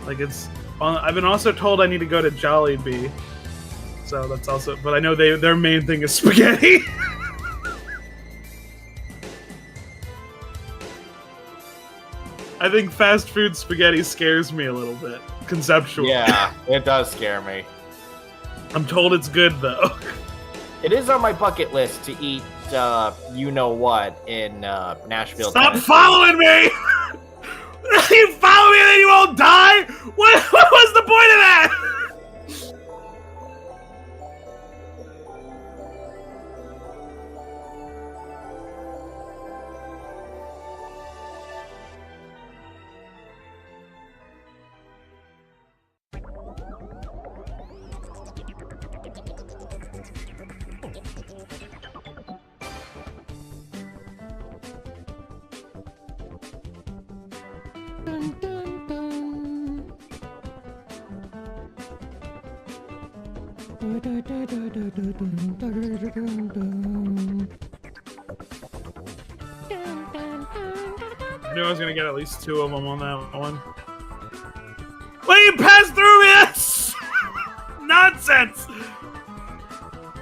A: Like I've been also told I need to go to Jollibee, so that's also. But I know their main thing is spaghetti. I think fast food spaghetti scares me a little bit conceptually.
B: Yeah, it does scare me.
A: I'm told it's good though.
B: It is on my bucket list to eat, you know what, in Nashville.
A: Stop
B: Tennessee.
A: following me! You follow me and then you won't die? What was the point of that?
D: Dun, dun, dun. Dun, dun, dun, dun, dun, dun, dun, dun, dun, dun. Dun, dun, dun, dun,
A: I knew I was gonna get at least 2 of them on that one. Why you pass through this? Nonsense!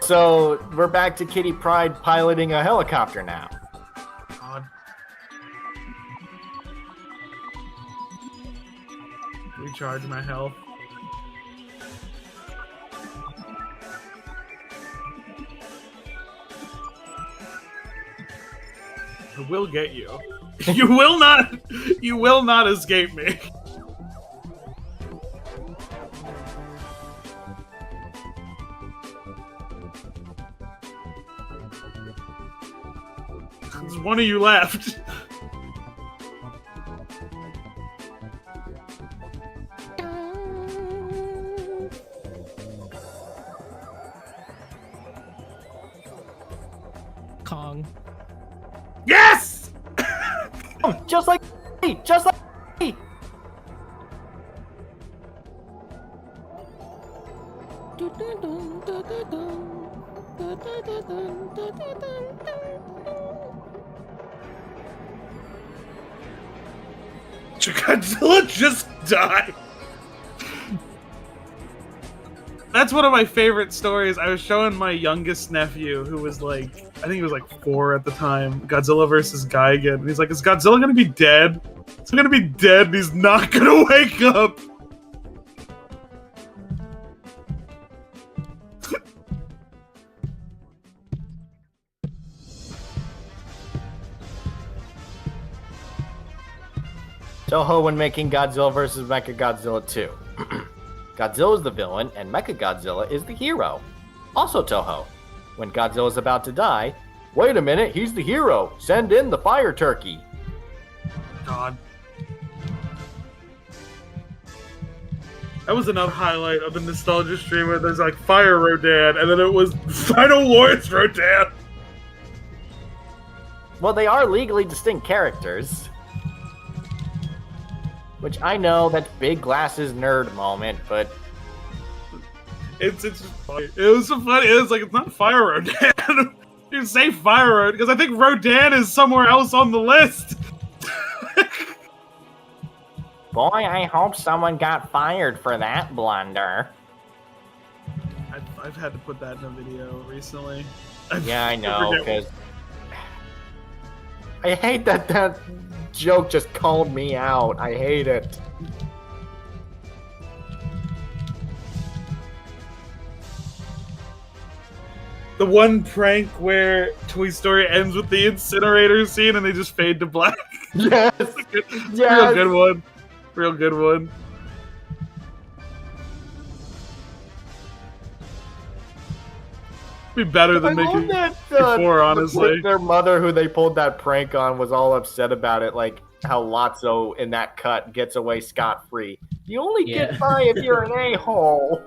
B: So we're back to Kitty Pryde piloting a helicopter now.
A: God. Recharge my health. I will get you. You will not escape me. There's one of you left.
D: dun. Kong.
A: Yes!
B: Oh, just like me! Just like me!
D: Dun, dun, dun, dun, dun, dun. Dun, dun, dun, dun, dun, dun, dun, dun.
A: Godzilla just died. That's one of my favorite stories. I was showing my youngest nephew, who was like, I think he was like 4 at the time, Godzilla versus Gigan. And he's like, is Godzilla gonna be dead? He's gonna be dead and he's not gonna wake up.
B: Toho when making Godzilla vs. Mechagodzilla 2. Godzilla is the villain, and Mechagodzilla is the hero. Also Toho. When Godzilla is about to die, wait a minute, he's the hero. Send in the fire turkey.
A: God. That was another highlight of the nostalgia stream where there's like Fire Rodan, and then it was Final Wars Rodan.
B: Well, they are legally distinct characters. Which I know that's big glasses nerd moment, but
A: it's just funny. It was so funny. It was like, it's not Fire Rodan. You say Fire Rodan because I think Rodan is somewhere else on the list.
B: boy, I hope someone got fired for that blunder.
A: I've had to put that in a video recently.
B: Yeah, I know, because I hate that joke just called me out. I hate it.
A: The one prank where Toy Story ends with the incinerator scene and they just fade to black.
B: Yes.
A: Real good one. Real good one. Be better than making before, honestly.
B: Their mother, who they pulled that prank on, was all upset about it. Like how Lotso in that cut gets away scot-free. You only get by if you're an a-hole.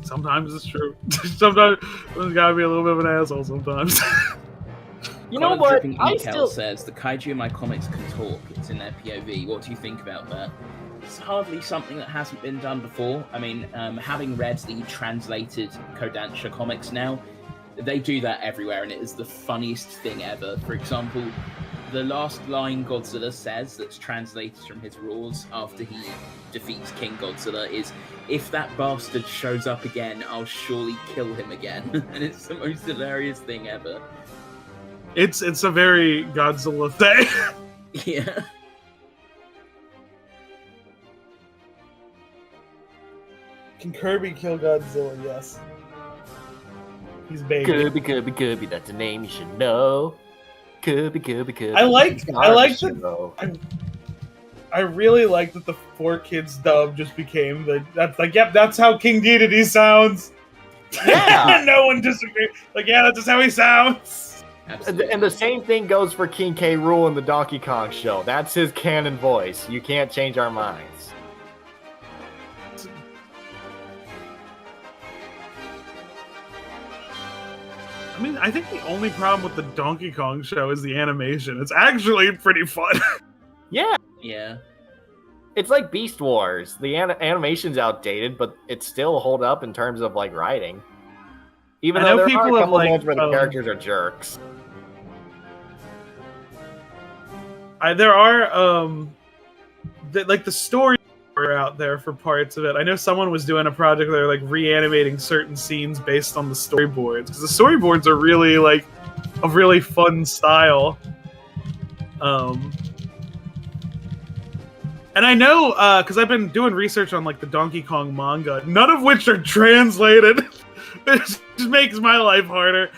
A: Sometimes it's true. Sometimes there's gotta be a little bit of an asshole sometimes.
B: You know what?
C: I still says the kaiju in my comics can talk. It's in their POV. What do you think about that? It's hardly something that hasn't been done before. I mean, having read the translated Kodansha comics now, they do that everywhere, and it is the funniest thing ever. For example, the last line Godzilla says that's translated from his roars after he defeats King Godzilla is, "If that bastard shows up again, I'll surely kill him again." And it's the most hilarious thing ever.
A: It's a very Godzilla thing.
C: Yeah.
A: Can Kirby kill Godzilla? Yes. He's baby.
B: Kirby, that's a name you should know. Kirby.
A: I really like that the 4Kids dub just became that's how King Dedede sounds.
B: Yeah.
A: No one disagrees. Like, yeah, that's just how he sounds.
C: Absolutely.
B: And the same thing goes for King K. Rool in the Donkey Kong show. That's his canon voice. You can't change our minds.
A: I mean, I think the only problem with the Donkey Kong show is the animation. It's actually pretty fun.
B: Yeah.
C: Yeah.
B: It's like Beast Wars. The animation's outdated, but it still hold up in terms of like writing. Even though there are a couple moments where the characters are jerks.
A: There are the story out there for parts of it. I know someone was doing a project where they're like reanimating certain scenes based on the storyboards, because the storyboards are really like a really fun style. And I know because I've been doing research on like the Donkey Kong manga, none of which are translated. It just makes my life harder.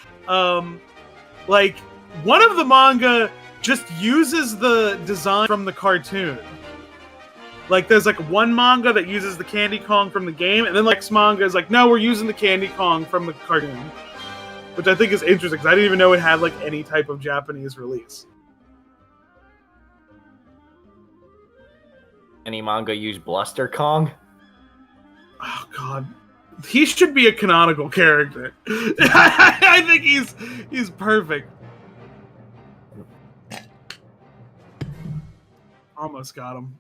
A: Like one of the manga just uses the design from the cartoon. Like, there's like one manga that uses the Candy Kong from the game, and then like manga is like, no, we're using the Candy Kong from the cartoon, which I think is interesting because I didn't even know it had like any type of Japanese release.
B: Any manga use Bluster Kong?
A: Oh God, he should be a canonical character. I think he's perfect. Almost got him.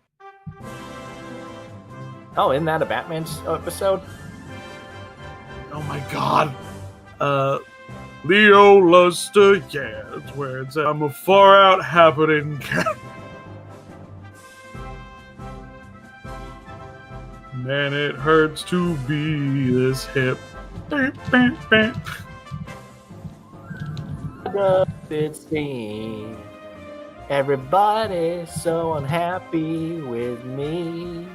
B: Oh, isn't that a Batman episode?
A: Oh my God. Leo Luster, yeah, that's where it's at. I'm a far out happening cat. Man, it hurts to be this hip.
B: It seems everybody's so unhappy with me.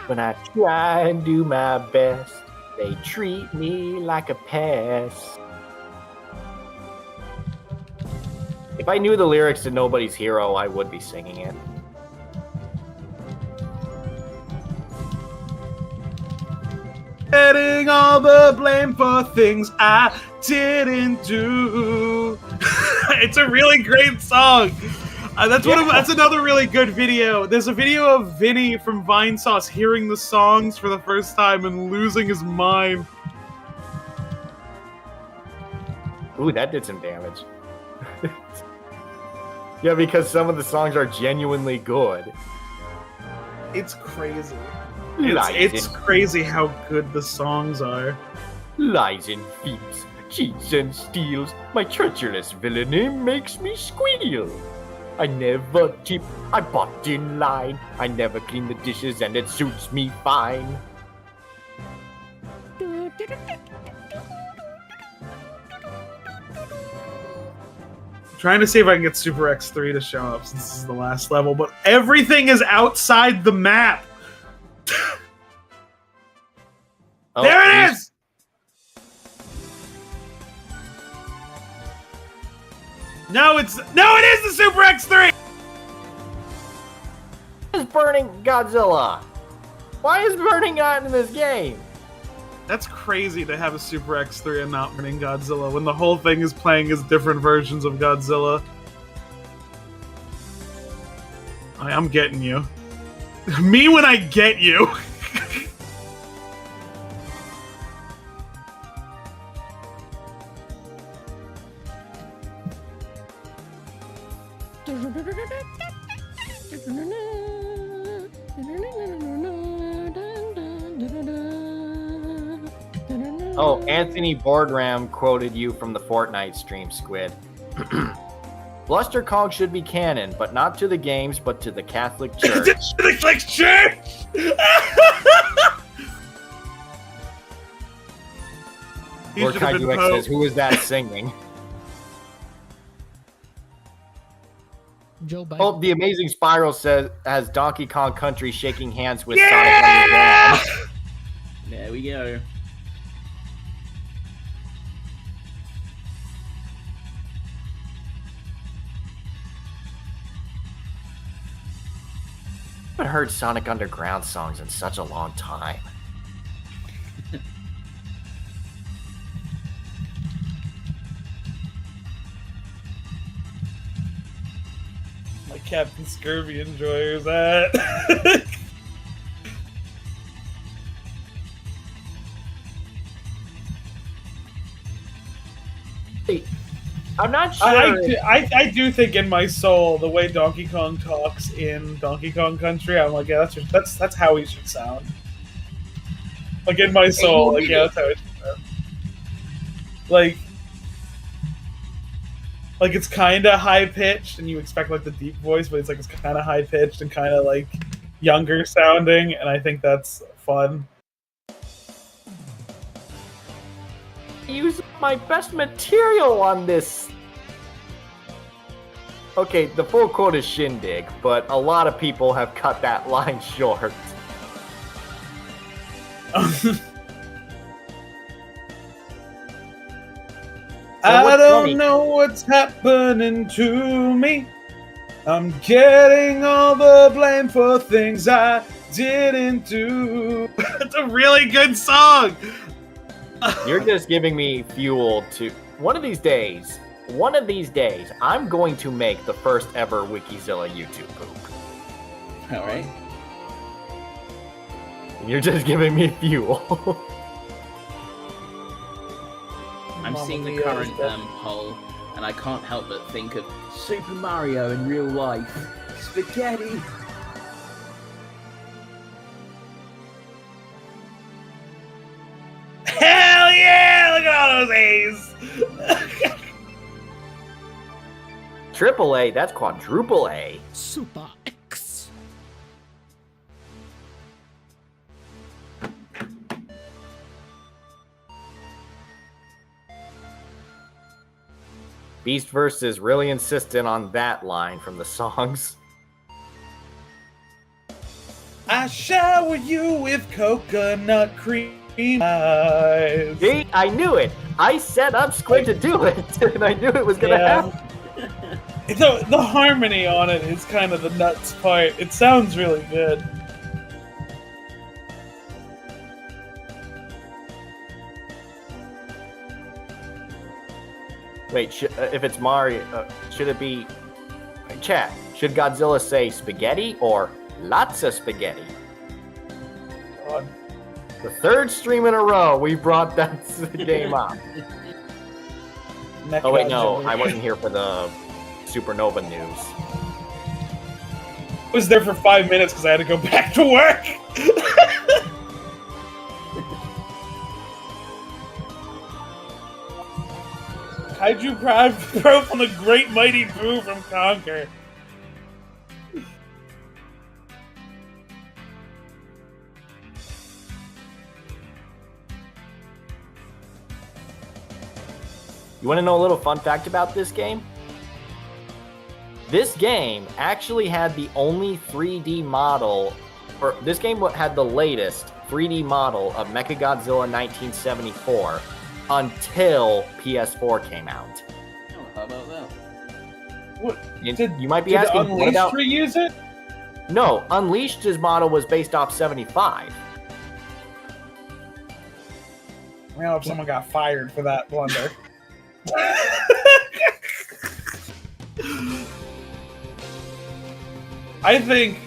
B: When I try and do my best, they treat me like a pest. If I knew the lyrics to Nobody's Hero, I would be singing it.
A: Getting all the blame for things I didn't do. It's a really great song. That's another really good video. There's a video of Vinny from Vinesauce hearing the songs for the first time and losing his mind.
B: Ooh, that did some damage. Yeah, because some of the songs are genuinely good.
A: It's crazy.
B: Lies
A: It's
B: and
A: crazy how good the songs are.
B: lies and thieves, cheats and steals, my treacherous villainy makes me squeal. I never tip, I bought in line, I never clean the dishes and it suits me fine.
A: Trying to see if I can get Super X3 to show up since this is the last level, but everything is outside the map.
B: Oh,
A: There it is! No, it is the Super X3!
B: Why is burning Godzilla? Why is burning not in this game?
A: That's crazy to have a Super X3 and not running Godzilla when the whole thing is playing as different versions of Godzilla. I'm getting you. Me when I get you.
B: Oh, Anthony Boardram quoted you from the Fortnite stream, Squid. Bluster Kong should be canon, but not to the games, but to the Catholic Church.
A: The Catholic Church! He
B: Or
A: should have
B: Kaiju
A: been
B: X
A: Pope.
B: says, who is that singing?
D: Joe Biden.
B: Oh, the Amazing Spiral says, has Donkey Kong Country shaking hands with Sonic Underground.
C: There we go.
B: I haven't heard Sonic Underground songs in such a long time.
A: My Captain Scurvy enjoyers that.
B: I'm not sure.
A: I do think in my soul the way Donkey Kong talks in Donkey Kong Country, I'm like, yeah, that's how he should sound. Like in my soul, like yeah, that's how it should sound. Like it's kind of high pitched, and you expect like the deep voice, but it's kind of high pitched and kind of like younger sounding, and I think that's fun.
B: Use my best material on this. Okay, the full quote is shindig, but a lot of people have cut that line short.
A: I don't know what's happening to me. I'm getting all the blame for things I didn't do. It's a really good song.
B: You're just giving me fuel to... One of these days, I'm going to make the first ever Wikizilla YouTube poop.
C: All right.
B: You're just giving me fuel.
C: I'm seeing the current poll, and I can't help but think of Super Mario in real life. Spaghetti.
A: Hell yeah! Look at all those A's.
B: triple A, that's quadruple A.
D: Super X.
B: Beastverse is really insistent on that line from the songs.
A: I shower you with coconut cream eyes.
B: See, I knew it. I set up Squid to do it, and I knew it was gonna happen.
A: The harmony on it is kind of the nuts part. It sounds really good.
B: Wait, if it's Mario, should it be... Chat, should Godzilla say spaghetti or lots of spaghetti?
A: God.
B: The third stream in a row, we brought that game up. Oh wait, no, I wasn't here for the Supernova news.
A: I was there for 5 minutes because I had to go back to work. Kaiju Pro from the Great Mighty Boo from Conquer.
B: You want to know a little fun fact about this game? This game actually had the only 3D model, or this game had the latest 3D model of Mechagodzilla 1974 until PS4 came out.
C: Oh, how about that?
A: What?
B: You might be asking, what about...
A: reuse it?
B: No, Unleashed's model was based off 75.
A: I hope someone got fired for that blunder. I think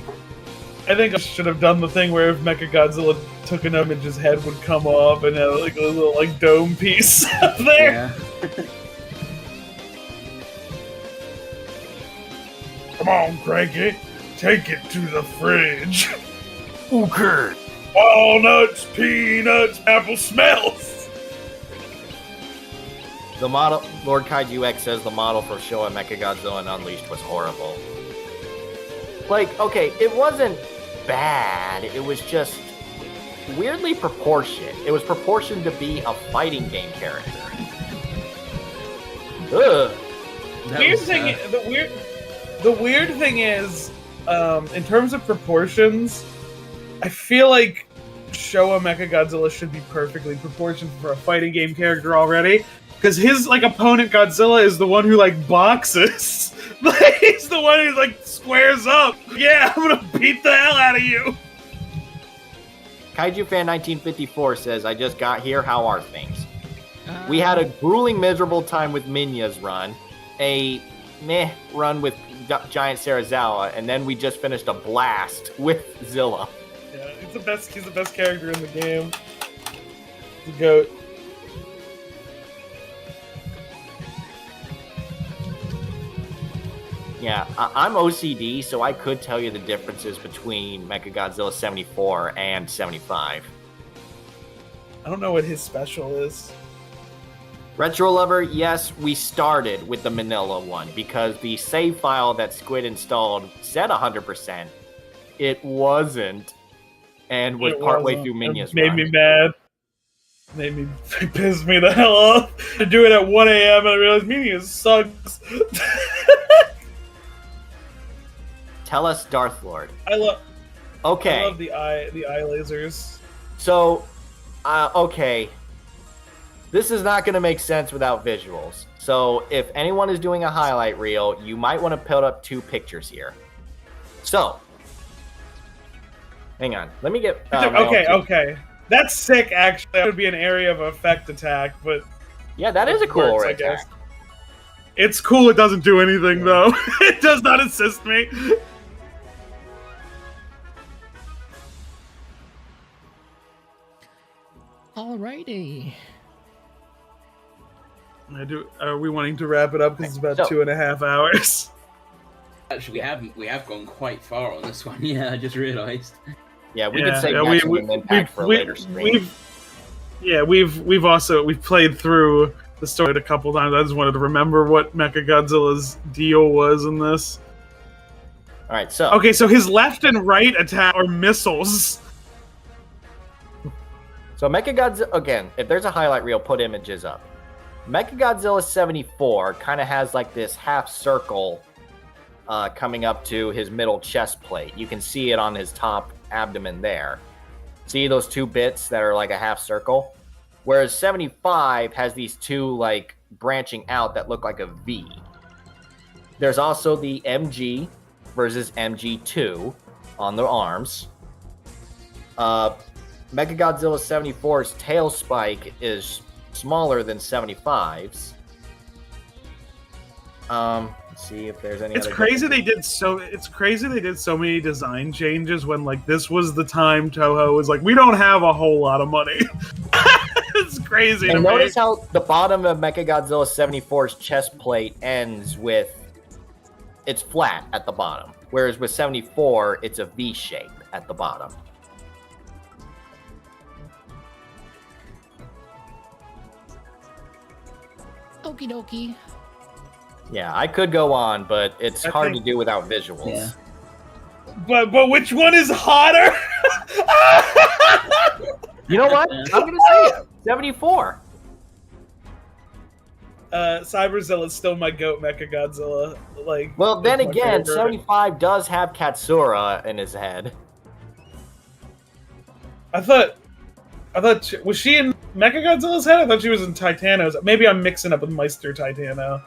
A: I should have done the thing where if Mechagodzilla took an image, his head would come off and have like a little like dome piece up there.
C: Yeah.
A: Come on, Cranky, take it to the fridge.
B: Okay.
A: Walnuts, peanuts, apple smells.
B: The model, Lord Kaiju X says the model for Showa Mechagodzilla and Unleashed was horrible. Like, okay, it wasn't bad, it was just weirdly proportioned. It was proportioned to be a fighting game character. Ugh.
A: The weird thing is, in terms of proportions, I feel like Showa Mechagodzilla should be perfectly proportioned for a fighting game character already. Because his like opponent Godzilla is the one who like boxes. Like, he's the one who like squares up. Yeah, I'm gonna beat the hell out of you.
B: Kaiju Fan 1954 says, I just got here, how are things? We had a grueling, miserable time with Minya's run, a meh run with Giant Serizawa, and then we just finished a blast with Zilla.
A: Yeah, he's the best character in the game. The GOAT.
B: Yeah, I'm OCD, so I could tell you the differences between Mechagodzilla 74 and 75.
A: I don't know what his special is.
B: Retro Lover, yes, we started with the Manila one because the save file that Squid installed said 100%. It wasn't, and was partway through Minya's
A: Made
B: run.
A: me mad. Pissed me the hell off. To do it at 1 a.m. and I realized Minya sucks.
B: Tell us, Darth Lord.
A: I love
B: Okay.
A: the eye lasers.
B: So, okay. This is not going to make sense without visuals. So, if anyone is doing a highlight reel, you might want to put up 2 pictures here. So, hang on. Let me get...
A: Okay. That's sick, actually. That would be an area of effect attack, but...
B: Yeah, that is a cool
A: works, I
B: attack.
A: guess. It's cool, it doesn't do anything, though. It does not assist me.
D: Alrighty.
A: Are we wanting to wrap it up? Because it's about 2.5 hours.
C: Actually, we have gone quite far on this one. Yeah, I just realised.
B: Yeah, we could say maximum impact for a later stream.
A: We've played through the story a couple times. I just wanted to remember what Mechagodzilla's deal was in this.
B: All right, so
A: Okay, so his left and right attack are missiles.
B: So Mechagodzilla, again, if there's a highlight reel, put images up. Mechagodzilla 74 kind of has like this half circle coming up to his middle chest plate. You can see it on his top abdomen there. See those two bits that are like a half circle? Whereas 75 has these two like branching out that look like a V. There's also the MG versus MG2 on the arms. Mechagodzilla 74's tail spike is smaller than 75's. Let's see if there's any.
A: It's crazy they did so. It's crazy they did so many design changes when like this was the time Toho was like, we don't have a whole lot of money. It's crazy.
B: And notice how the bottom of Mechagodzilla 74's chest plate ends with it's flat at the bottom, whereas with 74 it's a V shape at the bottom.
D: Okie dokie.
B: Yeah, I could go on, but it's hard to do without visuals.
C: Yeah.
A: But which one is hotter?
B: You know what? I'm gonna say it. 74.
A: Cyberzilla is still my goat Mechagodzilla. Like,
B: Well, then
A: it's my
B: again,
A: favorite.
B: 75 does have Katsura in his head.
A: I thought was she in Mechagodzilla's head? I thought she was in Titano's. Maybe I'm mixing up with Meister Titano.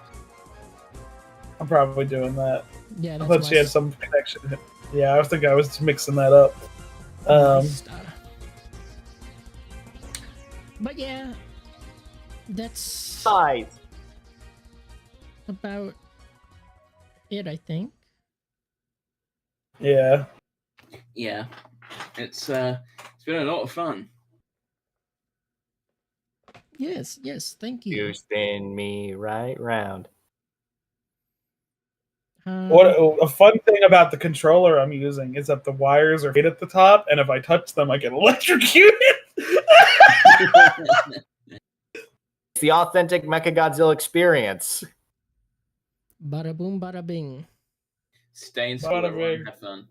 A: I'm probably doing that.
D: Yeah,
A: I
D: that's
A: thought she had some connection. Yeah, I think I was mixing that up.
D: But yeah, that's
B: Size.
D: about it, I think.
A: Yeah.
C: Yeah, it's been a lot of fun.
D: Yes, thank you.
B: You spin me right round.
A: What a fun thing about the controller I'm using is that the wires are right at the top, and if I touch them, I get electrocuted.
B: It's the authentic Mechagodzilla experience.
D: Bada boom, bada bing.
C: Stay in school,
A: Bada
C: everyone,
A: bing.
C: have fun.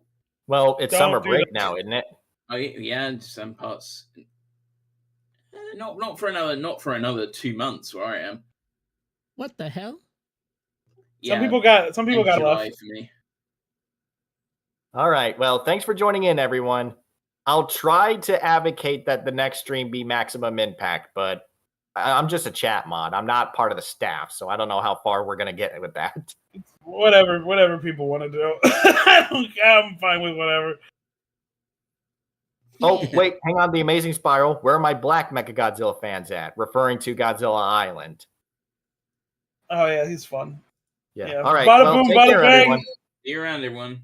B: Well, it's
A: Don't
B: summer
A: do
B: break
A: that.
B: now, isn't it?
C: Oh yeah, in some parts. Not for another 2 months where I am.
D: What the hell?
C: Yeah,
A: Some people got
C: in
A: left.
C: July for me.
B: All right. Well, thanks for joining in, everyone. I'll try to advocate that the next stream be maximum impact, but I'm just a chat mod. I'm not part of the staff, so I don't know how far we're gonna get with that.
A: Whatever people want to do. I'm fine with whatever.
B: Oh, wait, hang on. The Amazing Spiral. Where are my black Mechagodzilla fans at? Referring to Godzilla Island.
A: Oh yeah, he's fun.
B: Yeah.
A: Yeah.
B: All right.
A: Bada
B: Well,
A: boom,
B: take
A: bada
B: care,
A: bang.
B: everyone.
C: See you around, everyone.